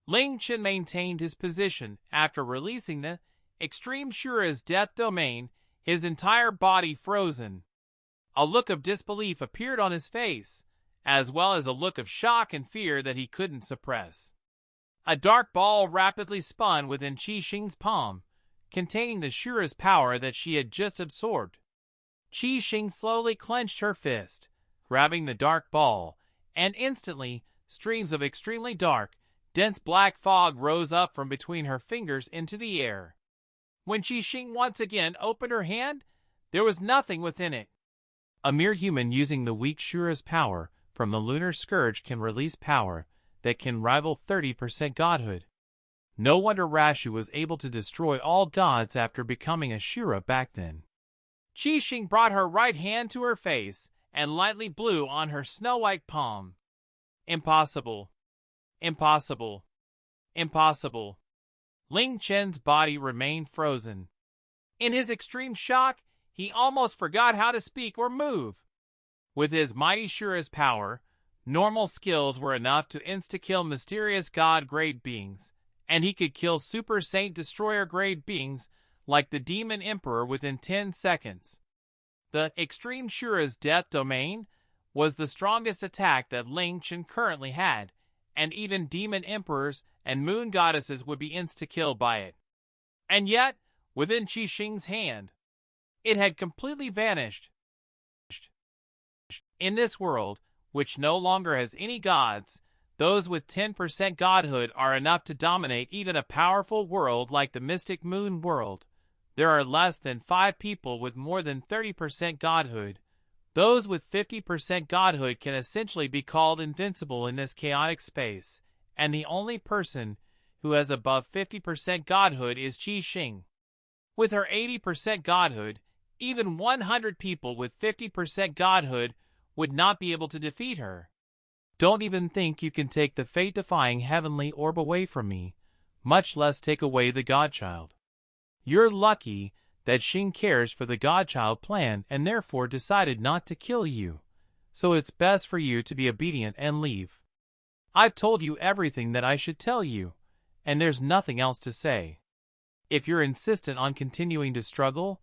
Ling Chen maintained his position after releasing the Extreme Shura's Death Domain, his entire body frozen. A look of disbelief appeared on his face, as well as a look of shock and fear that he couldn't suppress. A dark ball rapidly spun within Qi Xing's palm, containing the Shura's power that she had just absorbed. Qi Xing slowly clenched her fist, grabbing the dark ball, and instantly, streams of extremely dark, dense black fog rose up from between her fingers into the air. When Qi Xing once again opened her hand, there was nothing within it. A mere human using the weak Shura's power from the Lunar Scourge can release power that can rival 30% godhood. No wonder Rashu was able to destroy all gods after becoming a Shura back then. Qi Xing brought her right hand to her face and lightly blew on her snow-white palm. Impossible. Impossible. Impossible. Ling Chen's body remained frozen. In his extreme shock, he almost forgot how to speak or move. With his mighty Shura's power, normal skills were enough to insta-kill mysterious god-grade beings, and he could kill Super Saint Destroyer-grade beings like the Demon Emperor within 10 seconds. The Extreme Shura's Death Domain was the strongest attack that Ling Chen currently had, and even Demon Emperors and Moon Goddesses would be insta-killed by it. And yet, within Qi Xing's hand, it had completely vanished. In this world, which no longer has any gods, those with 10% godhood are enough to dominate even a powerful world like the Mystic Moon world. There are less than 5 people with more than 30% godhood. Those with 50% godhood can essentially be called invincible in this chaotic space, and the only person who has above 50% godhood is Qi Xing. With her 80% godhood, even 100 people with 50% godhood would not be able to defeat her. Don't even think you can take the fate-defying heavenly orb away from me, much less take away the Godchild. You're lucky that Xing cares for the Godchild plan and therefore decided not to kill you, so it's best for you to be obedient and leave. I've told you everything that I should tell you, and there's nothing else to say. If you're insistent on continuing to struggle,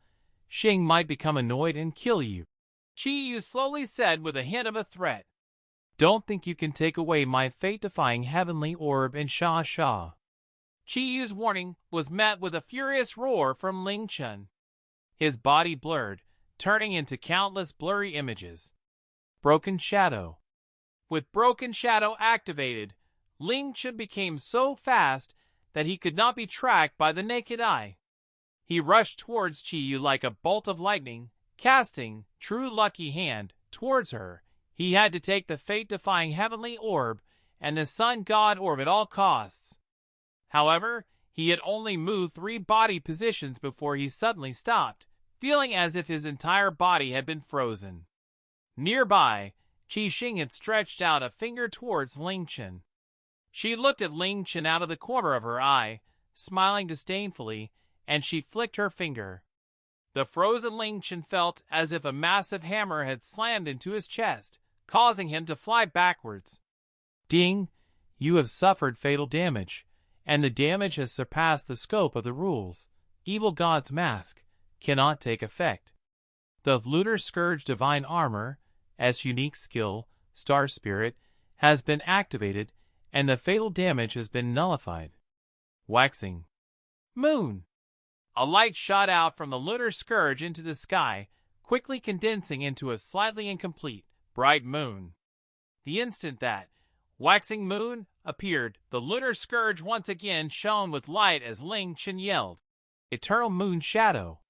Xing might become annoyed and kill you. Qi Yu slowly said with a hint of a threat. Don't think you can take away my fate-defying heavenly orb and Sha Sha. Qi Yu's warning was met with a furious roar from Ling Chen. His body blurred, turning into countless blurry images. Broken Shadow. With Broken Shadow activated, Ling Chen became so fast that he could not be tracked by the naked eye. He rushed towards Qi Yu like a bolt of lightning, casting True Lucky Hand towards her. He had to take the fate-defying heavenly orb and the sun god orb at all costs. However, he had only moved 3 body positions before he suddenly stopped, feeling as if his entire body had been frozen. Nearby, Qi Xing had stretched out a finger towards Ling Chen. She looked at Ling Chen out of the corner of her eye, smiling disdainfully, and she flicked her finger. The frozen Ling Chen felt as if a massive hammer had slammed into his chest, causing him to fly backwards. Ding! You have suffered fatal damage, and the damage has surpassed the scope of the rules. Evil God's Mask cannot take effect. The Lunar Scourge Divine Armor, as unique skill, Star Spirit, has been activated, and the fatal damage has been nullified. Waxing Moon. A light shot out from the Lunar Scourge into the sky, quickly condensing into a slightly incomplete, bright moon. The instant that Waxing Moon appeared, the Lunar Scourge once again shone with light as Ling Chen yelled, Eternal Moon Shadow.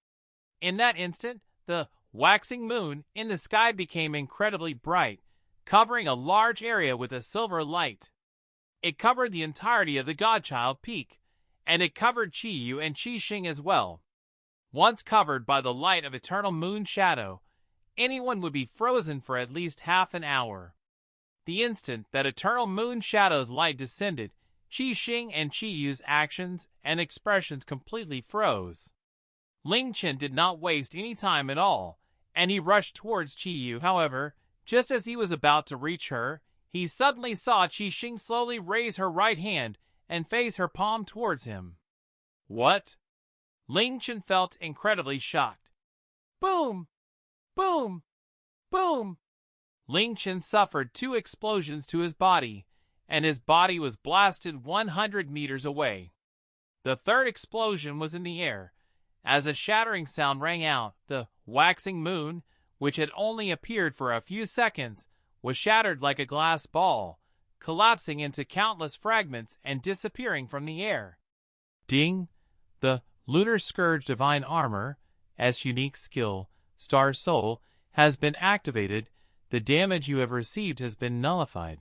In that instant, the waxing moon in the sky became incredibly bright, covering a large area with a silver light. It covered the entirety of the Godchild Peak, and it covered Qi Yu and Qi Xing as well. Once covered by the light of Eternal Moon Shadow, anyone would be frozen for at least half an hour. The instant that Eternal Moon Shadow's light descended, Qi Xing and Qi Yu's actions and expressions completely froze. Ling Chen did not waste any time at all, and he rushed towards Qi Yu. However, just as he was about to reach her, he suddenly saw Qi Xing slowly raise her right hand and face her palm towards him. What? Ling Chen felt incredibly shocked. Boom! Boom! Boom! Ling Chen suffered 2 explosions to his body, and his body was blasted 100 meters away. The third explosion was in the air. As a shattering sound rang out, the waxing moon, which had only appeared for a few seconds, was shattered like a glass ball, collapsing into countless fragments and disappearing from the air. Ding! The Lunar Scourge Divine Armor, as unique skill, Star Soul, has been activated. The damage you have received has been nullified.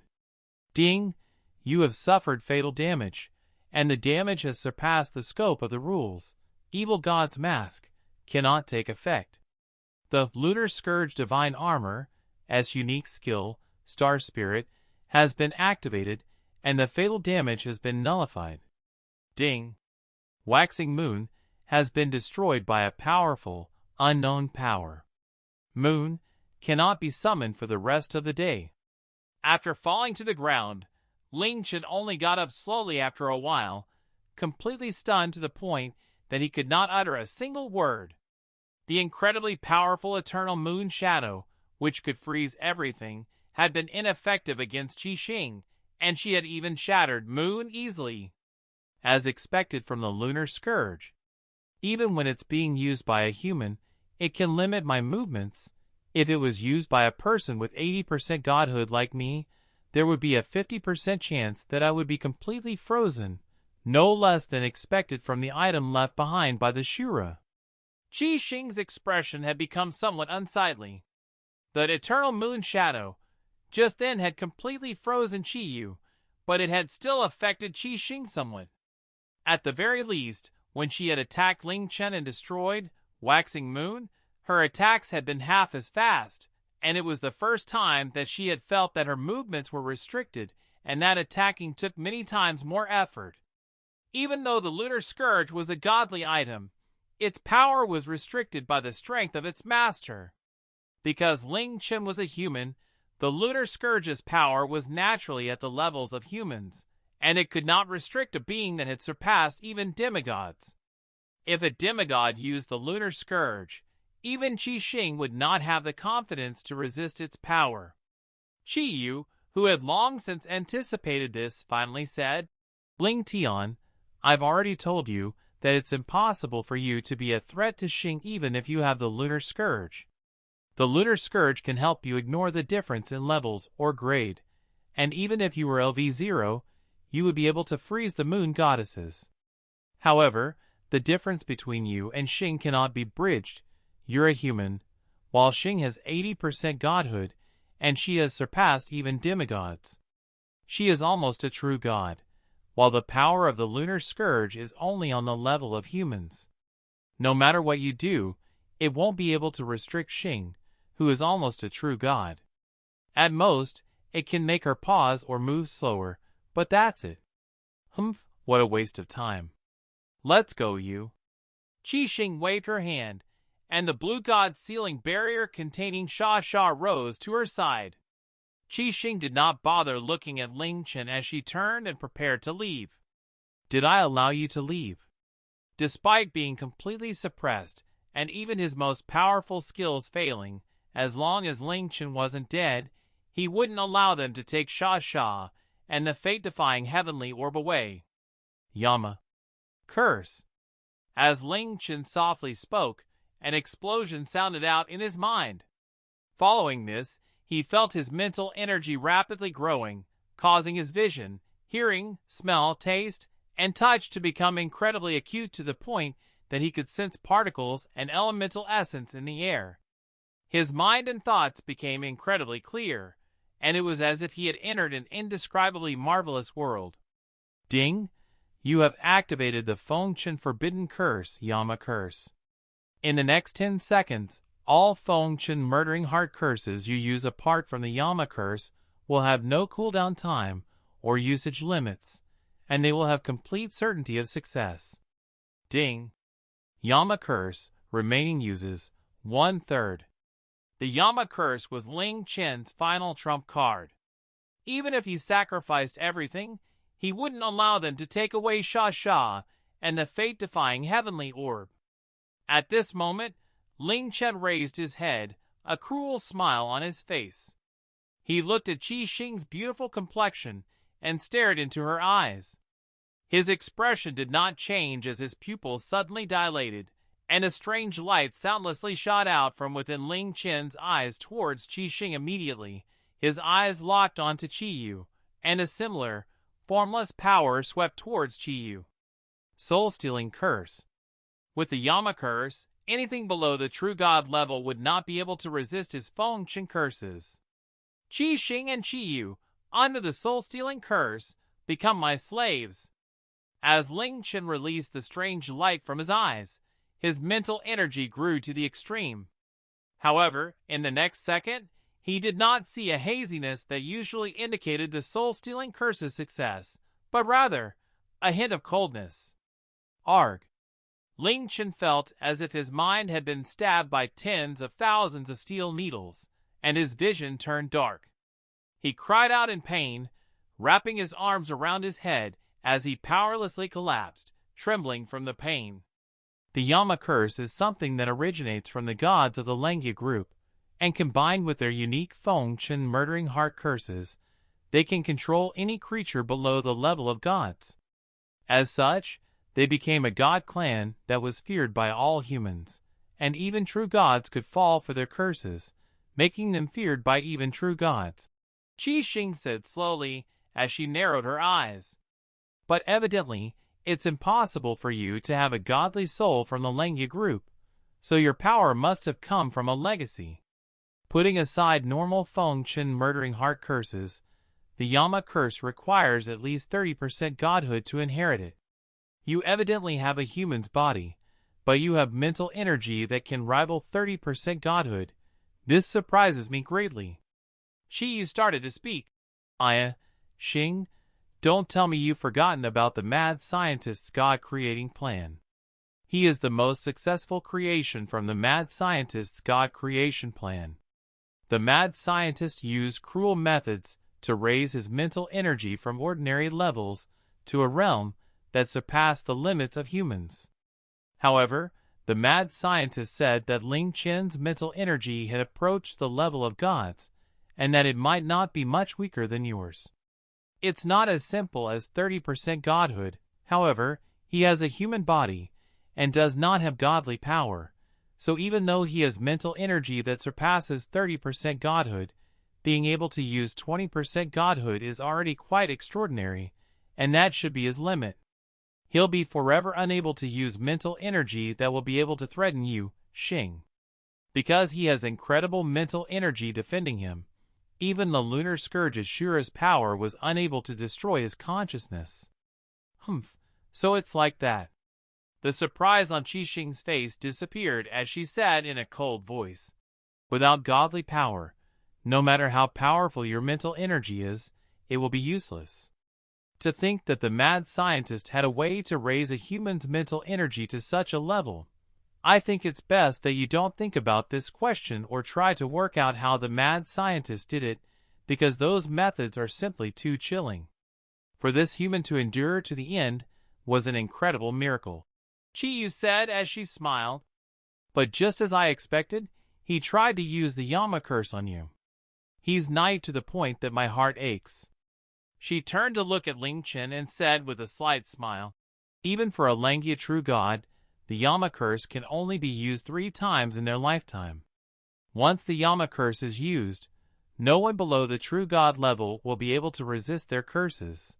Ding! You have suffered fatal damage, and the damage has surpassed the scope of the rules. Evil God's Mask cannot take effect. The Lunar Scourge Divine Armor, as unique skill, Star Spirit, has been activated, and the fatal damage has been nullified. Ding! Waxing Moon has been destroyed by a powerful, unknown power. Moon cannot be summoned for the rest of the day. After falling to the ground, Ling Chen only got up slowly after a while, completely stunned to the point that he could not utter a single word. The incredibly powerful Eternal Moon Shadow, which could freeze everything, had been ineffective against Qixing, and she had even shattered Moon easily. As expected from the Lunar Scourge. Even when it's being used by a human, it can limit my movements. If it was used by a person with 80% godhood like me, there would be a 50% chance that I would be completely frozen, no less than expected from the item left behind by the Shura. Qixing's expression had become somewhat unsightly. The Eternal Moon Shadow just then had completely frozen Qiyu, but it had still affected Qixing somewhat. At the very least, when she had attacked Ling Chen and destroyed Waxing Moon, her attacks had been half as fast, and it was the first time that she had felt that her movements were restricted and that attacking took many times more effort. Even though the Lunar Scourge was a godly item, its power was restricted by the strength of its master. Because Ling Chen was a human, the Lunar Scourge's power was naturally at the levels of humans, and it could not restrict a being that had surpassed even demigods. If a demigod used the Lunar Scourge, even Qixing would not have the confidence to resist its power. Qiyu, who had long since anticipated this, finally said, "Ling Tian, I've already told you that it's impossible for you to be a threat to Xing even if you have the Lunar Scourge. The Lunar Scourge can help you ignore the difference in levels or grade, and even if you were LV0, you would be able to freeze the moon goddesses. However, the difference between you and Xing cannot be bridged. You're a human, while Xing has 80% godhood, and she has surpassed even demigods. She is almost a true god, while the power of the Lunar Scourge is only on the level of humans. No matter what you do, it won't be able to restrict Xing, who is almost a true god. At most, it can make her pause or move slower, but that's it. Humph, what a waste of time. Let's go, you." Qixing waved her hand, and the blue god sealing barrier containing Sha rose to her side. Qixing did not bother looking at Ling Chen as she turned and prepared to leave. "Did I allow you to leave?" Despite being completely suppressed, and even his most powerful skills failing, as long as Ling Chen wasn't dead, he wouldn't allow them to take Sha and the fate-defying heavenly orb away. "Yama. Curse." As Ling Chen softly spoke, an explosion sounded out in his mind. Following this, he felt his mental energy rapidly growing, causing his vision, hearing, smell, taste, and touch to become incredibly acute to the point that he could sense particles and elemental essence in the air. His mind and thoughts became incredibly clear, and it was as if he had entered an indescribably marvelous world. "Ding! You have activated the Fengchen Forbidden Curse, Yama Curse. In the next 10 seconds, all Fengchen Murdering Heart curses you use apart from the Yama Curse will have no cooldown time or usage limits, and they will have complete certainty of success." Ding! Yama Curse, remaining uses, 1/3. The Yama Curse was Ling Chen's final trump card. Even if he sacrificed everything, he wouldn't allow them to take away Sha and the fate-defying heavenly orb. At this moment, Ling Chen raised his head, a cruel smile on his face. He looked at Qixing's beautiful complexion and stared into her eyes. His expression did not change as his pupils suddenly dilated, and a strange light soundlessly shot out from within Ling Chen's eyes towards Qixing immediately. His eyes locked onto Qiyu, and a similar, formless power swept towards Qiyu. Soul-stealing curse. With the Yama Curse, anything below the true god level would not be able to resist his Fengchen curses. Qixing and Qiyu, under the soul-stealing curse, become my slaves. As Ling Chen released the strange light from his eyes, his mental energy grew to the extreme. However, in the next second, he did not see a haziness that usually indicated the soul-stealing curse's success, but rather a hint of coldness. Arg. Ling Chen felt as if his mind had been stabbed by tens of thousands of steel needles, and his vision turned dark. He cried out in pain, wrapping his arms around his head as he powerlessly collapsed, trembling from the pain. The Yama curse is something that originates from the gods of the Lengya group, and combined with their unique Feng Chen murdering heart curses, they can control any creature below the level of gods. As such, they became a god clan that was feared by all humans, and even true gods could fall for their curses, making them feared by even true gods. Qi Xing said slowly as she narrowed her eyes. But evidently, it's impossible for you to have a godly soul from the Lengya group, so your power must have come from a legacy. Putting aside normal Feng Chen murdering heart curses, the Yama curse requires at least 30% godhood to inherit it. You evidently have a human's body, but you have mental energy that can rival 30% godhood. This surprises me greatly. Qi started to speak. Xing, don't tell me you've forgotten about the mad scientist's god-creating plan. He is the most successful creation from the mad scientist's god creation plan. The mad scientist used cruel methods to raise his mental energy from ordinary levels to a realm that surpassed the limits of humans. However, the mad scientist said that Ling Chen's mental energy had approached the level of gods, and that it might not be much weaker than yours. It's not as simple as 30% godhood. However, he has a human body and does not have godly power, so even though he has mental energy that surpasses 30% godhood, being able to use 20% godhood is already quite extraordinary, and that should be his limit. He'll be forever unable to use mental energy that will be able to threaten you, Xing. Because he has incredible mental energy defending him, even the lunar scourge's Shura's power was unable to destroy his consciousness. So it's like that. The surprise on Qi Xing's face disappeared as she said in a cold voice. Without godly power, no matter how powerful your mental energy is, it will be useless. To think that the mad scientist had a way to raise a human's mental energy to such a level. I think it's best that you don't think about this question or try to work out how the mad scientist did it, because those methods are simply too chilling. For this human to endure to the end was an incredible miracle. Qiyu said as she smiled. But just as I expected, he tried to use the Yama curse on you. He's nigh to the point that my heart aches. She turned to look at Ling Chen and said with a slight smile, even for a Lengya true god, the Yama curse can only be used 3 times in their lifetime. Once the Yama curse is used, no one below the true god level will be able to resist their curses.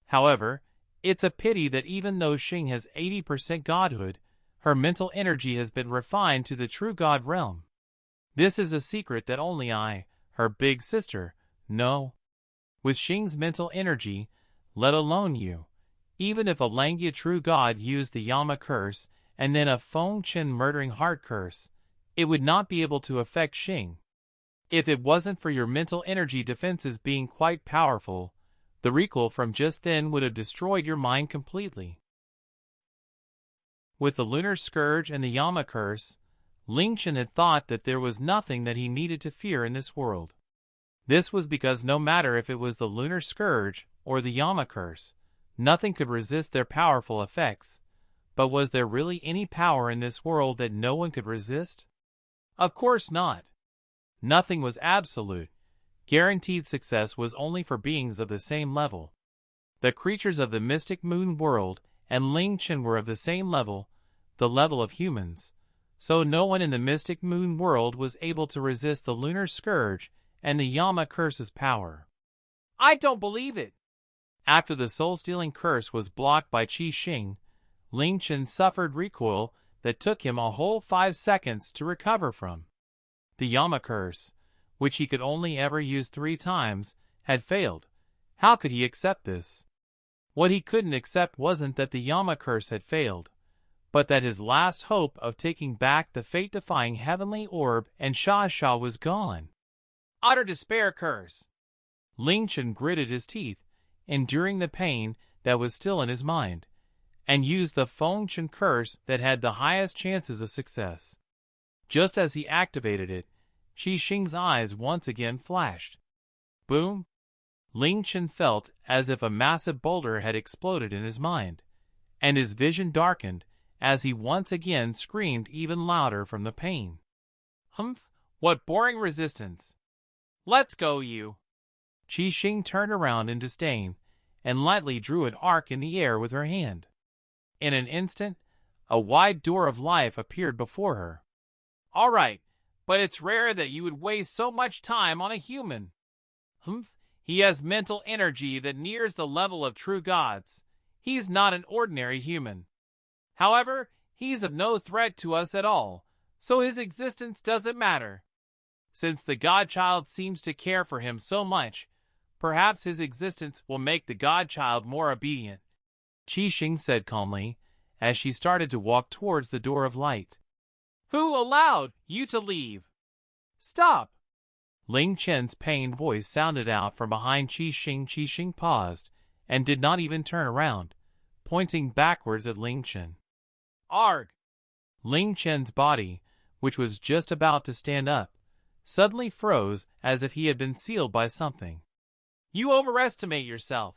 However, it's a pity that even though Xing has 80% godhood, her mental energy has been refined to the true god realm. This is a secret that only I, her big sister, know. With Xing's mental energy, let alone you, even if a Lengya true god used the Yama curse and then a Feng Chen murdering heart curse, it would not be able to affect Xing. If it wasn't for your mental energy defenses being quite powerful, the recoil from just then would have destroyed your mind completely. With the lunar scourge and the Yama curse, Ling Chen had thought that there was nothing that he needed to fear in this world. This was because no matter if it was the lunar scourge or the Yama curse, nothing could resist their powerful effects. But was there really any power in this world that no one could resist? Of course not. Nothing was absolute. Guaranteed success was only for beings of the same level. The creatures of the mystic moon world and Ling Chen were of the same level, the level of humans. So no one in the mystic moon world was able to resist the lunar scourge and the Yama curse's power. I don't believe it. After the soul-stealing curse was blocked by Qi Xing, Ling Chen suffered recoil that took him a whole 5 seconds to recover from. The Yama curse, which he could only ever use 3 times, had failed. How could he accept this? What he couldn't accept wasn't that the Yama curse had failed, but that his last hope of taking back the fate-defying heavenly orb and Sha was gone. Utter despair curse. Ling Chen gritted his teeth, enduring the pain that was still in his mind, and used the Feng Chen curse that had the highest chances of success. Just as he activated it, Qi Xing's eyes once again flashed. Boom! Ling Chen felt as if a massive boulder had exploded in his mind, and his vision darkened as he once again screamed even louder from the pain. Humph! What boring resistance! Let's go, you! Qi Xing turned around in disdain and lightly drew an arc in the air with her hand. In an instant, a wide door of life appeared before her. All right, but it's rare that you would waste so much time on a human. Humph! He has mental energy that nears the level of true gods. He's not an ordinary human. However, he's of no threat to us at all, so his existence doesn't matter. Since the Godchild seems to care for him so much, perhaps his existence will make the Godchild more obedient, Qi Xing said calmly, as she started to walk towards the door of light. Who allowed you to leave? Stop! Ling Chen's pained voice sounded out from behind Qi Xing. Qi Xing paused and did not even turn around, pointing backwards at Ling Chen. Arg! Ling Chen's body, which was just about to stand up, suddenly froze as if he had been sealed by something. You overestimate yourself.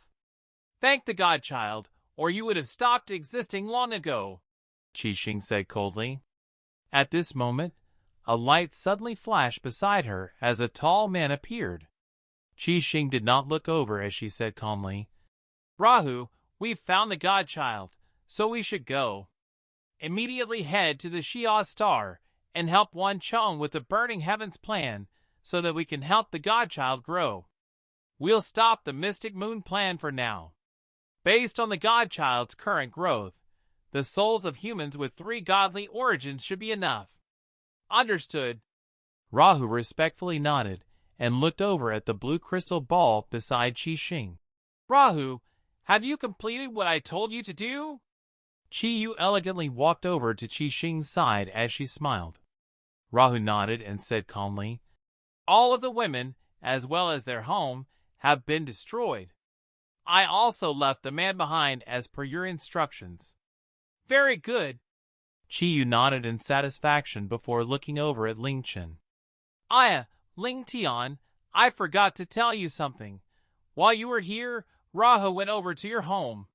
Thank the Godchild, or you would have stopped existing long ago, Qi Xing said coldly. At this moment, a light suddenly flashed beside her as a tall man appeared. Qi Xing did not look over as she said calmly, Rahu, we've found the Godchild, so we should go. Immediately head to the Xia star and help Wan Chong with the Burning Heavens plan so that we can help the Godchild grow. We'll stop the Mystic Moon plan for now. Based on the Godchild's current growth, the souls of humans with 3 godly origins should be enough. Understood. Rahu respectfully nodded and looked over at the blue crystal ball beside Qi Xing. Rahu, have you completed what I told you to do? Qi Yu elegantly walked over to Qi Xing's side as she smiled. Rahu nodded and said calmly, All of the women, as well as their home, have been destroyed. I also left the man behind as per your instructions. Very good. Qi Yu nodded in satisfaction before looking over at Ling Chen. Ling Tian, I forgot to tell you something. While you were here, Rahu went over to your home.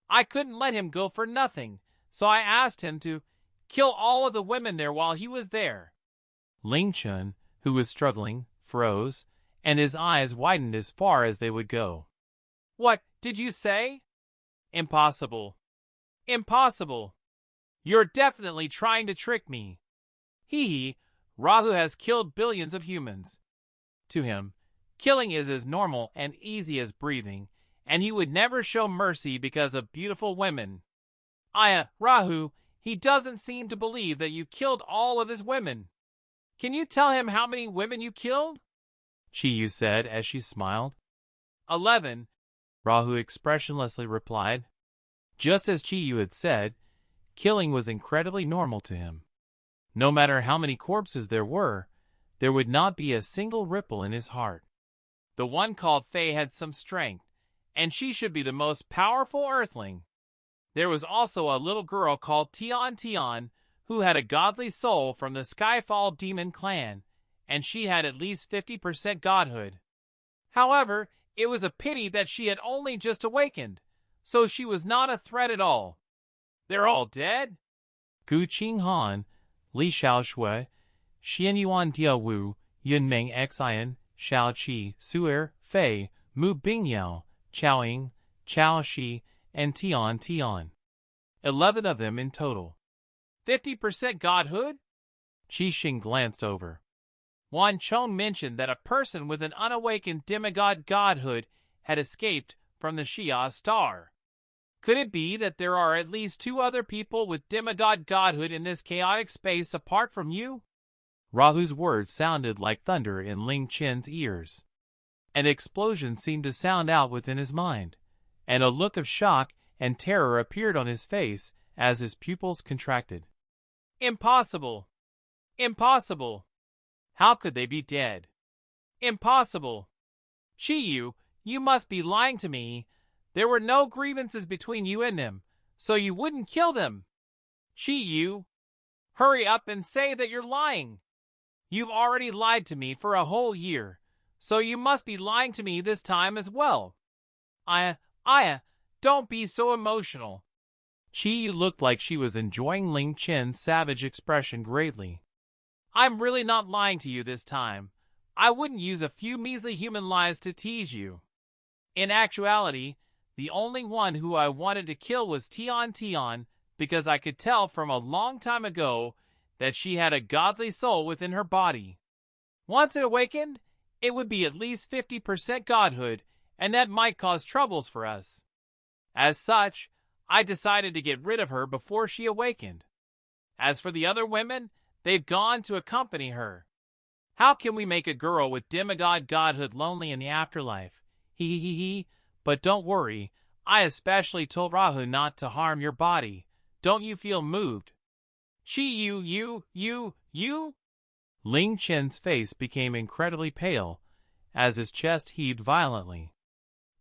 I couldn't let him go for nothing, so I asked him to kill all of the women there while he was there. Ling Chen, who was struggling, froze, and his eyes widened as far as they would go. What did you say? Impossible. Impossible. You're definitely trying to trick me. Hee, Rahu has killed billions of humans. To him, killing is as normal and easy as breathing, and he would never show mercy because of beautiful women. Rahu, he doesn't seem to believe that you killed all of his women. Can you tell him how many women you killed? Qi Yu said as she smiled. 11, Rahu expressionlessly replied. Just as Qi Yu had said, killing was incredibly normal to him. No matter how many corpses there would not be a single ripple in his heart. The one called Fei had some strength, and she should be the most powerful earthling. There was also a little girl called Tian, who had a godly soul from the Skyfall demon clan, and she had at least 50% godhood. However, it was a pity that she had only just awakened, so she was not a threat at all. They're all dead? Gu Qinghan, Li Xiaoshui, Xianyuan Diawu, Yunmeng Xian, Xiao Qi, Suer, Fei, Mu Bingyao, Chaoying, Chao Shi, and Tian. 11 of them in total. 50% godhood? Qi Xing glanced over. Wan Chong mentioned that a person with an unawakened demigod godhood had escaped from the Xia star. Could it be that there are at least 2 other people with demigod godhood in this chaotic space apart from you? Rahu's words sounded like thunder in Ling Chen's ears. An explosion seemed to sound out within his mind, and a look of shock and terror appeared on his face as his pupils contracted. Impossible! Impossible! How could they be dead? Impossible! Chiyu, you must be lying to me. There were no grievances between you and them, so you wouldn't kill them. Chiyu, hurry up and say that you're lying. You've already lied to me for a whole year, so you must be lying to me this time as well. Don't be so emotional. Chiyu looked like she was enjoying Ling Chen's savage expression greatly. I'm really not lying to you this time. I wouldn't use a few measly human lies to tease you. In actuality, the only one who I wanted to kill was Tian, because I could tell from a long time ago that she had a godly soul within her body. Once it awakened, it would be at least 50% godhood, and that might cause troubles for us. As such, I decided to get rid of her before she awakened. As for the other women, they've gone to accompany her. How can we make a girl with demigod godhood lonely in the afterlife? But don't worry, I especially told Rahu not to harm your body. Don't you feel moved? You? Ling Chen's face became incredibly pale as his chest heaved violently.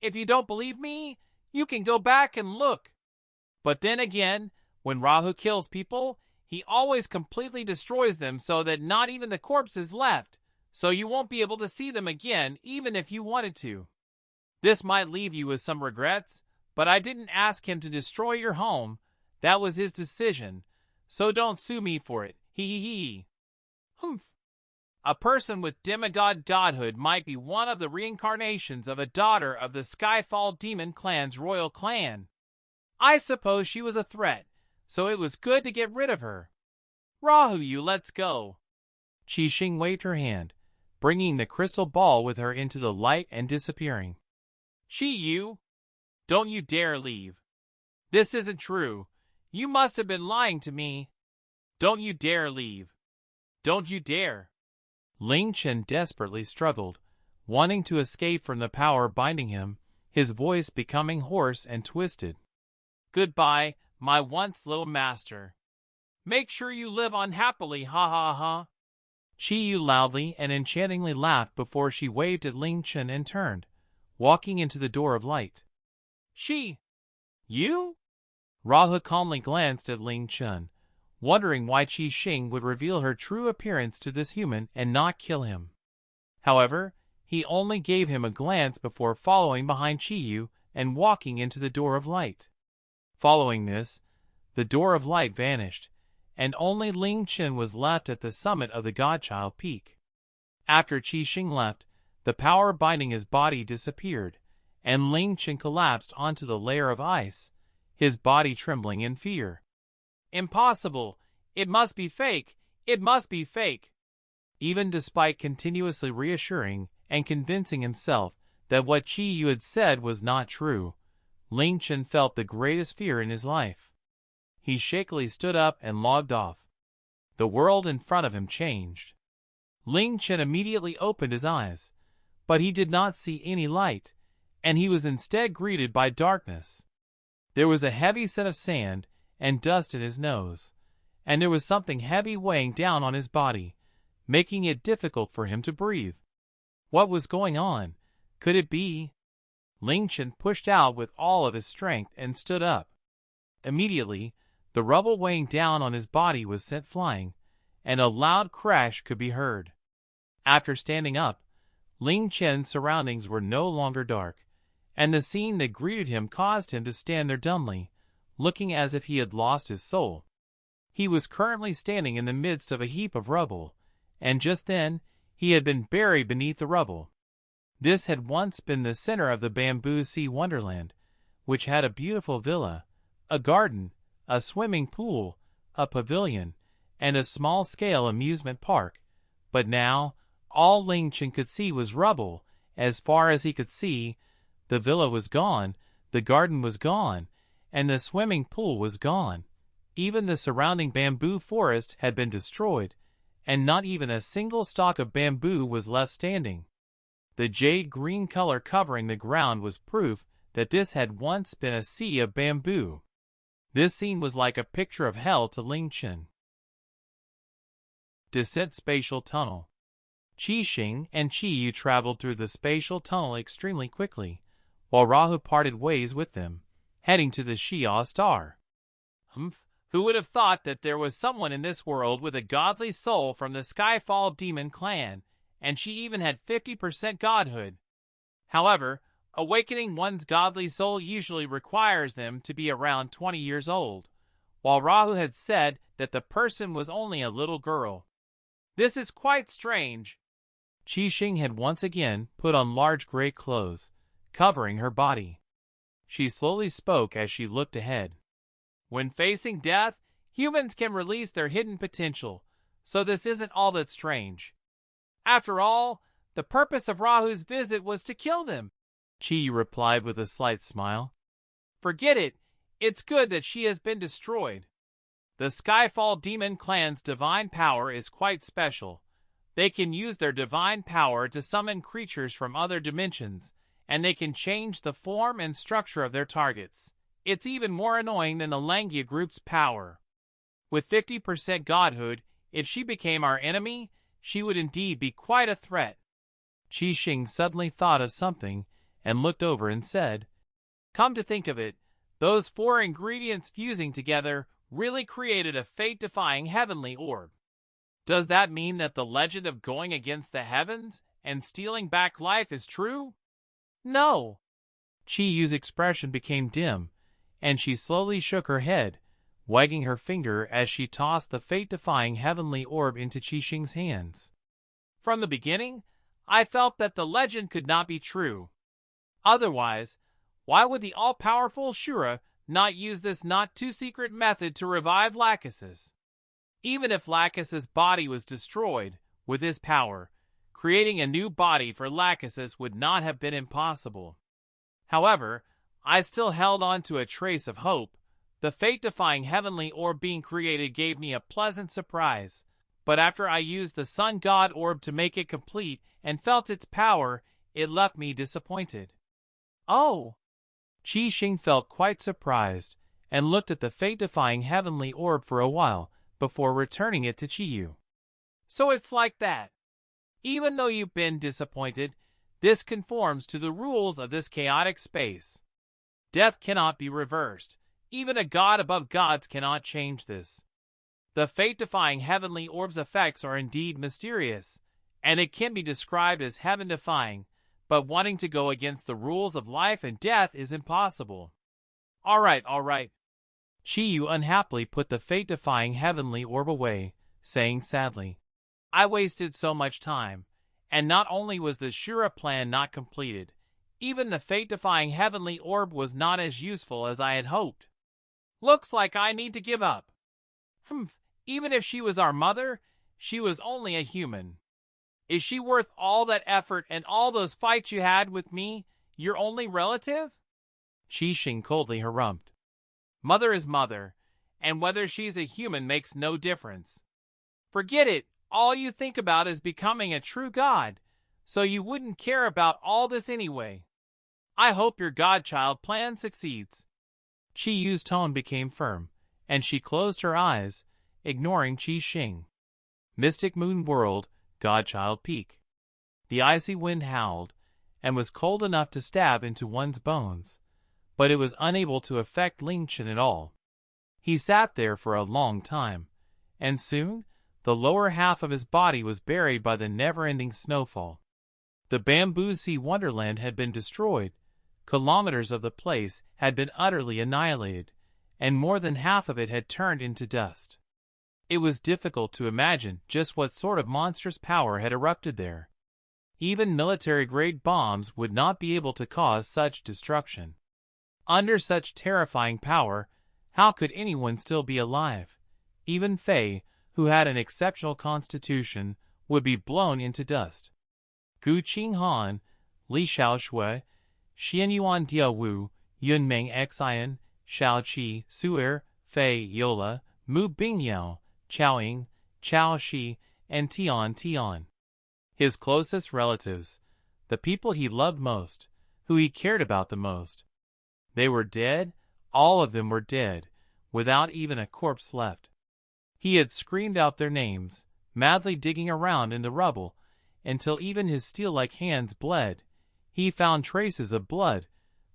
If you don't believe me, you can go back and look. But then again, when Rahu kills people, he always completely destroys them so that not even the corpse is left, so you won't be able to see them again even if you wanted to. This might leave you with some regrets, but I didn't ask him to destroy your home. That was his decision, so don't sue me for it. Humph. A person with demigod godhood might be one of the reincarnations of a daughter of the Skyfall Demon Clan's royal clan. I suppose she was a threat, so it was good to get rid of her. Rahu, let's go. Qixing waved her hand, bringing the crystal ball with her into the light and disappearing. Chiyu, don't you dare leave. This isn't true. You must have been lying to me. Don't you dare leave. Don't you dare. Ling Chen desperately struggled, wanting to escape from the power binding him, his voice becoming hoarse and twisted. Goodbye, my once little master. Make sure you live on happily, ha. Chiyu loudly and enchantingly laughed before she waved at Ling Chen and turned, walking into the door of light. You? Rahu calmly glanced at Ling Chen, wondering why Qixing would reveal her true appearance to this human and not kill him. However, he only gave him a glance before following behind Chiyu and walking into the door of light. Following this, the door of light vanished, and only Ling Chen was left at the summit of the Godchild peak. After Qixing left, the power binding his body disappeared, and Ling Chen collapsed onto the layer of ice, his body trembling in fear. Impossible! It must be fake! It must be fake! Even despite continuously reassuring and convincing himself that what Chiyu had said was not true, Ling Chen felt the greatest fear in his life. He shakily stood up and logged off. The world in front of him changed. Ling Chen immediately opened his eyes, but he did not see any light, and he was instead greeted by darkness. There was a heavy scent of sand and dust in his nose, and there was something heavy weighing down on his body, making it difficult for him to breathe. What was going on? Could it be? Ling Chen pushed out with all of his strength and stood up. Immediately, the rubble weighing down on his body was sent flying, and a loud crash could be heard. After standing up, Ling Chen's surroundings were no longer dark, and the scene that greeted him caused him to stand there dumbly, looking as if he had lost his soul. He was currently standing in the midst of a heap of rubble, and just then he had been buried beneath the rubble. This had once been the center of the Bamboo Sea Wonderland, which had a beautiful villa, a garden, a swimming pool, a pavilion, and a small-scale amusement park. But now, all Ling Chen could see was rubble. As far as he could see, the villa was gone, the garden was gone, and the swimming pool was gone. Even the surrounding bamboo forest had been destroyed, and not even a single stalk of bamboo was left standing. The jade green color covering the ground was proof that this had once been a sea of bamboo. This scene was like a picture of hell to Ling Chen. Descent Spatial Tunnel. Qi Xing and Qi Yu traveled through the spatial tunnel extremely quickly, while Rahu parted ways with them, heading to the Xia star. Who would have thought that there was someone in this world with a godly soul from the Skyfall demon clan, and she even had 50% godhood? However, awakening one's godly soul usually requires them to be around 20 years old, while Rahu had said that the person was only a little girl. This is quite strange. Qi Xing had once again put on large gray clothes, covering her body. She slowly spoke as she looked ahead. When facing death, humans can release their hidden potential, so this isn't all that strange. After all, the purpose of Rahu's visit was to kill them, Qi replied with a slight smile. Forget it. It's good that she has been destroyed. The Skyfall demon clan's divine power is quite special. They can use their divine power to summon creatures from other dimensions, and they can change the form and structure of their targets. It's even more annoying than the Langya group's power. With 50% godhood, if she became our enemy, she would indeed be quite a threat. Qi Xing suddenly thought of something and looked over and said, "Come to think of it, those 4 ingredients fusing together really created a fate-defying heavenly orb. Does that mean that the legend of going against the heavens and stealing back life is true?" "No." Qi Yu's expression became dim, and she slowly shook her head, wagging her finger as she tossed the fate-defying heavenly orb into Qi Xing's hands. "From the beginning, I felt that the legend could not be true. Otherwise, why would the all-powerful Shura not use this not-too-secret method to revive Lachesis? Even if Lachesis' body was destroyed, with his power, creating a new body for Lachesis would not have been impossible. However, I still held on to a trace of hope. The fate-defying heavenly orb being created gave me a pleasant surprise, but after I used the Sun God orb to make it complete and felt its power, it left me disappointed." "Oh!" Qi Xing felt quite surprised and looked at the fate-defying heavenly orb for a while before returning it to Qi Yu. "So it's like that. Even though you've been disappointed, this conforms to the rules of this chaotic space. Death cannot be reversed. Even a god above gods cannot change this. The fate-defying heavenly orb's effects are indeed mysterious, and it can be described as heaven-defying, but wanting to go against the rules of life and death is impossible." All right. Qi Yu unhappily put the fate-defying heavenly orb away, saying sadly, "I wasted so much time, and not only was the Shura plan not completed, even the fate-defying heavenly orb was not as useful as I had hoped. Looks like I need to give up. Even if she was our mother, she was only a human. Is she worth all that effort and all those fights you had with me, your only relative?" Qi Xing coldly harumphed. "Mother is mother, and whether she's a human makes no difference. Forget it, all you think about is becoming a true god, so you wouldn't care about all this anyway. I hope your Godchild plan succeeds." Qi Yu's tone became firm, and she closed her eyes, ignoring Qi Xing. Mystic Moon World, Godchild Peak. The icy wind howled, and was cold enough to stab into one's bones, but it was unable to affect Ling Chen at all. He sat there for a long time, and soon the lower half of his body was buried by the never-ending snowfall. The Bamboo Sea Wonderland had been destroyed. Kilometers of the place had been utterly annihilated, and more than half of it had turned into dust. It was difficult to imagine just what sort of monstrous power had erupted there. Even military-grade bombs would not be able to cause such destruction. Under such terrifying power, how could anyone still be alive? Even Fei, who had an exceptional constitution, would be blown into dust. Gu Qinghan, Li Xiaoshui, Xianyuan Diawu, Yunmeng Xian, Shao Qi, Su'er, Fei Yola, Mu Bingyao, Chao Ying, Chao Shi, and Tian. His closest relatives, the people he loved most, who he cared about the most, They were dead, all of them were dead, without even a corpse left. He had screamed out their names, madly digging around in the rubble, until even his steel-like hands bled. He found traces of blood,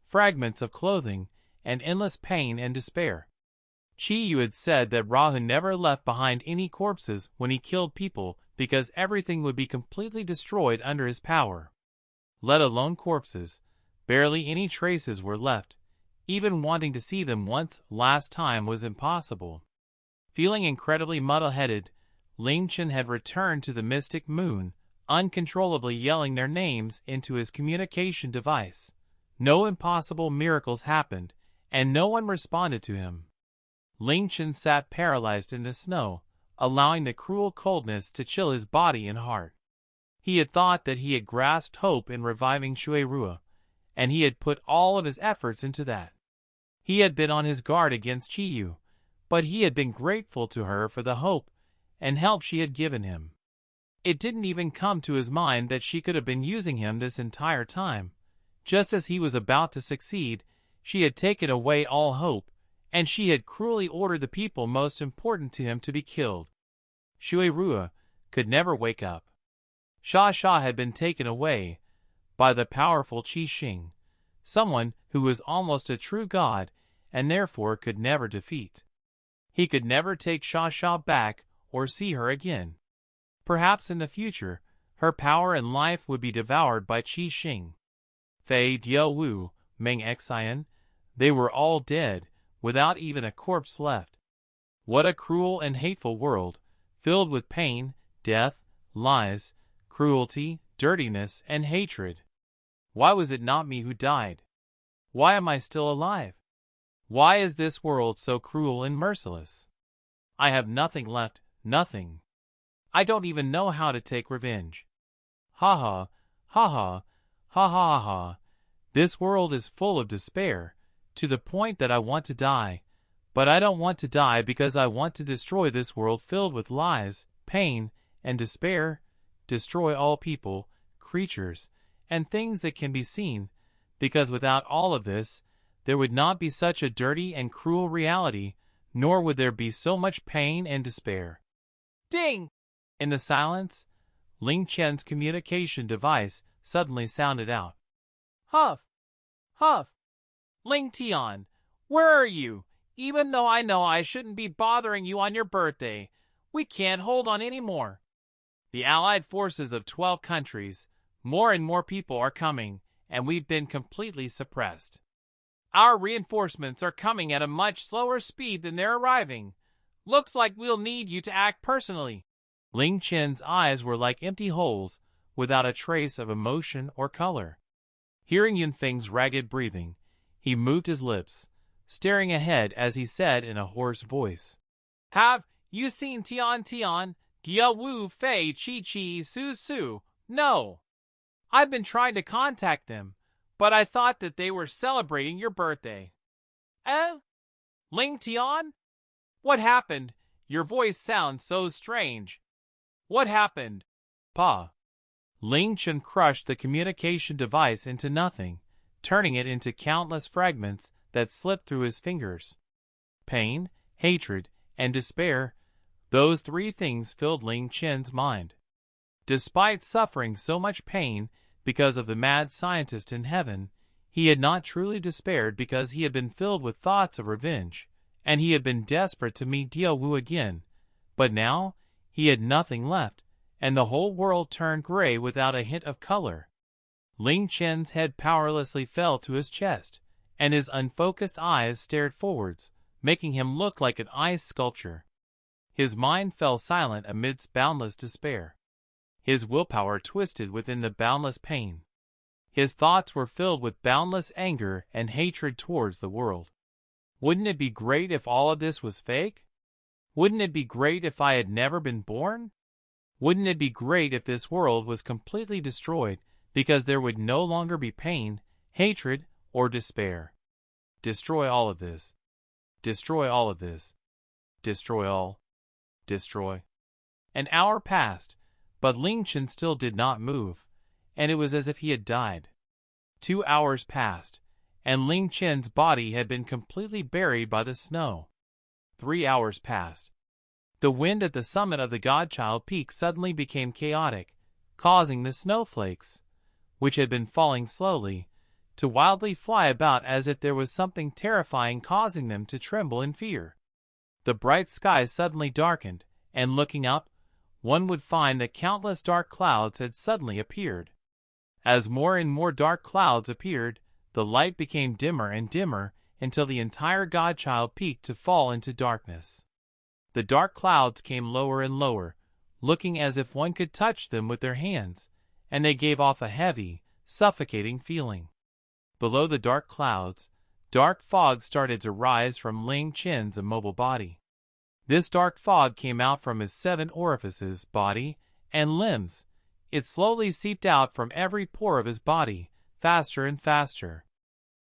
fragments of clothing, and endless pain and despair. Chi-Yu had said that Rahu never left behind any corpses when he killed people because everything would be completely destroyed under his power. Let alone corpses, barely any traces were left. Even wanting to see them once last time was impossible. Feeling incredibly muddle-headed, Ling Chen had returned to the mystic moon, uncontrollably yelling their names into his communication device. No impossible miracles happened, and no one responded to him. Ling Chen sat paralyzed in the snow, allowing the cruel coldness to chill his body and heart. He had thought that he had grasped hope in reviving Shura, and he had put all of his efforts into that. He had been on his guard against Chi-Yu, but he had been grateful to her for the hope and help she had given him. It didn't even come to his mind that she could have been using him this entire time. Just as he was about to succeed, she had taken away all hope, and she had cruelly ordered the people most important to him to be killed. Shura could never wake up. Sha had been taken away by the powerful Qi Xing, someone who was almost a true god and therefore could never defeat. He could never take Sha back or see her again. Perhaps in the future, her power and life would be devoured by Qi Xing. Fei Diao Wu, Meng Xian, they were all dead, without even a corpse left. What a cruel and hateful world, filled with pain, death, lies, cruelty, dirtiness, and hatred. Why was it not me who died? Why am I still alive? Why is this world so cruel and merciless? I have nothing left, nothing. I don't even know how to take revenge. Ha ha, ha ha, ha ha ha. This world is full of despair, to the point that I want to die. But I don't want to die because I want to destroy this world filled with lies, pain, and despair. Destroy all people, creatures, and things that can be seen, because without all of this, there would not be such a dirty and cruel reality, nor would there be so much pain and despair. Ding! In the silence, Ling Chen's communication device suddenly sounded out. Huff! Huff! Ling Tian, where are you? Even though I know I shouldn't be bothering you on your birthday, we can't hold on anymore. The allied forces of 12 countries, more and more people are coming, and we've been completely suppressed. Our reinforcements are coming at a much slower speed than they're arriving. Looks like we'll need you to act personally. Ling Chen's eyes were like empty holes, without a trace of emotion or color. Hearing Yunfeng's ragged breathing, he moved his lips, staring ahead as he said in a hoarse voice. Have you seen Tian, Gia Wu, Fei, Chi, Su? No. I've been trying to contact them, but I thought that they were celebrating your birthday. Eh? Ling Tian? What happened? Your voice sounds so strange. What happened? Pa. Ling Chen crushed the communication device into nothing, turning it into countless fragments that slipped through his fingers. Pain, hatred, and despair, those three things filled Ling Chen's mind. Despite suffering so much pain because of the mad scientist in heaven, he had not truly despaired because he had been filled with thoughts of revenge, and he had been desperate to meet Diao Wu again. But now, he had nothing left, and the whole world turned gray without a hint of color. Ling Chen's head powerlessly fell to his chest, and his unfocused eyes stared forwards, making him look like an ice sculpture. His mind fell silent amidst boundless despair. His willpower twisted within the boundless pain. His thoughts were filled with boundless anger and hatred towards the world. Wouldn't it be great if all of this was fake? Wouldn't it be great if I had never been born? Wouldn't it be great if this world was completely destroyed because there would no longer be pain, hatred, or despair? Destroy all of this. Destroy all of this. Destroy all. Destroy. An hour passed, but Ling Chen still did not move, and it was as if he had died. 2 hours passed, and Ling Chen's body had been completely buried by the snow. 3 hours passed. The wind at the summit of the Godchild Peak suddenly became chaotic, causing the snowflakes, which had been falling slowly, to wildly fly about as if there was something terrifying causing them to tremble in fear. The bright sky suddenly darkened, and looking up, one would find that countless dark clouds had suddenly appeared. As more and more dark clouds appeared, the light became dimmer and dimmer until the entire Godchild peaked to fall into darkness. The dark clouds came lower and lower, looking as if one could touch them with their hands, and they gave off a heavy, suffocating feeling. Below the dark clouds, dark fog started to rise from Ling Chen's immobile body. This dark fog came out from his 7 orifices, body, and limbs. It slowly seeped out from every pore of his body, faster and faster.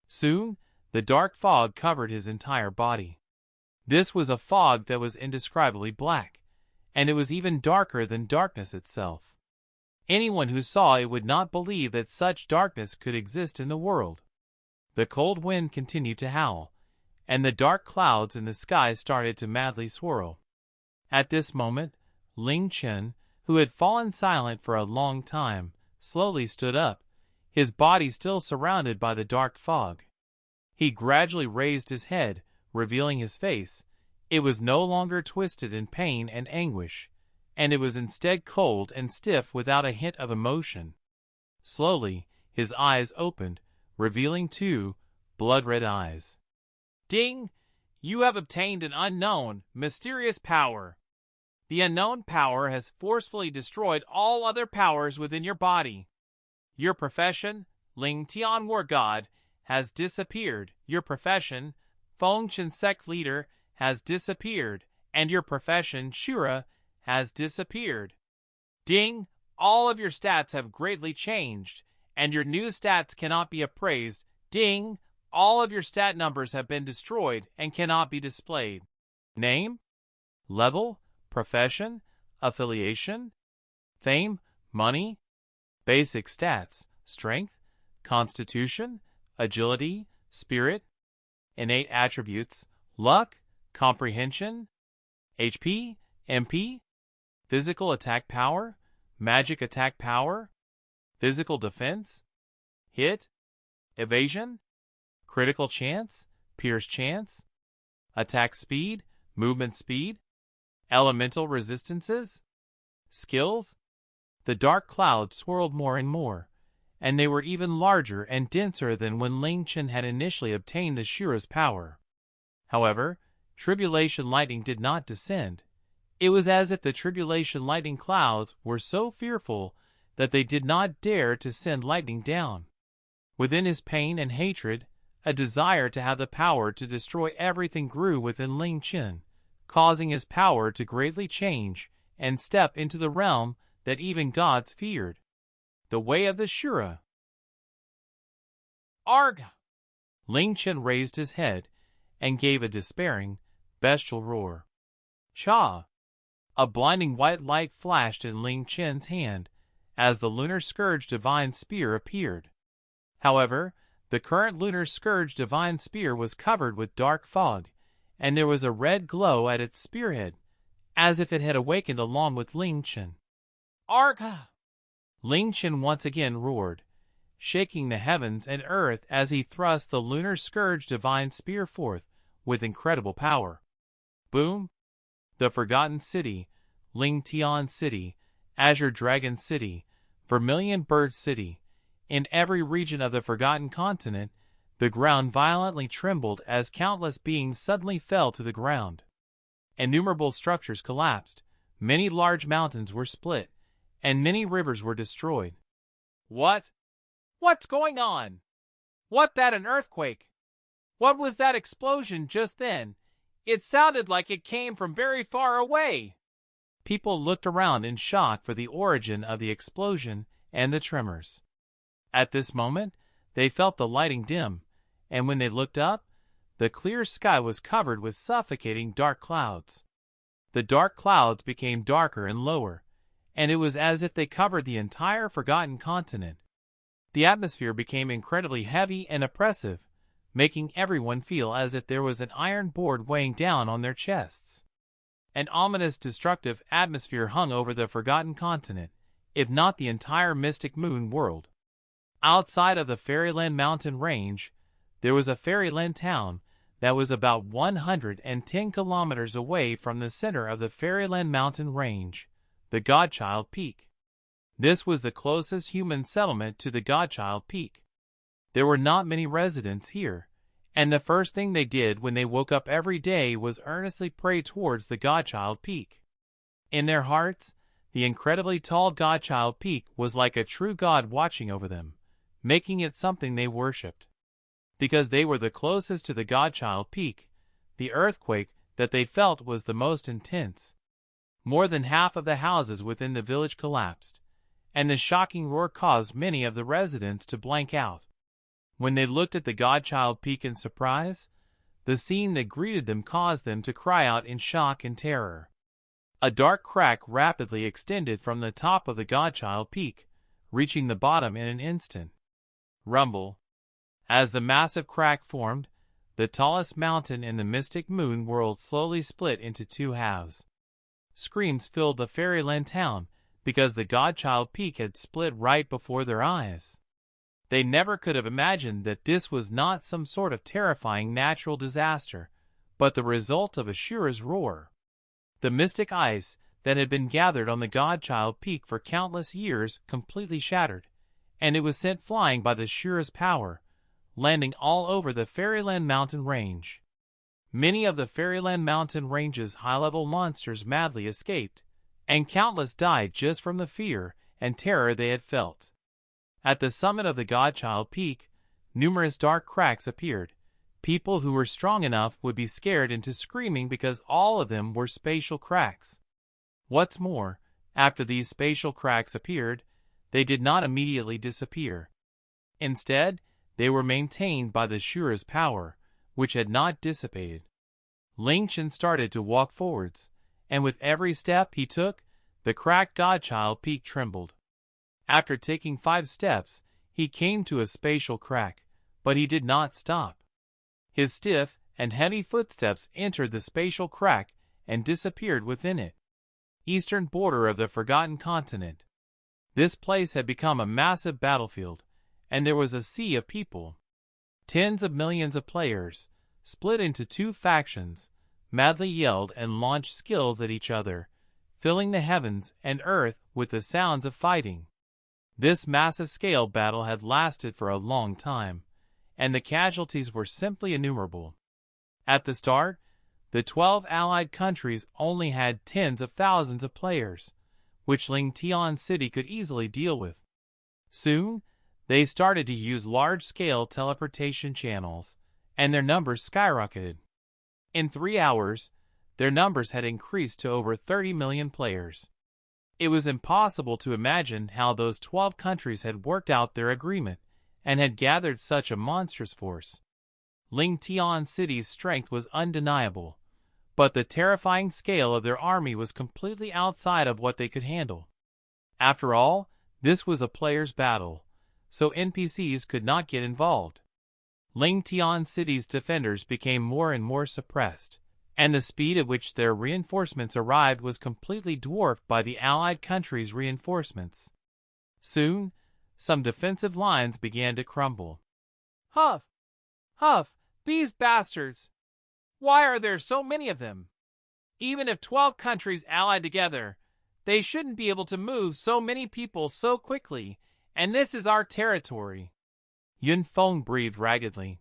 Soon, the dark fog covered his entire body. This was a fog that was indescribably black, and it was even darker than darkness itself. Anyone who saw it would not believe that such darkness could exist in the world. The cold wind continued to howl, and the dark clouds in the sky started to madly swirl. At this moment, Ling Chen, who had fallen silent for a long time, slowly stood up, his body still surrounded by the dark fog. He gradually raised his head, revealing his face. It was no longer twisted in pain and anguish, and it was instead cold and stiff without a hint of emotion. Slowly, his eyes opened, revealing 2 blood-red eyes. Ding! You have obtained an unknown, mysterious power. The unknown power has forcefully destroyed all other powers within your body. Your profession, Ling Tian War God, has disappeared. Your profession, Fengchen Sect Leader, has disappeared, and your profession, Shura, has disappeared. Ding! All of your stats have greatly changed, and your new stats cannot be appraised. Ding! All of your stat numbers have been destroyed and cannot be displayed. Name? Level? Profession? Affiliation? Fame? Money? Basic stats: strength, constitution, agility, spirit. Innate attributes: luck, comprehension. HP, MP. Physical attack power, magic attack power, physical defense, hit, evasion, critical chance, pierce chance, attack speed, movement speed, elemental resistances, skills. The dark clouds swirled more and more, and they were even larger and denser than when Ling Chen had initially obtained the Shura's power. However, tribulation lightning did not descend. It was as if the tribulation lightning clouds were so fearful that they did not dare to send lightning down. Within his pain and hatred, a desire to have the power to destroy everything grew within Ling Chen, causing his power to greatly change and step into the realm that even gods feared. The way of the Shura. Arg! Ling Chen raised his head and gave a despairing, bestial roar. Cha! A blinding white light flashed in Ling Chen's hand as the Lunar Scourge Divine Spear appeared. However, the current Lunar Scourge Divine Spear was covered with dark fog, and there was a red glow at its spearhead, as if it had awakened along with Ling Chen. Argha! Ling Chen once again roared, shaking the heavens and earth as he thrust the Lunar Scourge Divine Spear forth with incredible power. Boom! The Forgotten City, Ling Tian City, Azure Dragon City, Vermilion Bird City. In every region of the Forgotten Continent, the ground violently trembled as countless beings suddenly fell to the ground. Innumerable structures collapsed, many large mountains were split, and many rivers were destroyed. What? What's going on? What that an earthquake? What was that explosion just then? It sounded like it came from very far away. People looked around in shock for the origin of the explosion and the tremors. At this moment, they felt the lighting dim, and when they looked up, the clear sky was covered with suffocating dark clouds. The dark clouds became darker and lower, and it was as if they covered the entire Forgotten Continent. The atmosphere became incredibly heavy and oppressive, making everyone feel as if there was an iron board weighing down on their chests. An ominous, destructive atmosphere hung over the forgotten continent, if not the entire Mystic Moon world. Outside of the Fairyland mountain range, there was a Fairyland town that was about 110 kilometers away from the center of the Fairyland mountain range, the Godchild Peak. This was the closest human settlement to the Godchild Peak. There were not many residents here, and the first thing they did when they woke up every day was earnestly pray towards the Godchild Peak. In their hearts, the incredibly tall Godchild Peak was like a true god watching over them, making it something they worshipped. Because they were the closest to the Godchild Peak, the earthquake that they felt was the most intense. More than half of the houses within the village collapsed, and the shocking roar caused many of the residents to blank out. When they looked at the Godchild Peak in surprise, the scene that greeted them caused them to cry out in shock and terror. A dark crack rapidly extended from the top of the Godchild Peak, reaching the bottom in an instant. Rumble. As the massive crack formed, the tallest mountain in the Mystic Moon world slowly split into two halves. Screams filled the Fairyland town because the Godchild Peak had split right before their eyes. They never could have imagined that this was not some sort of terrifying natural disaster, but the result of Shura's roar. The mystic ice that had been gathered on the Godchild Peak for countless years completely shattered, and it was sent flying by the Shura's power, landing all over the Fairyland mountain range. Many of the Fairyland mountain range's high-level monsters madly escaped, and countless died just from the fear and terror they had felt. At the summit of the Godchild Peak, numerous dark cracks appeared. People who were strong enough would be scared into screaming because all of them were spatial cracks. What's more, after these spatial cracks appeared, they did not immediately disappear. Instead, they were maintained by the Shura's power, which had not dissipated. Ling Chen started to walk forwards, and with every step he took, the cracked Godchild Peak trembled. After taking 5 steps, he came to a spatial crack, but he did not stop. His stiff and heavy footsteps entered the spatial crack and disappeared within it. Eastern border of the forgotten continent. This place had become a massive battlefield, and there was a sea of people. Tens of millions of players, split into 2 factions, madly yelled and launched skills at each other, filling the heavens and earth with the sounds of fighting. This massive-scale battle had lasted for a long time, and the casualties were simply innumerable. At the start, the 12 allied countries only had tens of thousands of players, which Ling Chen City could easily deal with. Soon, they started to use large-scale teleportation channels, and their numbers skyrocketed. In 3 hours, their numbers had increased to over 30 million players. It was impossible to imagine how those 12 countries had worked out their agreement and had gathered such a monstrous force. Ling Chen City's strength was undeniable, but the terrifying scale of their army was completely outside of what they could handle. After all, this was a player's battle, so NPCs could not get involved. Ling Chen City's defenders became more and more suppressed, and the speed at which their reinforcements arrived was completely dwarfed by the allied countries' reinforcements. Soon, some defensive lines began to crumble. Huff! Huff! These bastards! Why are there so many of them? Even if 12 countries allied together, they shouldn't be able to move so many people so quickly, and this is our territory. Yun Feng breathed raggedly.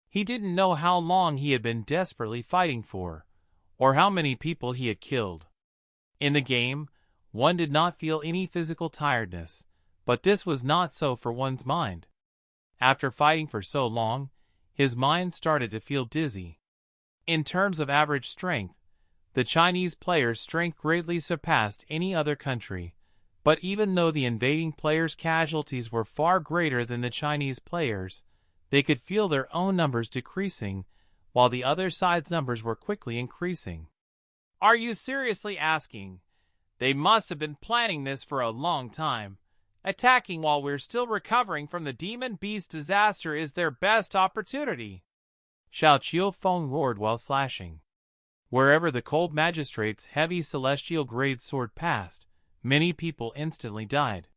He didn't know how long he had been desperately fighting for, or how many people he had killed. In the game, one did not feel any physical tiredness, but this was not so for one's mind. After fighting for so long, his mind started to feel dizzy. In terms of average strength, the Chinese players' strength greatly surpassed any other country, but even though the invading players' casualties were far greater than the Chinese players, they could feel their own numbers decreasing, while the other side's numbers were quickly increasing. Are you seriously asking? They must have been planning this for a long time. Attacking while we're still recovering from the demon beast disaster is their best opportunity. Xiao Qiufeng roared while slashing. Wherever the cold magistrate's heavy celestial-grade sword passed, many people instantly died.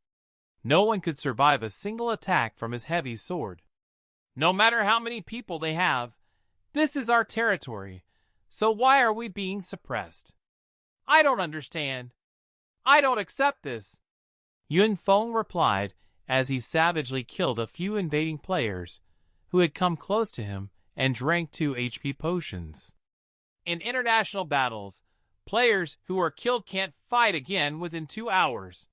No one could survive a single attack from his heavy sword. No matter how many people they have, this is our territory, so why are we being suppressed? I don't understand. I don't accept this. Yun Feng replied as he savagely killed a few invading players who had come close to him and drank 2 HP potions. In international battles, players who are killed can't fight again within 2 hours.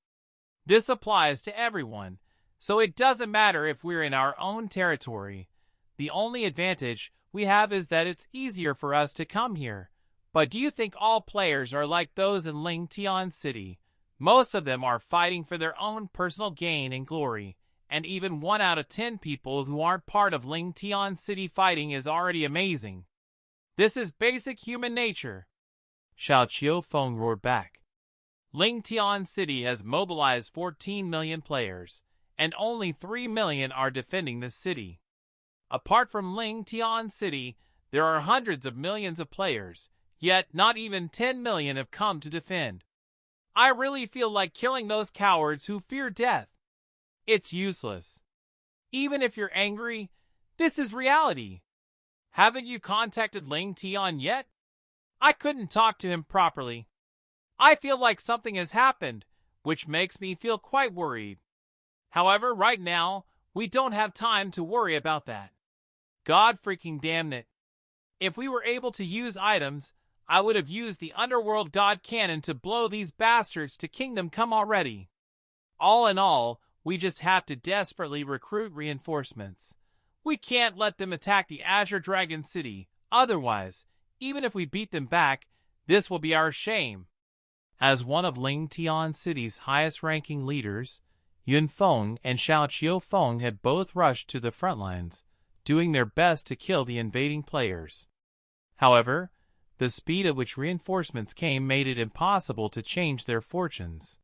This applies to everyone, so it doesn't matter if we're in our own territory. The only advantage we have is that it's easier for us to come here. But do you think all players are like those in Ling Chen City? Most of them are fighting for their own personal gain and glory, and even 1 out of 10 people who aren't part of Ling Chen City fighting is already amazing. This is basic human nature. Xiao Qiufeng roared back. Ling Chen City has mobilized 14 million players, and only 3 million are defending the city. Apart from Ling Chen City, there are hundreds of millions of players, yet not even 10 million have come to defend. I really feel like killing those cowards who fear death. It's useless. Even if you're angry, this is reality. Haven't you contacted Ling Chen yet? I couldn't talk to him properly. I feel like something has happened, which makes me feel quite worried. However, right now, we don't have time to worry about that. God freaking damn it. If we were able to use items, I would have used the underworld god cannon to blow these bastards to kingdom come already. All in all, we just have to desperately recruit reinforcements. We can't let them attack the Azure Dragon City, otherwise, even if we beat them back, this will be our shame. As one of Ling Chen City's highest-ranking leaders, Yun Feng and Xiao Qiufeng had both rushed to the front lines, doing their best to kill the invading players. However, the speed at which reinforcements came made it impossible to change their fortunes.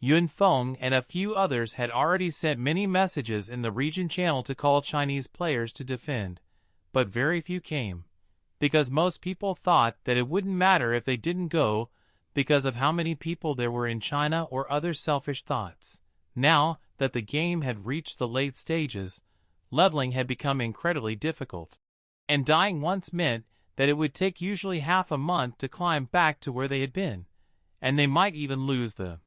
Yun Feng and a few others had already sent many messages in the region channel to call Chinese players to defend, but very few came, because most people thought that it wouldn't matter if they didn't go because of how many people there were in China or other selfish thoughts. Now that the game had reached the late stages, leveling had become incredibly difficult, and dying once meant that it would take usually half a month to climb back to where they had been, and they might even lose the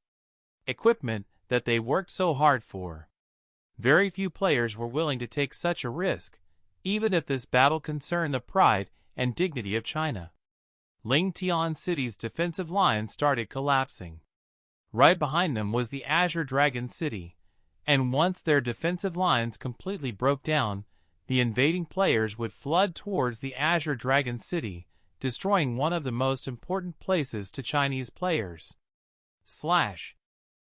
equipment that they worked so hard for. Very few players were willing to take such a risk, even if this battle concerned the pride and dignity of China. Ling Chen City's defensive line started collapsing. Right behind them was the Azure Dragon City, and once their defensive lines completely broke down, the invading players would flood towards the Azure Dragon City, destroying one of the most important places to Chinese players. Slash.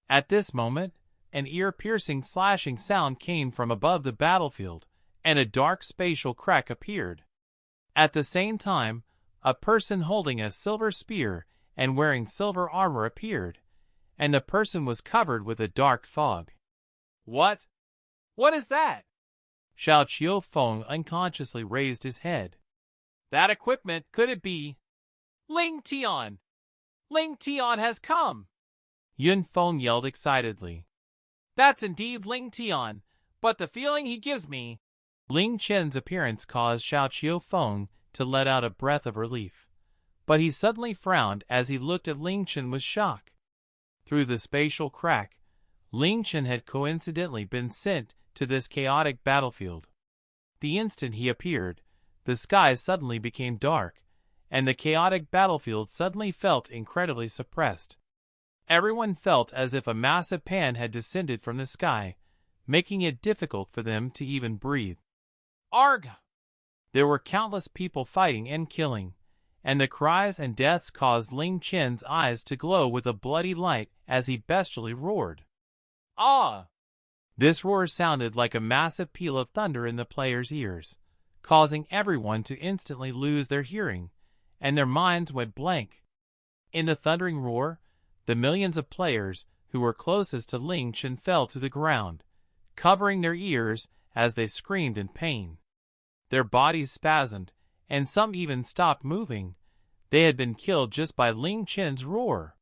At this moment, an ear-piercing slashing sound came from above the battlefield, and a dark spatial crack appeared. At the same time, a person holding a silver spear and wearing silver armor appeared, and the person was covered with a dark fog. What? What is that? Xiao Qiufeng unconsciously raised his head. That equipment, could it be? Ling Chen! Ling Chen has come! Yun Feng yelled excitedly. That's indeed Ling Chen, but the feeling he gives me... Ling Chen's appearance caused Xiao Qiufeng to let out a breath of relief, but he suddenly frowned as he looked at Ling Chen with shock. Through the spatial crack, Ling Chen had coincidentally been sent to this chaotic battlefield. The instant he appeared, the sky suddenly became dark, and the chaotic battlefield suddenly felt incredibly suppressed. Everyone felt as if a massive pan had descended from the sky, making it difficult for them to even breathe. Arg! There were countless people fighting and killing, and the cries and deaths caused Ling Chen's eyes to glow with a bloody light as he bestially roared. Ah! This roar sounded like a massive peal of thunder in the players' ears, causing everyone to instantly lose their hearing, and their minds went blank. In the thundering roar, the millions of players who were closest to Ling Chen fell to the ground, covering their ears as they screamed in pain. Their bodies spasmed, and some even stopped moving. They had been killed just by Ling Chen's roar.